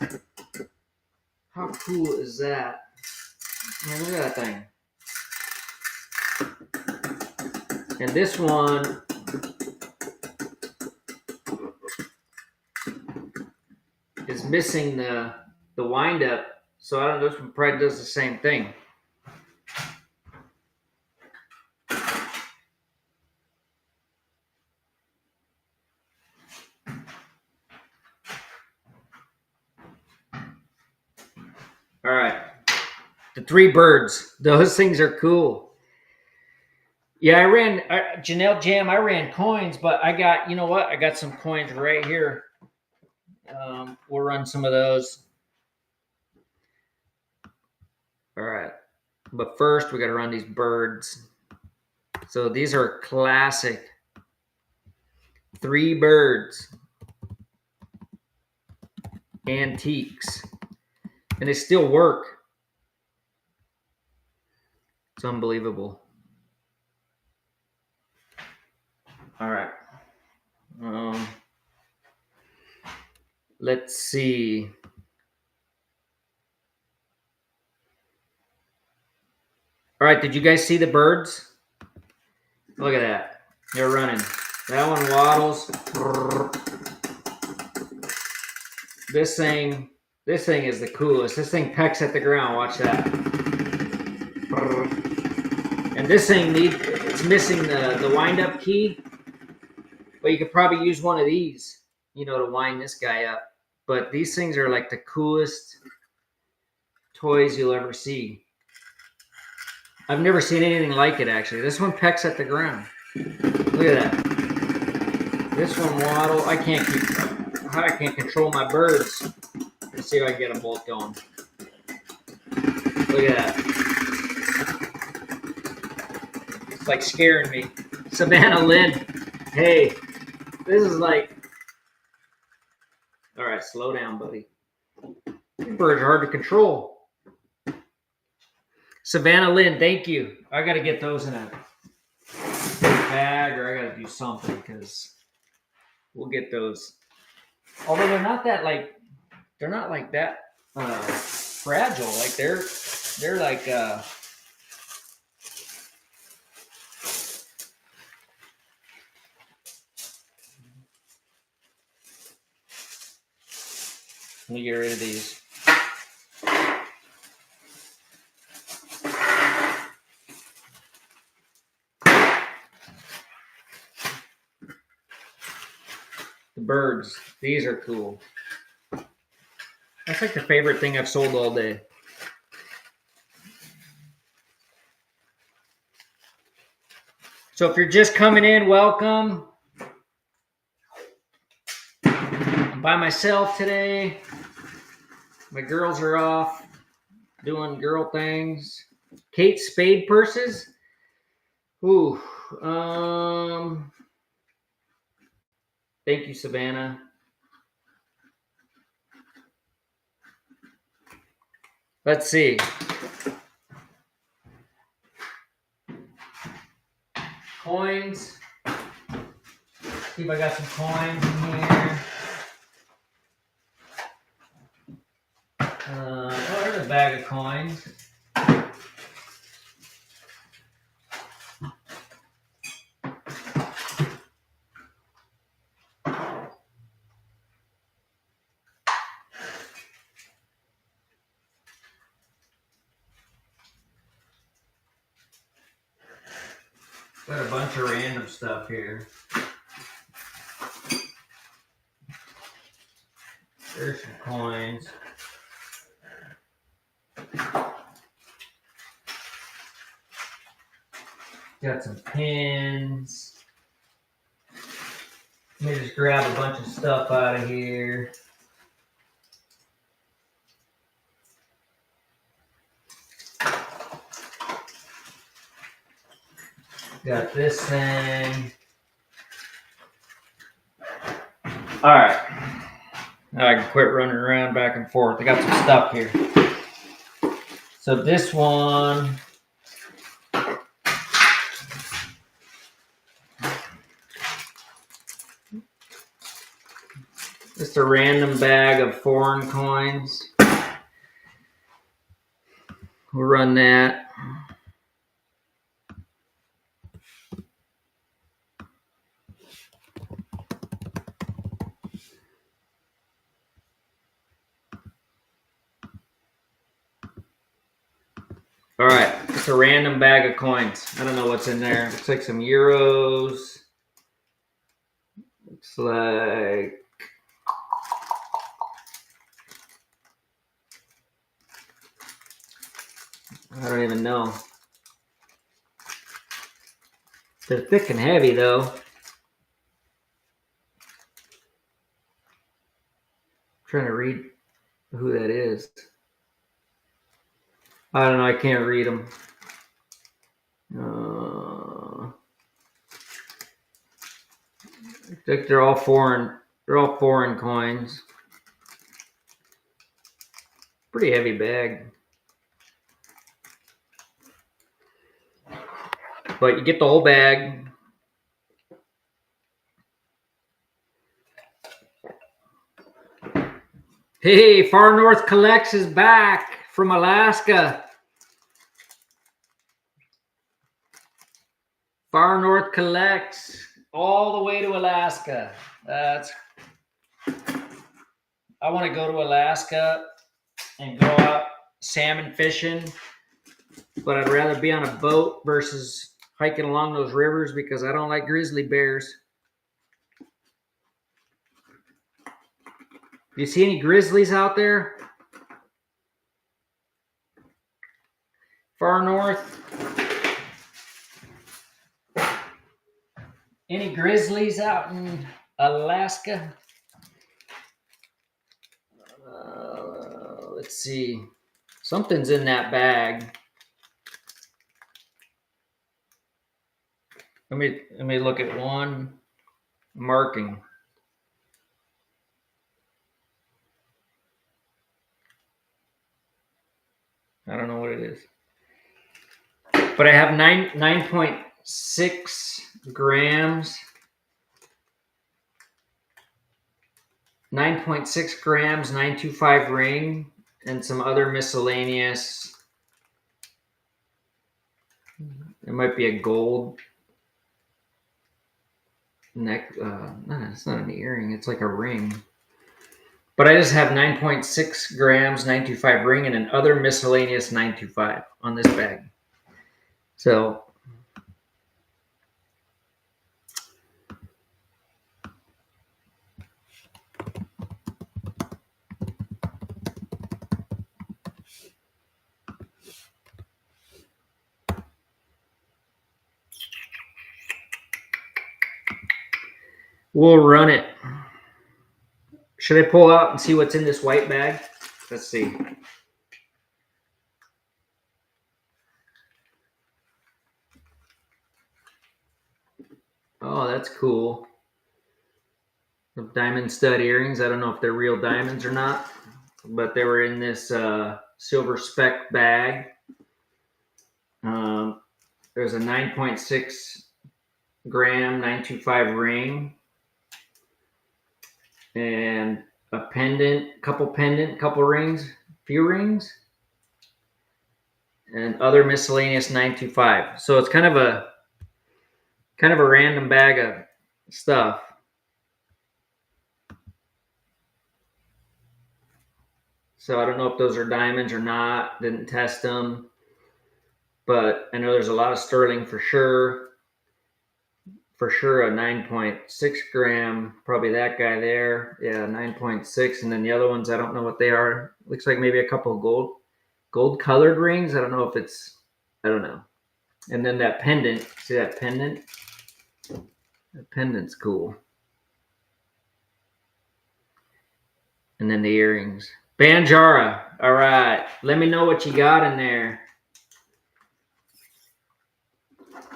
How cool is that? Man, look at that thing. And this one is missing the wind up. So I don't know, this one probably does the same thing. All right. The three birds. Those things are cool. Yeah, Janelle Jam, I ran coins, but I got, you know what? I got some coins right here. We'll run some of those. All right. But first, we got to run these birds. So these are classic. Three birds. Antiques. And they still work. It's unbelievable. All right. Let's see. All right, did you guys see the birds? Look at that. They're running. That one waddles. This thing is the coolest. This thing pecks at the ground. Watch that. And this thing it's missing the wind-up key. But you could probably use one of these, to wind this guy up. But these things are like the coolest toys you'll ever see. I've never seen anything like it, actually. This one pecks at the ground. Look at that. This one waddle. I can't control my birds. Let's see if I can get them both going. Look at that. It's like scaring me. Savannah Lynn. Hey, this is like... All right, slow down, buddy. These birds are hard to control. Savannah Lynn, thank you. I got to get those in a bag, or I got to do something, because we'll get those. Although they're not that fragile. Like they're like let me get rid of these. The birds. These are cool. That's like the favorite thing I've sold all day. So if you're just coming in, welcome. I'm by myself today. My girls are off doing girl things. Kate Spade purses. Ooh. Thank you, Savannah. Let's see. Coins. See if I got some coins in here. Oh, there's a bag of coins. Got a bunch of random stuff here. There's some coins. Got some pins. Let me just grab a bunch of stuff out of here. Got this thing. All right. Now I can quit running around back and forth. I got some stuff here. So this one. Just a random bag of foreign coins. We'll run that. All right, it's a random bag of coins. I don't know what's in there. Looks like some euros. Looks like I don't even know. They're thick and heavy though. I'm trying to read who that is. I don't know. I can't read them. I think they're all foreign. They're all foreign coins. Pretty heavy bag. But you get the whole bag. Hey, Far North Collects is back from Alaska. Far North Collects all the way to Alaska. I want to go to Alaska and go out salmon fishing, but I'd rather be on a boat versus hiking along those rivers because I don't like grizzly bears. Do you see any grizzlies out there? Far north? Any grizzlies out in Alaska? Let's see. Something's in that bag. Let me look at one marking. I don't know what it is. But I have 9.6 grams. 9.6 grams, 925 ring, and some other miscellaneous. It might be a gold neck. No, it's not an earring. It's like a ring. But I just have 9.6 grams, 925 ring, and an other miscellaneous 925 on this bag. So we'll run it. Should I pull out and see what's in this white bag? Let's see. Oh, that's cool. Some diamond stud earrings. I don't know if they're real diamonds or not, but they were in this silver speck bag. There's a 9.6 gram 925 ring and a couple rings, few rings, and other miscellaneous 925. So it's kind of a random bag of stuff. So I don't know if those are diamonds or not. Didn't test them, but I know there's a lot of sterling for sure. For sure, a 9.6 gram, probably that guy there. Yeah, 9.6, and then the other ones I don't know what they are. Looks like maybe a couple of gold colored rings. I don't know if it's, I don't know. And then that pendant. See that pendant? That pendant's cool. And then the earrings. Banjara. All right. Let me know what you got in there.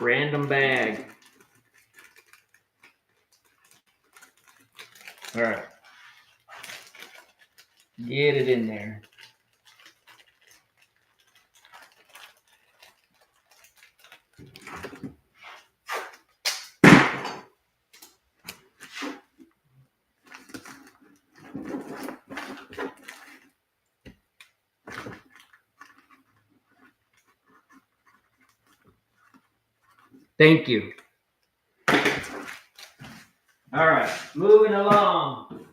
Random bag. All right. Get it in there. Thank you. All right. Moving along.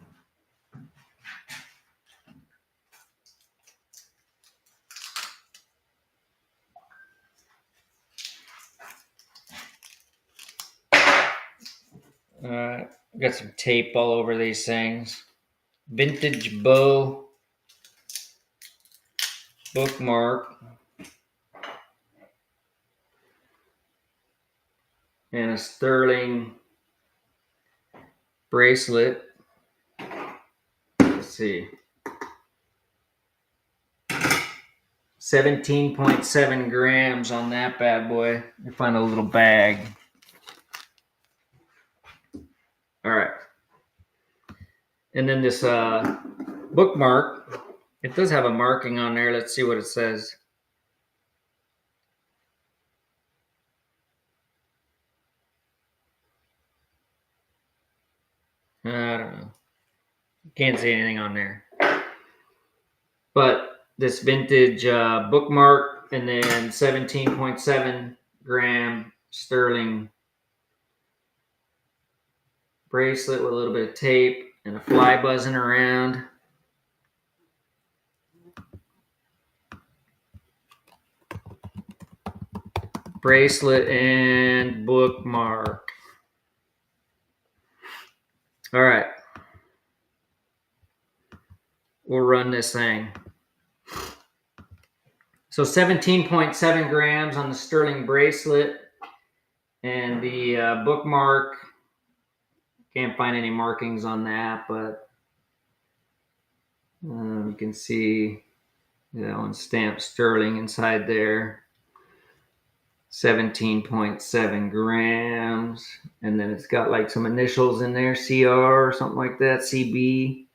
Got some tape all over these things. Vintage bow bookmark and a sterling bracelet. Let's see. 17.7 grams on that bad boy. I find a little bag. All right. And then this bookmark. It does have a marking on there. Let's see what it says. I don't know. Can't see anything on there. But this vintage bookmark and then 17.7 gram sterling bracelet with a little bit of tape and a fly buzzing around. Bracelet and bookmark. All right. We'll run this thing. So 17.7 grams on the sterling bracelet and the bookmark. Can't find any markings on that, but you can see that one stamped sterling inside there. 17.7 grams. And then it's got like some initials in there, CR or something like that, CB.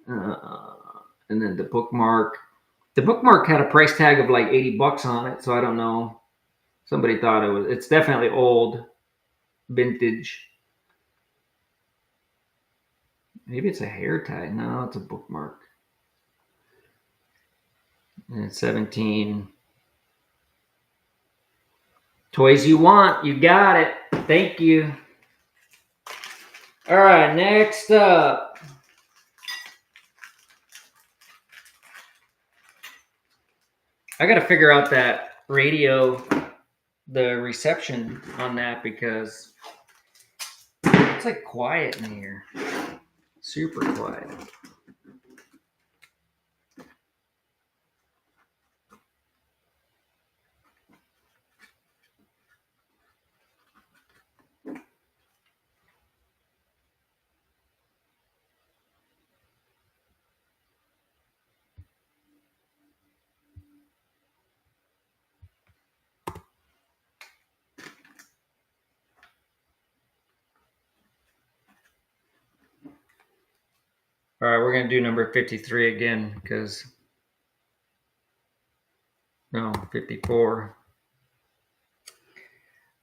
And then the bookmark. The bookmark had a price tag of like $80 on it, so I don't know. Somebody thought it's definitely old, vintage. Maybe it's a hair tie. No, it's a bookmark. And it's 17. Toys you want, you got it. Thank you. All right, next up. I got to figure out that radio, the reception on that, because it's like quiet in here. Super quiet. All right, we're going to do number 53 again because, no, 54.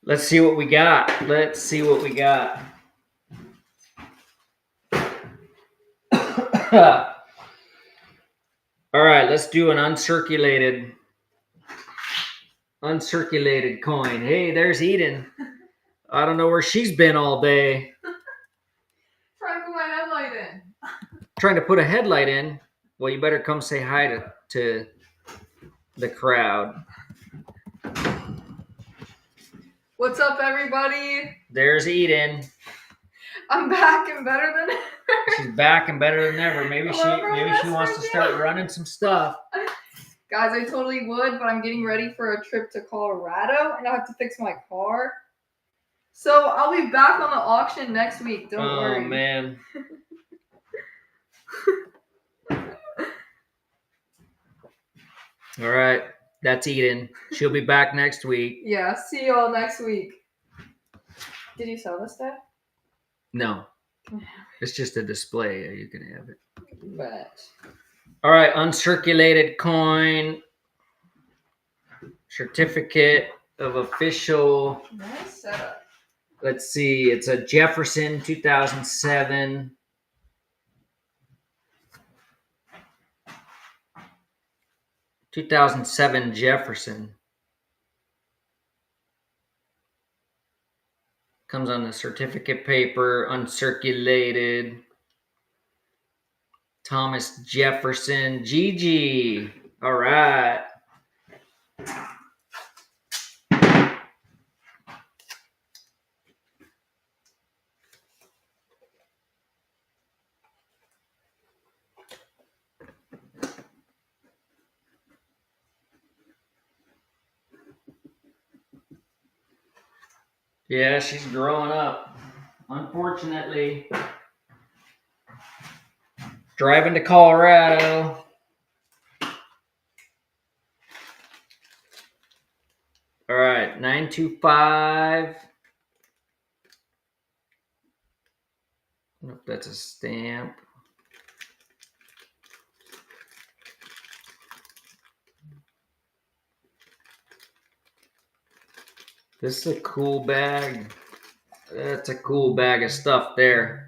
Let's see what we got. Let's see what we got. All right, let's do an uncirculated coin. Hey, there's Eden. I don't know where she's been all day. Trying to put my headlight in. Trying to put a headlight in? Well, you better come say hi to the crowd. What's up, everybody? There's Eden. I'm back and better than ever. She's back and better than ever. Maybe she wants to start running some stuff. Guys, I totally would, but I'm getting ready for a trip to Colorado, and I have to fix my car. So I'll be back on the auction next week. Don't worry. Oh, man. All right. That's Eden. She'll be back next week. Yeah, see you all next week. Did you sell this stuff? No. It's just a display. You can have it. Bet. All right. Uncirculated coin. Certificate of official. Nice setup. Let's see. It's a Jefferson 2007. Jefferson. Comes on the certificate paper, uncirculated. Thomas Jefferson, Gigi. All right. Yeah, she's growing up. Unfortunately. Driving to Colorado. All right, 925. I don't know if that's a stamp. This is a cool bag. That's a cool bag of stuff there.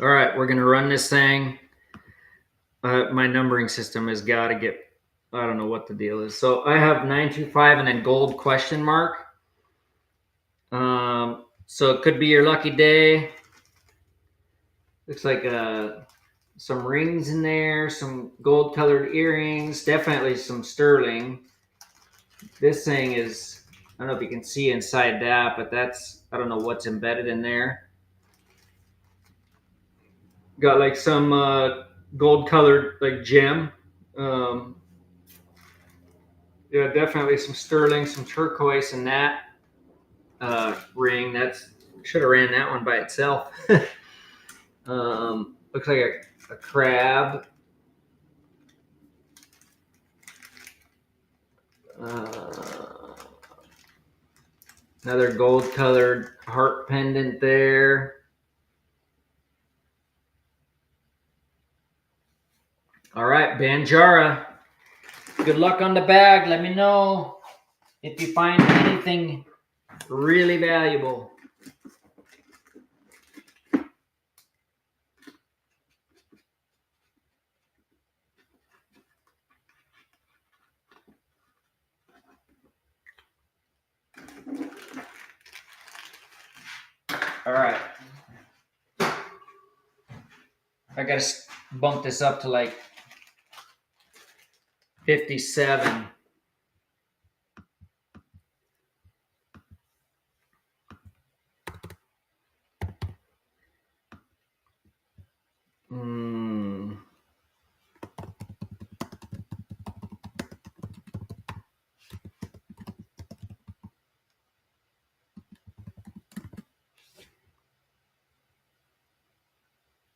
All right, we're going to run this thing. My numbering system has got to get, I don't know what the deal is. So I have 925 and then gold question mark. So it could be your lucky day. Looks like some rings in there, some gold colored earrings, definitely some sterling. This thing is, I don't know if you can see inside that, but that's, I don't know what's embedded in there. Got like some gold colored like gem. Yeah, definitely some sterling, some turquoise in that ring. That's should have ran that one by itself. Looks like a crab. Another gold colored heart pendant there. All right, Banjara. Good luck on the bag. Let me know if you find anything really valuable. All right. I gotta bump this up to like 57.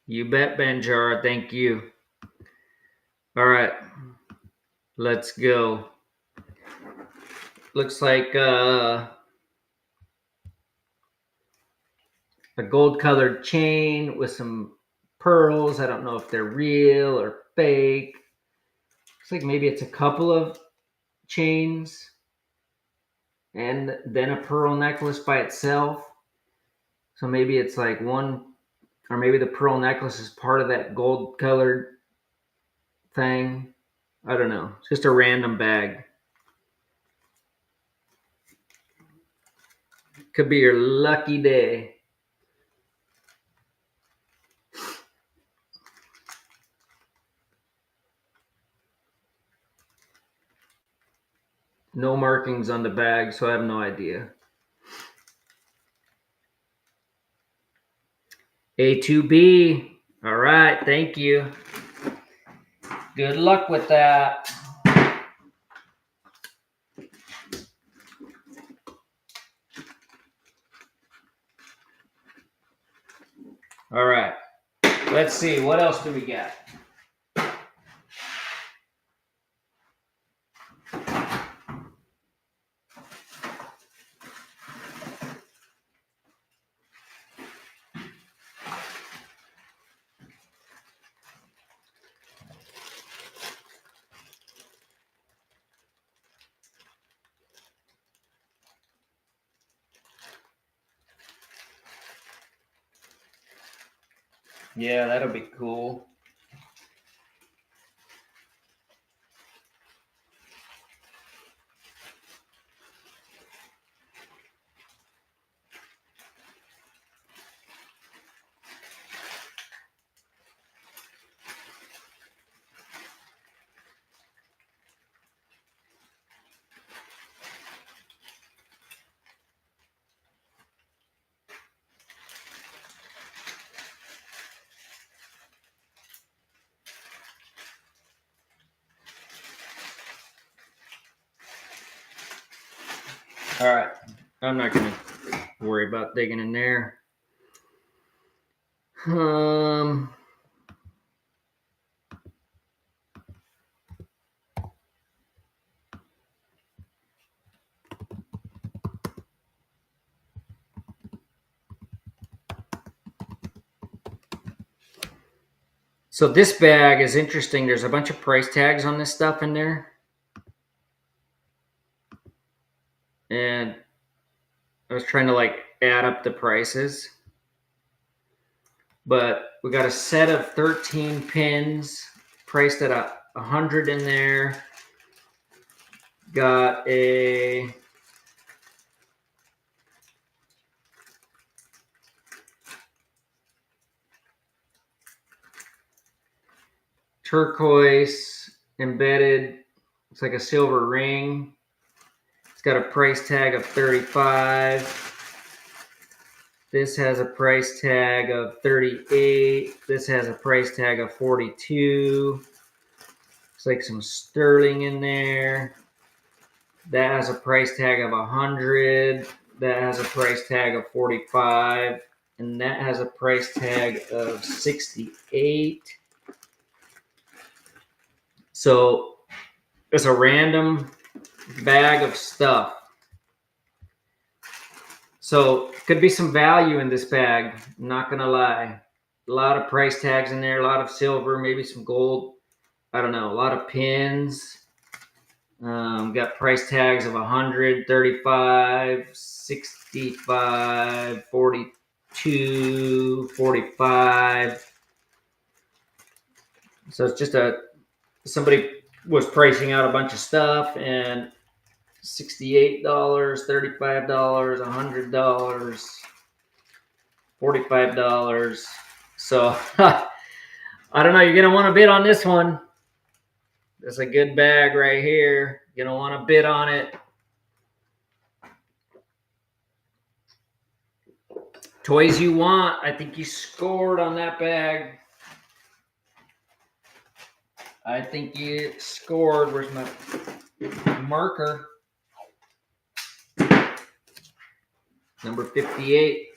You bet, Banjara. Thank you. All right. Let's go. Looks like a gold colored chain with some pearls. I don't know if they're real or fake. Looks like maybe it's a couple of chains and then a pearl necklace by itself. So maybe it's like one, or maybe the pearl necklace is part of that gold colored thing. I don't know. It's just a random bag. Could be your lucky day. No markings on the bag, so I have no idea. A2B. All right, thank you. Good luck with that. All right, let's see. What else do we got? Yeah, that'll be cool. All right, I'm not gonna worry about digging in there. So this bag is interesting. There's a bunch of price tags on this stuff in there. And I was trying to like add up the prices. But we got a set of 13 pins priced at 100 in there. Got a turquoise embedded. It's like a silver ring. It's got a price tag of 35. This has a price tag of 38. This has a price tag of 42. Looks like some sterling in there. That has a price tag of 100. That has a price tag of 45. And that has a price tag of 68. So it's a random bag of stuff. So could be some value in this bag. I'm not gonna lie. A lot of price tags in there, a lot of silver, maybe some gold. I don't know, a lot of pins. Got price tags of 100, 35, 65, 42, 45. So it's just somebody was pricing out a bunch of stuff, and $68, $35, $100, $45. So I don't know. You're gonna want to bid on this one. That's a good bag right here. You're gonna want to bid on it. Toys you want. I think you scored on that bag. I think you scored. Where's my marker? Number 58.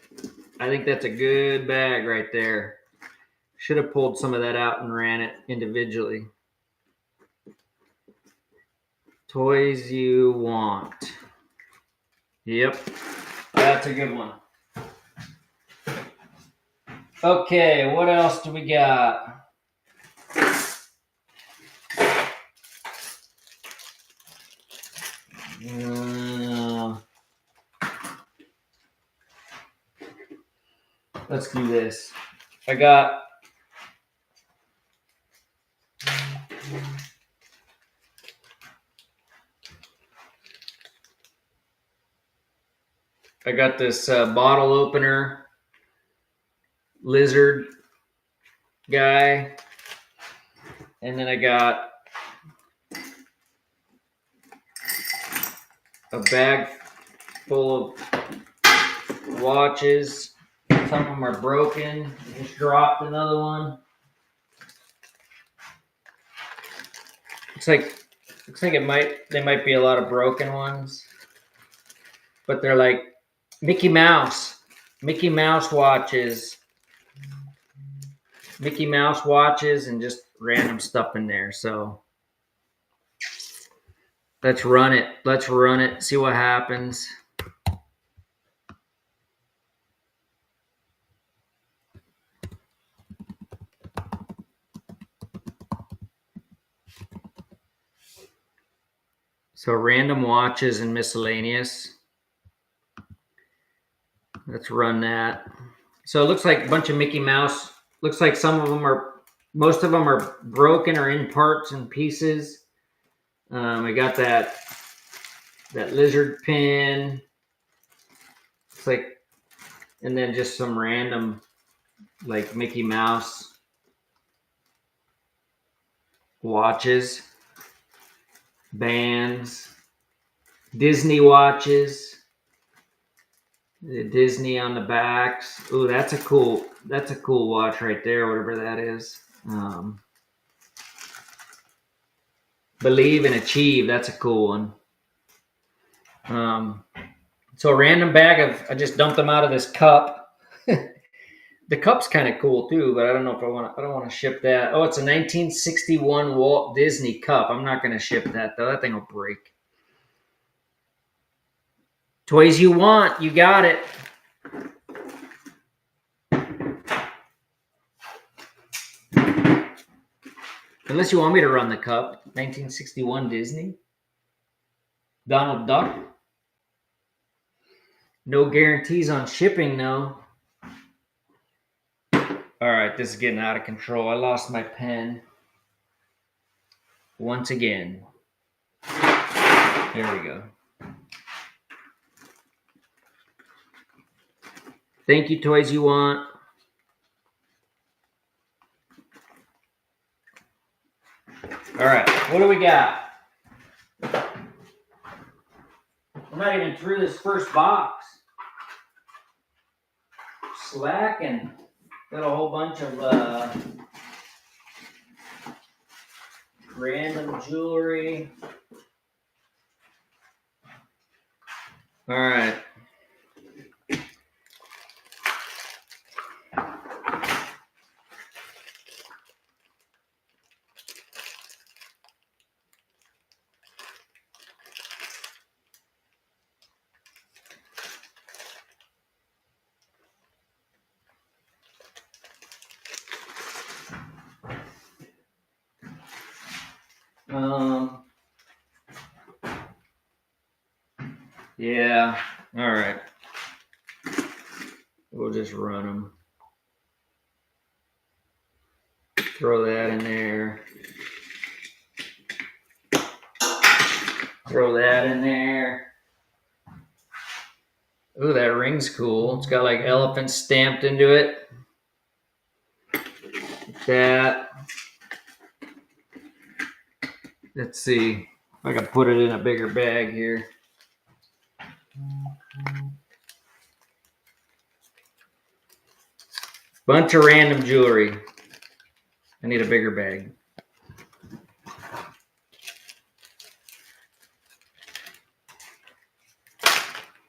I think that's a good bag right there. Should have pulled some of that out and ran it individually. Toys you want. Yep, that's a good one. Okay, what else do we got? Let's do this. I got this bottle opener lizard guy, and then I got a bag full of watches. Some of them are broken. Just dropped another one. Looks like they might be a lot of broken ones, but they're like Mickey Mouse watches, and just random stuff in there. So let's run it. See what happens. So random watches and miscellaneous. Let's run that. So it looks like a bunch of Mickey Mouse. Looks like most of them are broken or in parts and pieces. I got that lizard pin. It's like, and then just some random like Mickey Mouse watches, bands, Disney watches. The Disney on the backs. Ooh, that's a cool watch right there, whatever that is. Believe and Achieve, that's a cool one. So a random bag of, I just dumped them out of this cup. The cup's kind of cool too, but I don't know if I don't want to ship that. Oh, it's a 1961 Walt Disney cup. I'm not going to ship that though. That thing will break. Toys you want, you got it. Unless you want me to run the cup. 1961 Disney. Donald Duck. No guarantees on shipping, though. All right, this is getting out of control. I lost my pen. Once again. There we go. Thank you, Toys You Want. All right, what do we got? I'm not even through this first box. Slacking. Got a whole bunch of random jewelry. All right. Yeah, all right. We'll just run them. Throw that in there. Throw that in there. Ooh, that ring's cool. It's got like elephants stamped into it. That. Let's see if I can put it in a bigger bag here. Bunch of random jewelry. I need a bigger bag.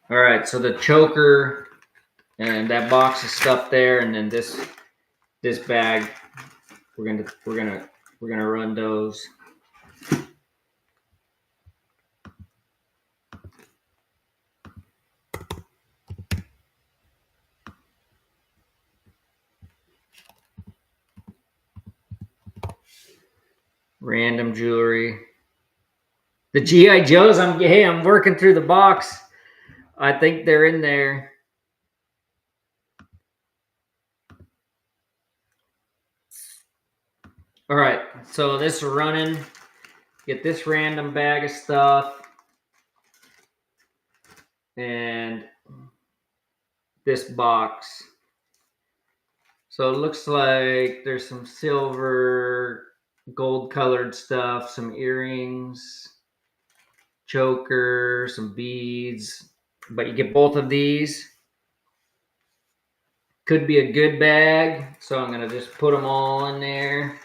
All right, so the choker and that box of stuff there, and then this bag We're gonna run those. Random jewelry. The GI Joes. I'm working through the box. I think they're in there. All right, so this is running. Get this random bag of stuff and this box. So it looks like there's some silver, gold colored stuff, some earrings, choker, some beads. But you get both of these. Could be a good bag, so I'm gonna just put them all in there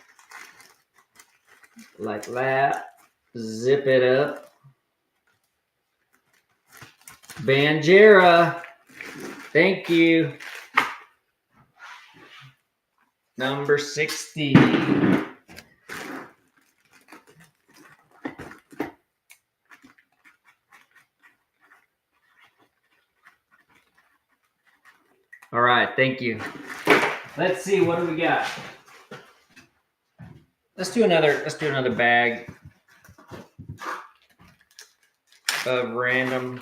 like that. Zip it up. Banjera, thank you. Number 60. All right, thank you. Let's see, what do we got? Let's do another bag of random.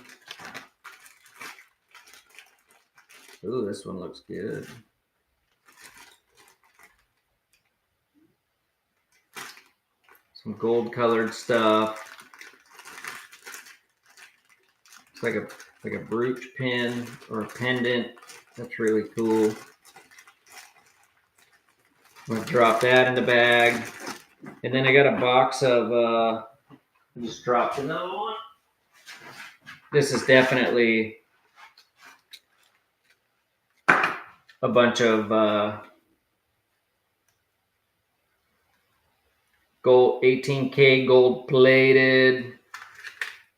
Ooh, this one looks good. Some gold colored stuff. It's like a brooch pin or a pendant. That's really cool. I'm gonna drop that in the bag. And then I got a box of I just dropped another one. This is definitely a bunch of gold, 18K gold plated,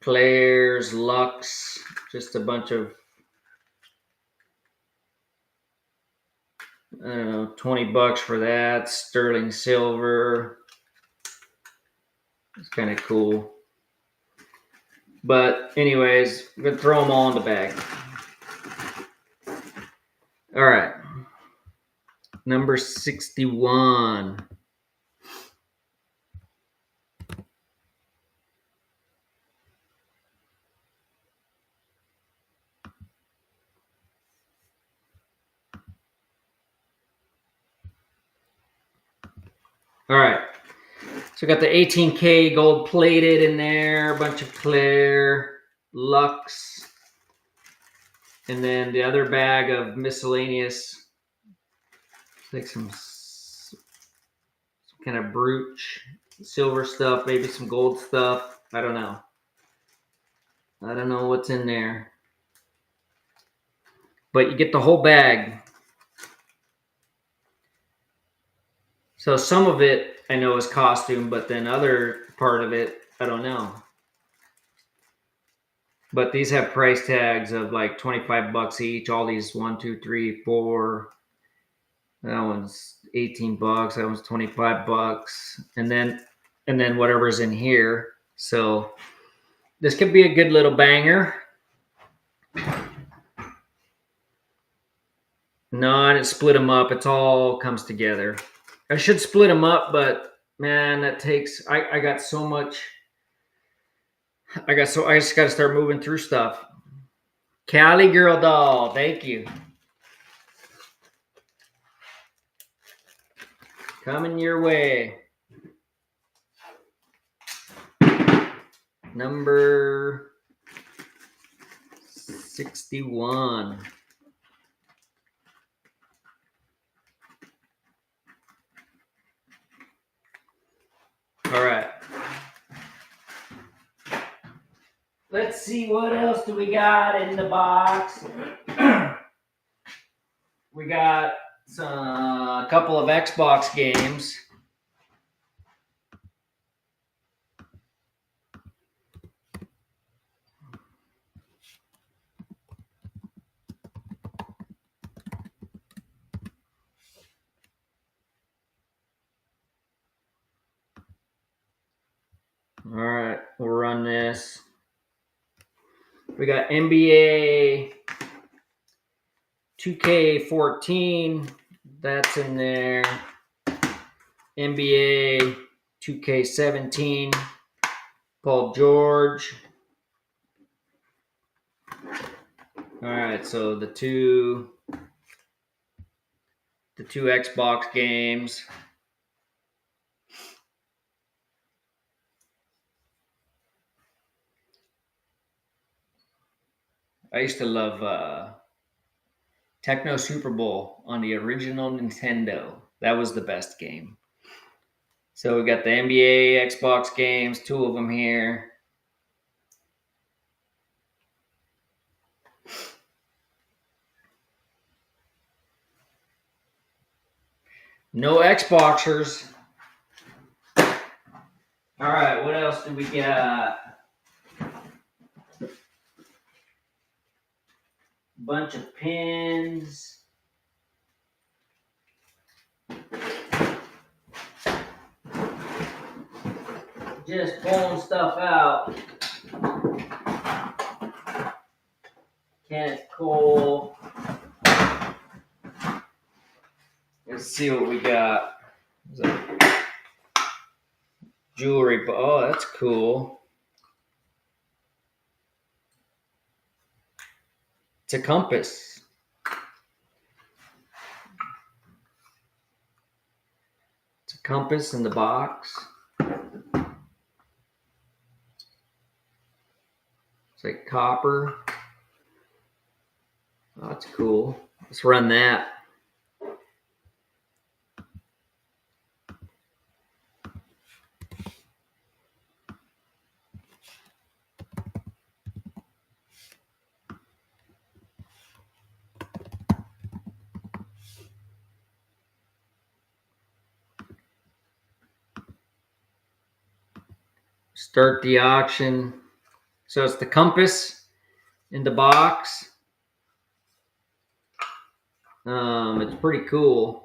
Claire's, Lux, just a bunch of, I don't know, $20 for that. Sterling silver. It's kind of cool. But anyways, I'm gonna throw them all in the bag. All right. Number 61. All right. So we got the 18K gold plated in there, a bunch of Claire, Lux, and then the other bag of miscellaneous, like some kind of brooch, silver stuff, maybe some gold stuff. I don't know. I don't know what's in there. But you get the whole bag. So some of it I know is costume, but then other part of it, I don't know. But these have price tags of like $25 each. All these 1, 2, 3, 4. That one's $18. That one's $25. And then whatever's in here. So this could be a good little banger. No, I didn't split them up. It all comes together. I should split them up, but man, that takes. I got so much. I just got to start moving through stuff. Cali Girl Doll, thank you. Coming your way. Number 61. All right. Let's see, what else do we got in the box? We got a couple of Xbox games. this. We got NBA 2K14. That's in there. NBA 2K17. Paul George. All right, so the two Xbox games. I used to love Techno Super Bowl on the original Nintendo. That was the best game. So we got the NBA Xbox games, 2 of them here. No Xboxers. All right, what else do we got? Bunch of pins. Just pulling stuff out. Kenneth Cole. Let's see what we got. Jewelry. Oh, that's cool. It's a compass. It's a compass in the box. It's like copper. Oh, that's cool. Let's run that. Start the auction. So it's the compass in the box. It's pretty cool.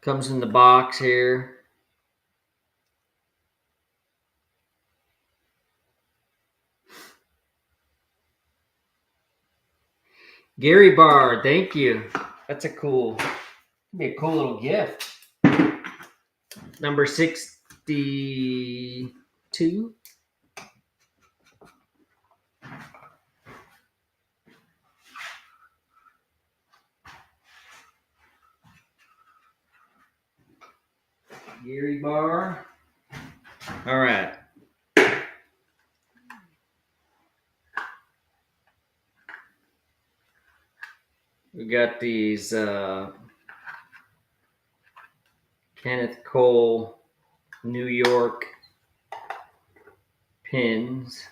Comes in the box here. Gary Barr, thank you. That's be a cool little gift. Number 62. Gary Barr. All right. We got these Kenneth Cole New York pins.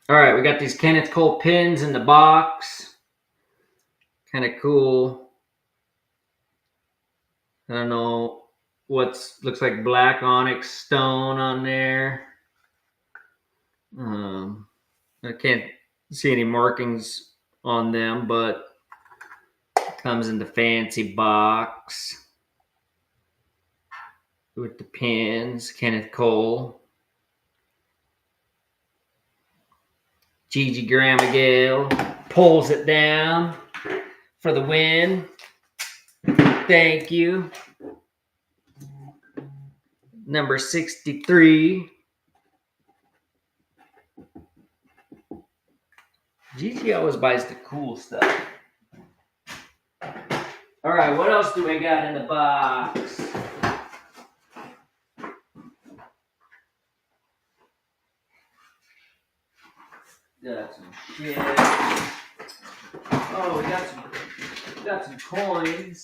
All right, we got these Kenneth Cole pins in the box. Kind of cool. I don't know looks like black onyx stone on there. I can't see any markings on them, but it comes in the fancy box with the pins. Kenneth Cole. Gigi Gramagale pulls it down for the win. Thank you. Number 63. Gigi always buys the cool stuff. All right, what else do we got in the box? got some shit. Oh, we got some coins.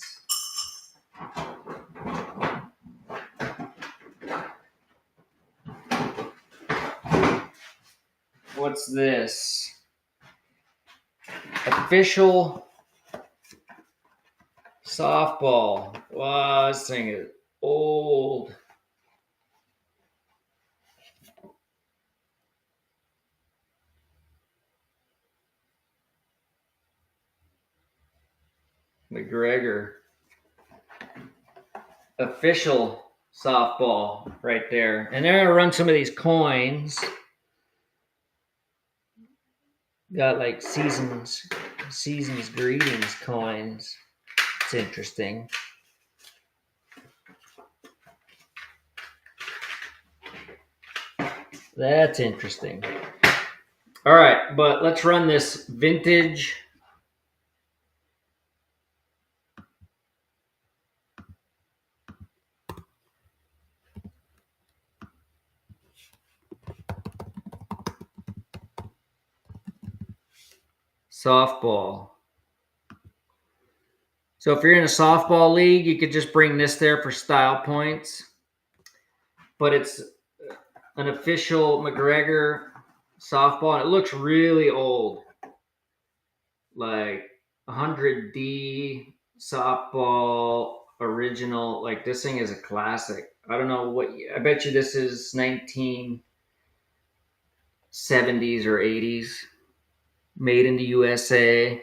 What's this? Official softball. Wow, this thing is old. McGregor. Official softball right there. And they're gonna run some of these coins. Got like seasons greetings coins. It's interesting. That's interesting. All right, but let's run this vintage softball. So if you're in a softball league, you could just bring this there for style points. But it's an official McGregor softball, and it looks really old. Like 100D softball original. Like this thing is a classic. I don't know what, I bet you this is 1970s or 80s. Made in the USA.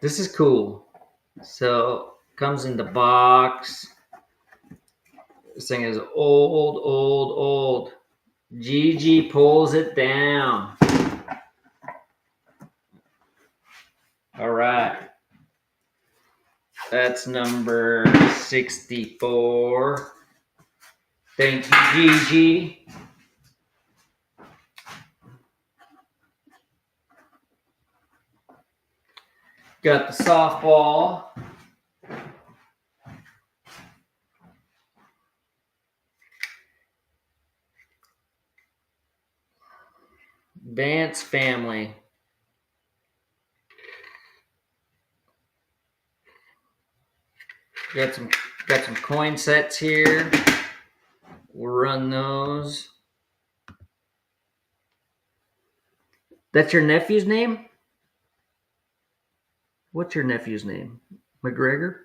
This is cool. So comes in the box. This thing is old. Gigi pulls it down. All right. That's number 64. Thank you, Gigi. Got the softball. Vance family. Got some coin sets here. We'll run those. That's your nephew's name? What's your nephew's name? McGregor?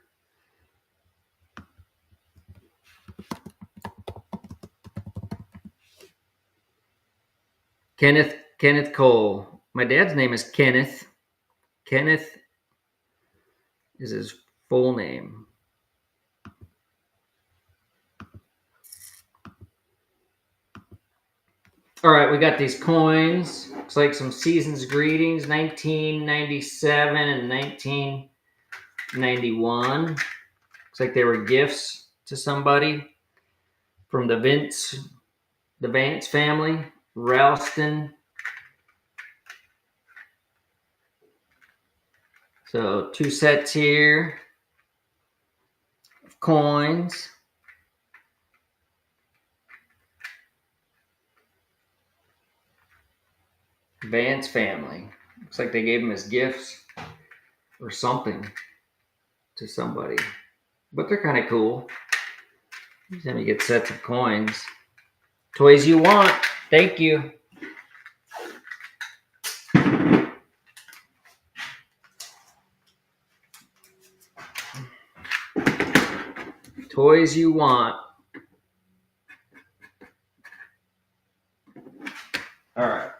Kenneth Cole. My dad's name is Kenneth. Kenneth is his full name. All right, we got these coins. Looks like some season's greetings, 1997 and 1991. Looks like they were gifts to somebody from the Vance family, Ralston. So 2 sets here of coins. Vance family. Looks like they gave him as gifts or something to somebody. But they're kind of cool. Then you get sets of coins. Toys you want. Thank you. Toys you want. All right.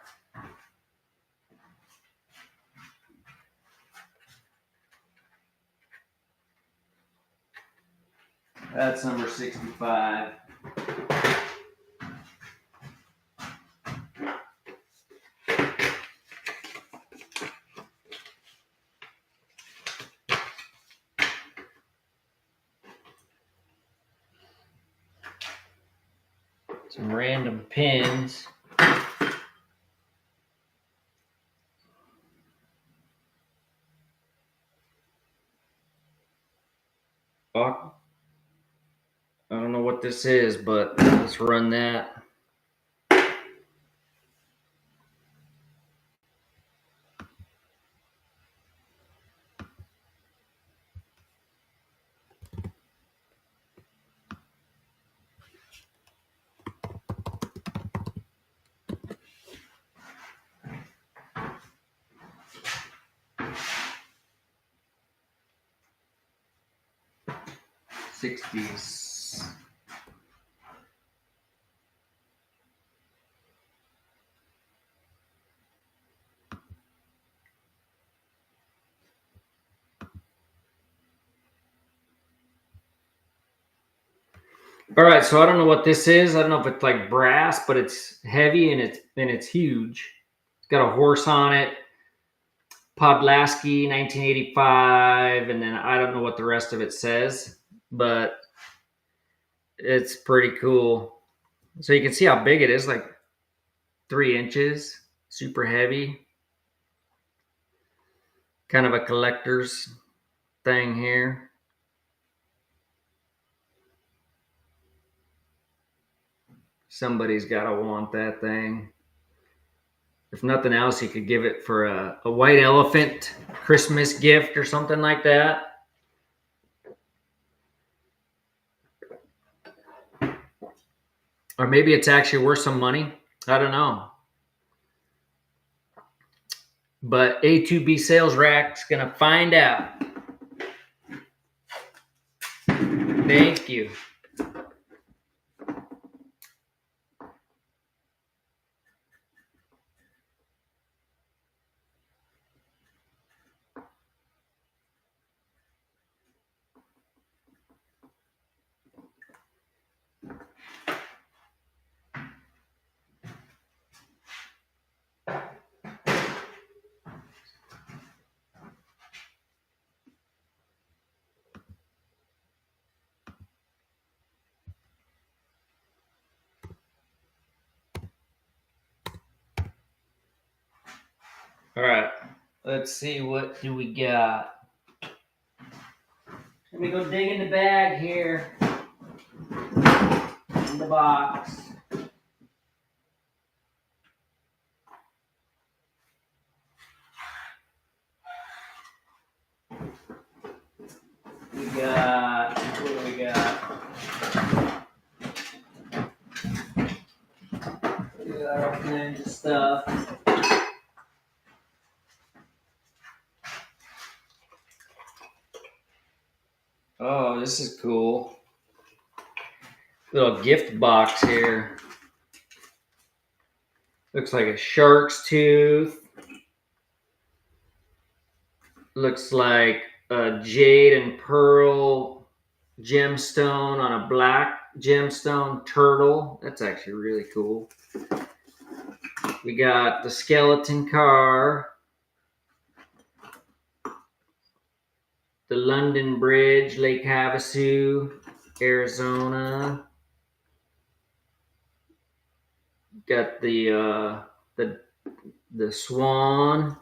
That's number 65. Some random pins. Oh, I don't know what this is, but let's run that. 60s. All right, so I don't know what this is. I don't know if it's like brass, but it's heavy and it's huge. It's got a horse on it. Podlaski, 1985, and then I don't know what the rest of it says, but it's pretty cool. So you can see how big it is, like 3 inches, super heavy. Kind of a collector's thing here. Somebody's got to want that thing. If nothing else, you could give it for a white elephant Christmas gift or something like that. Or maybe it's actually worth some money. I don't know. But A2B Sales Rack's going to find out. Thank you. All right, let's see, what do we got? Let me go dig in the bag here. In the box. What do we got? We got all kinds of stuff. Oh, this is cool. Little gift box here. Looks like a shark's tooth. Looks like a jade and pearl gemstone on a black gemstone turtle. That's actually really cool. We got the skeleton car. The London Bridge, Lake Havasu, Arizona. Got the swan.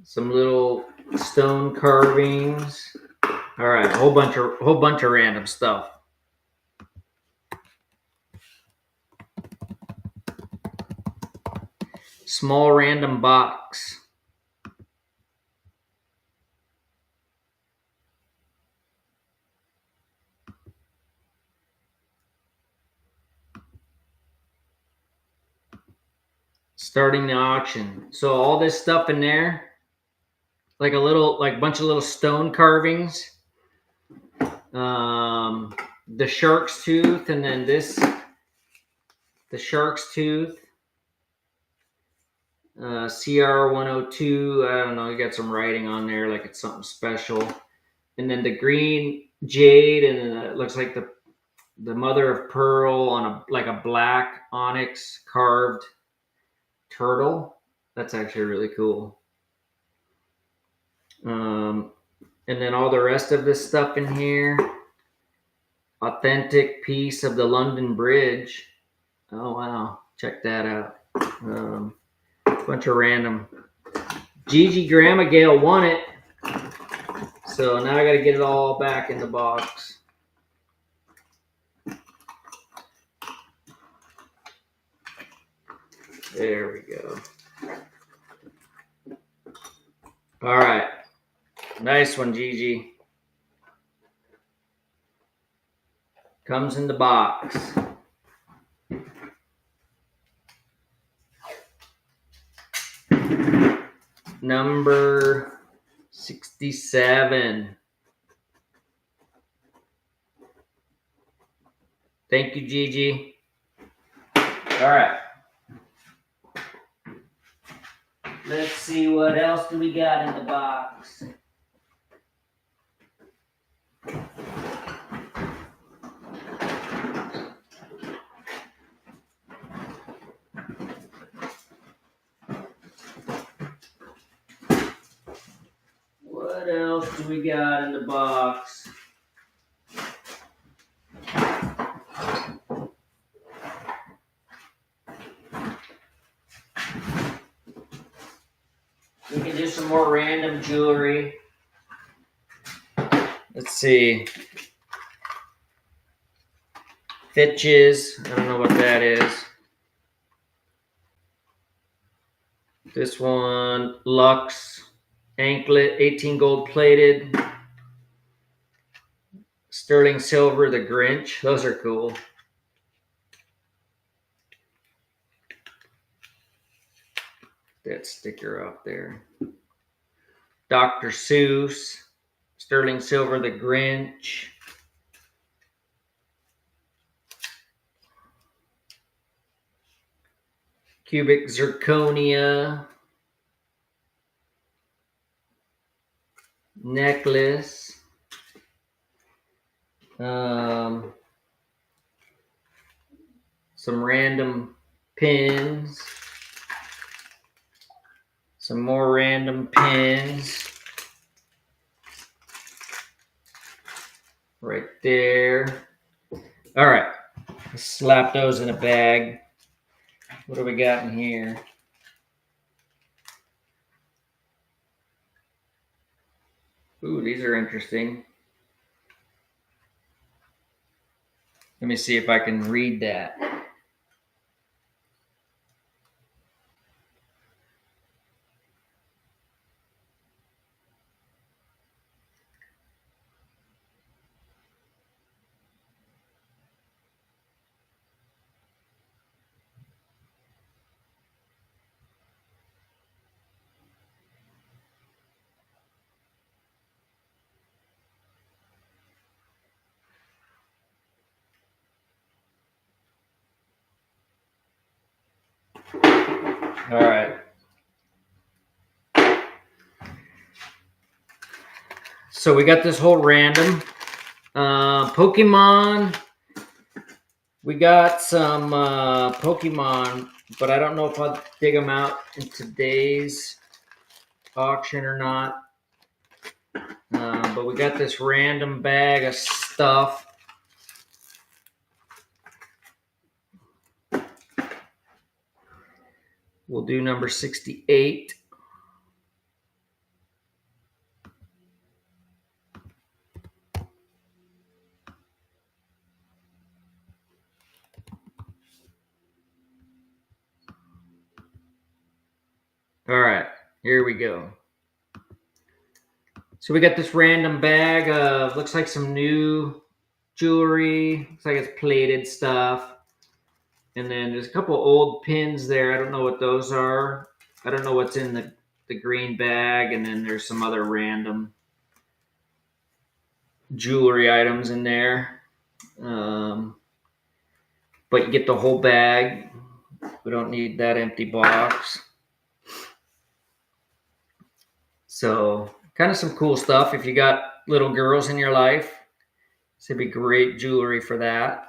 Some little stone carvings. All right, a whole bunch of random stuff. Small random box. Starting the auction. So all this stuff in there, like bunch of little stone carvings. The shark's tooth, and then the shark's tooth. CR 102. I don't know. You got some writing on there, like it's something special. And then the green jade, and then it looks like the mother of pearl on a black onyx carved turtle. That's actually really cool. And then all the rest of this stuff in here. Authentic piece of the London Bridge. Oh wow, check that out. Bunch of random. Gigi Grandma Gale won it. So now I gotta get it all back in the box. There we go. All right. Nice one, Gigi. Comes in the box. Number 67. Thank you, Gigi. All right. Let's see what else do we got in the box. What else do we got in the box? We can do some more random jewelry. Let's see. Fitches. I don't know what that is. This one, Lux. Anklet, 18 gold plated. Sterling silver, the Grinch. Those are cool. That sticker up there. Dr. Seuss. Sterling silver, the Grinch. Cubic zirconia. Necklace. Some random pins. Some more random pins. Right there. All right. Let's slap those in a bag. What do we got in here? Ooh, these are interesting. Let me see if I can read that. All right. So we got this whole random Pokemon. We got some Pokemon, but I don't know if I'll dig them out in today's auction or not. But we got this random bag of stuff. We'll do number 68. All right, here we go. So we got this random bag of, looks like some new jewelry. Looks like it's plated stuff. And then there's a couple old pins there. I don't know what those are. I don't know what's in the green bag. And then there's some other random jewelry items in there. But you get the whole bag. We don't need that empty box. So kind of some cool stuff. If you got little girls in your life, this would be great jewelry for that.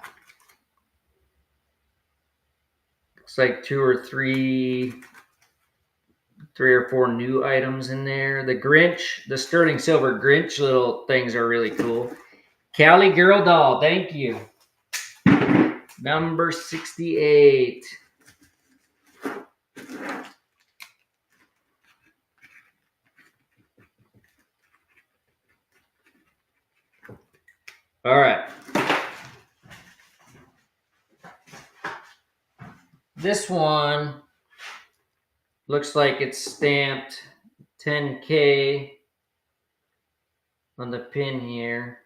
Looks like three or four new items in there. The Grinch, the sterling silver Grinch little things are really cool. Cali Girl Doll, thank you. Number 68. All right. This one looks like it's stamped 10K on the pin here.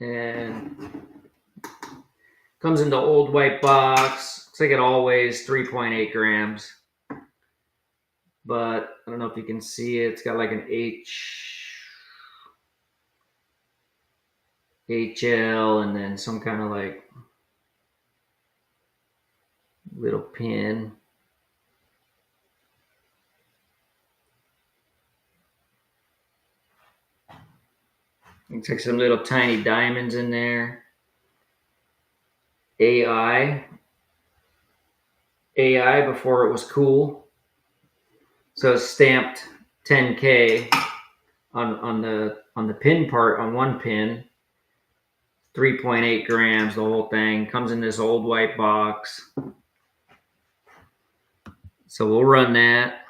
And comes in the old white box. Looks like it all weighs 3.8 grams. But I don't know if you can see it. It's got like an H HL, and then some kind of like little pin. Looks like some little tiny diamonds in there. AI before it was cool. So it's stamped 10K on the pin part, on one pin. 3.8 grams, the whole thing. Comes in this old white box. So we'll run that.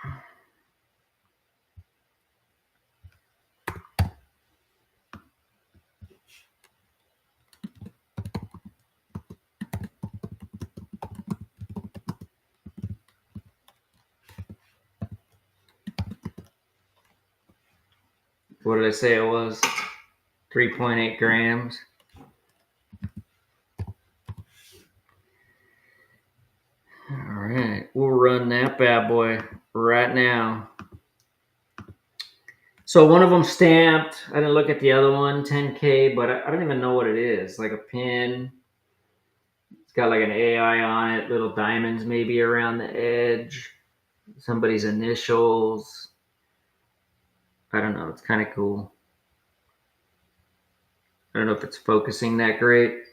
What did I say it was? 3.8 grams. All right, we'll run that bad boy right now. So one of them stamped. I didn't look at the other one, 10K, but I don't even know what it is. Like a pin. It's got like an AI on it, little diamonds maybe around the edge. Somebody's initials. I don't know. It's kind of cool. I don't know if it's focusing that great.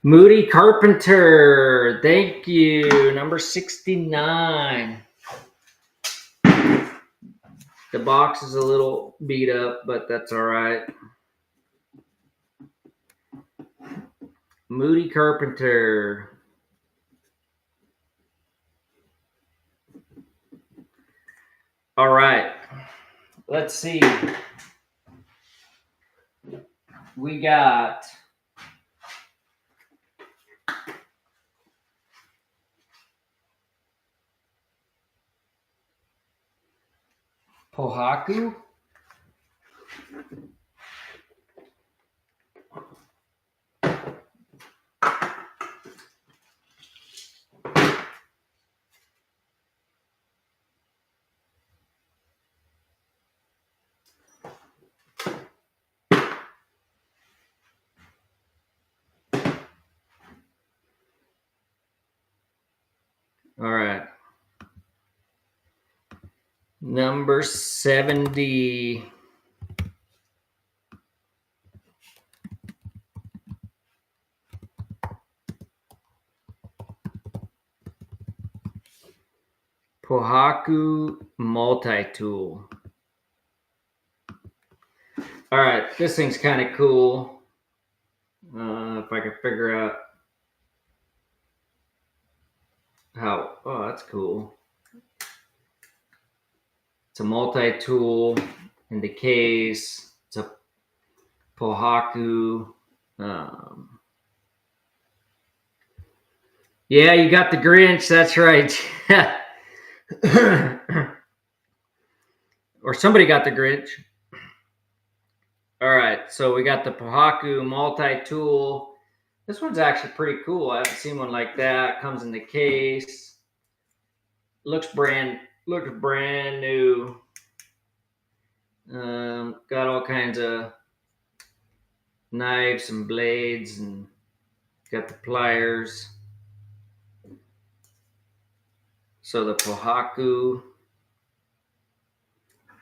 Moody Carpenter, thank you. Number 69. The box is a little beat up, but that's all right. Moody Carpenter. All right. Let's see. We got Pohaku. All right. Number 70. Pohaku multi-tool. All right, this thing's kind of cool. If I can figure out how, oh, that's cool. It's a multi-tool in the case. It's a Pohaku. Yeah, you got the Grinch. That's right. Or somebody got the Grinch. All right, so we got the Pohaku multi-tool. This one's actually pretty cool. I haven't seen one like that. Comes in the case. Looks brand new. Got all kinds of knives and blades, and got the pliers. So the Pohaku.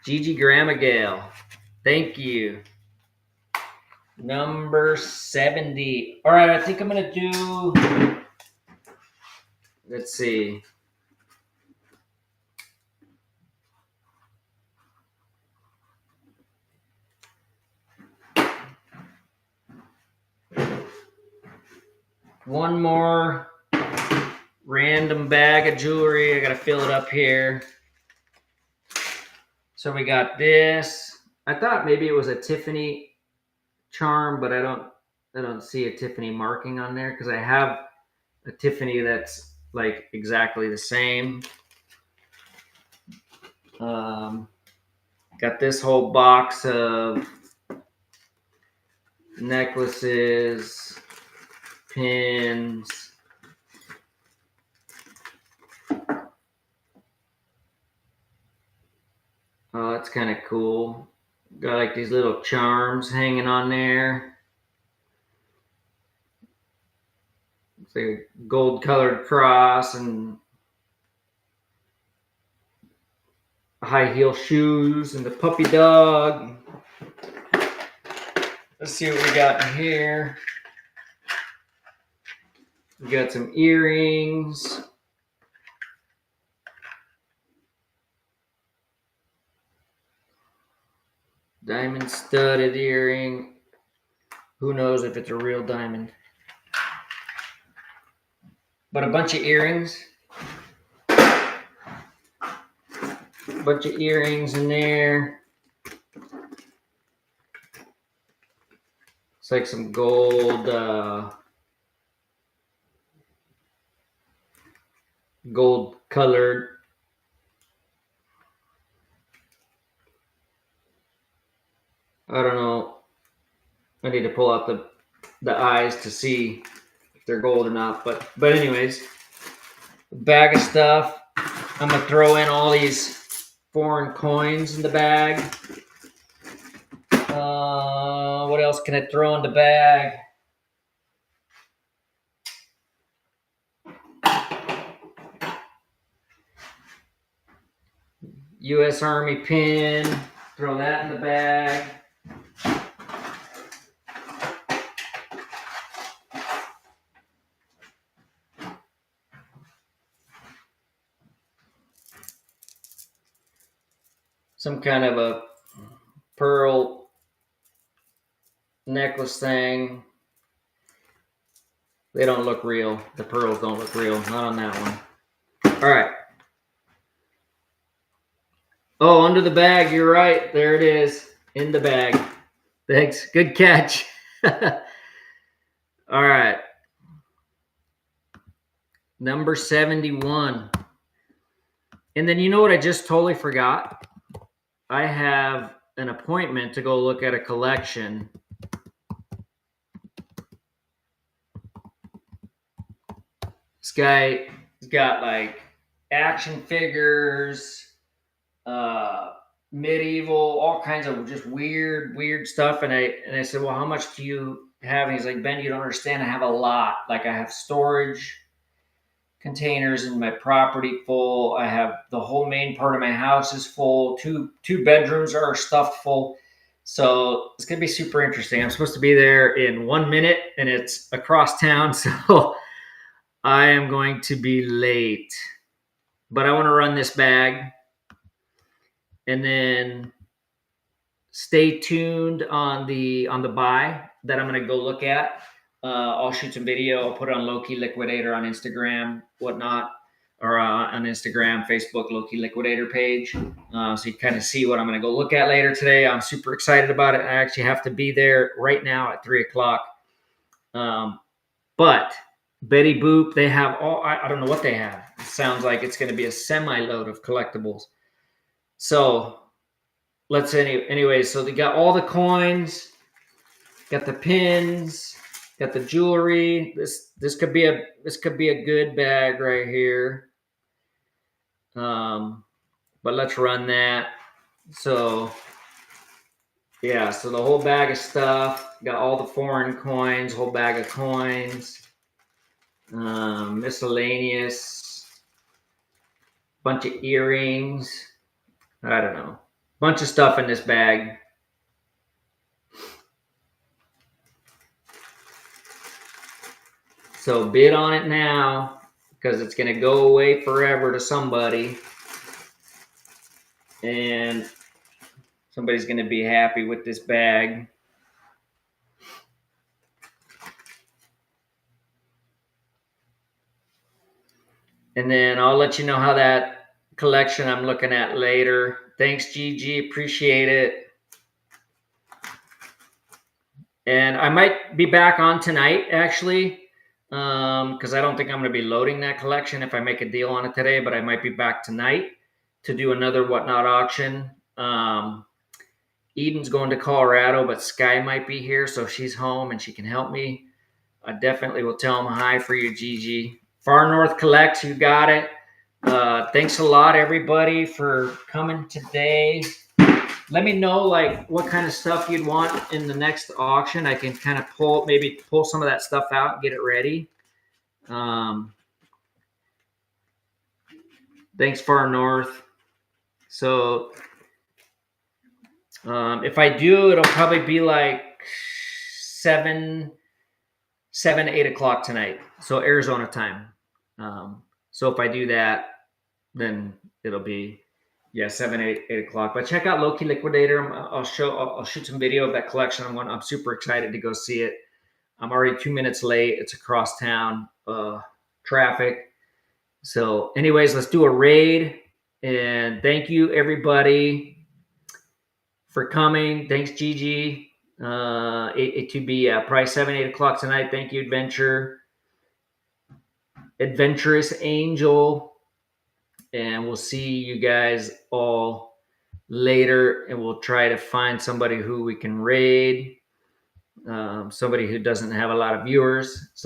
Gigi Gramagale. Thank you. Number 70. All right, I think I'm going to do, let's see. One more random bag of jewelry. I got to fill it up here. So we got this. I thought maybe it was a Tiffany charm, but I don't see a Tiffany marking on there because I have a Tiffany that's like exactly the same. Got this whole box of necklaces, pins. Oh, that's kind of cool. Got like these little charms hanging on there. It's like a gold colored cross and high heel shoes and the puppy dog. Let's see what we got in here. We got some earrings. Diamond studded earring. Who knows if it's a real diamond. But a bunch of earrings. A bunch of earrings in there. It's like some gold gold colored. I don't know. I need to pull out the eyes to see if they're gold or not. But anyways, a bag of stuff. I'm gonna throw in all these foreign coins in the bag. What else can I throw in the bag? U.S. Army pin. Throw that in the bag. Some kind of a pearl necklace thing. They don't look real. The pearls don't look real. Not on that one. All right. Oh, under the bag. You're right. There it is. In the bag. Thanks. Good catch. All right. Number 71. And then you know what I just totally forgot? I have an appointment to go look at a collection. This guy's got like action figures, medieval, all kinds of just weird stuff. And I said, well, how much do you have? And he's like, Ben, you don't understand. I have a lot. Like I have storage containers in my property full. I have the whole main part of my house is full. Two bedrooms are stuffed full. So it's gonna be super interesting. I'm supposed to be there in 1 minute, and it's across town, so I am going to be late. But I want to run this bag, and then stay tuned on the buy that I'm gonna go look at. I'll shoot some video. I'll put it on Low Key Liquidator on Instagram, whatnot, or on Instagram, Facebook, Low Key Liquidator page. So you kind of see what I'm going to go look at later today. I'm super excited about it. I actually have to be there right now at 3 o'clock. But Betty Boop, they have all, I don't know what they have. It sounds like it's going to be a semi-load of collectibles. So let's anyway, so they got all the coins, got the pins, got the jewelry. This could be a good bag right here. But let's run that. So yeah, so the whole bag of stuff, got all the foreign coins, whole bag of coins, miscellaneous, bunch of earrings. I don't know, bunch of stuff in this bag. So bid on it now, because it's going to go away forever to somebody. And somebody's going to be happy with this bag. And then I'll let you know how that collection I'm looking at later. Thanks, Gigi. Appreciate it. And I might be back on tonight, actually, because I don't think I'm going to be loading that collection if I make a deal on it today, but I might be back tonight. to do another Whatnot auction. Eden's going to Colorado, but Sky might be here, so if she's home and she can help me, I definitely will tell them hi for you, Gigi. Far North Collects, you got it. Thanks a lot, everybody, for coming today. Let me know like what kind of stuff you'd want in the next auction. I can kind of maybe pull some of that stuff out and get it ready. Thanks, Far North. So if I do, it'll probably be like 8 o'clock tonight. So Arizona time. So if I do that, then it'll be 7, 8 o'clock. But check out Loki Liquidator. I'll shoot some video of that collection. I'm super excited to go see it. I'm already 2 minutes late. It's across town, traffic. So anyways, let's do a raid. And thank you everybody for coming. Thanks, Gigi. It to be probably 7, 8 o'clock tonight. Thank you, Adventurous Angel. And we'll see you guys all later. And we'll try to find somebody who we can raid. Somebody who doesn't have a lot of viewers. So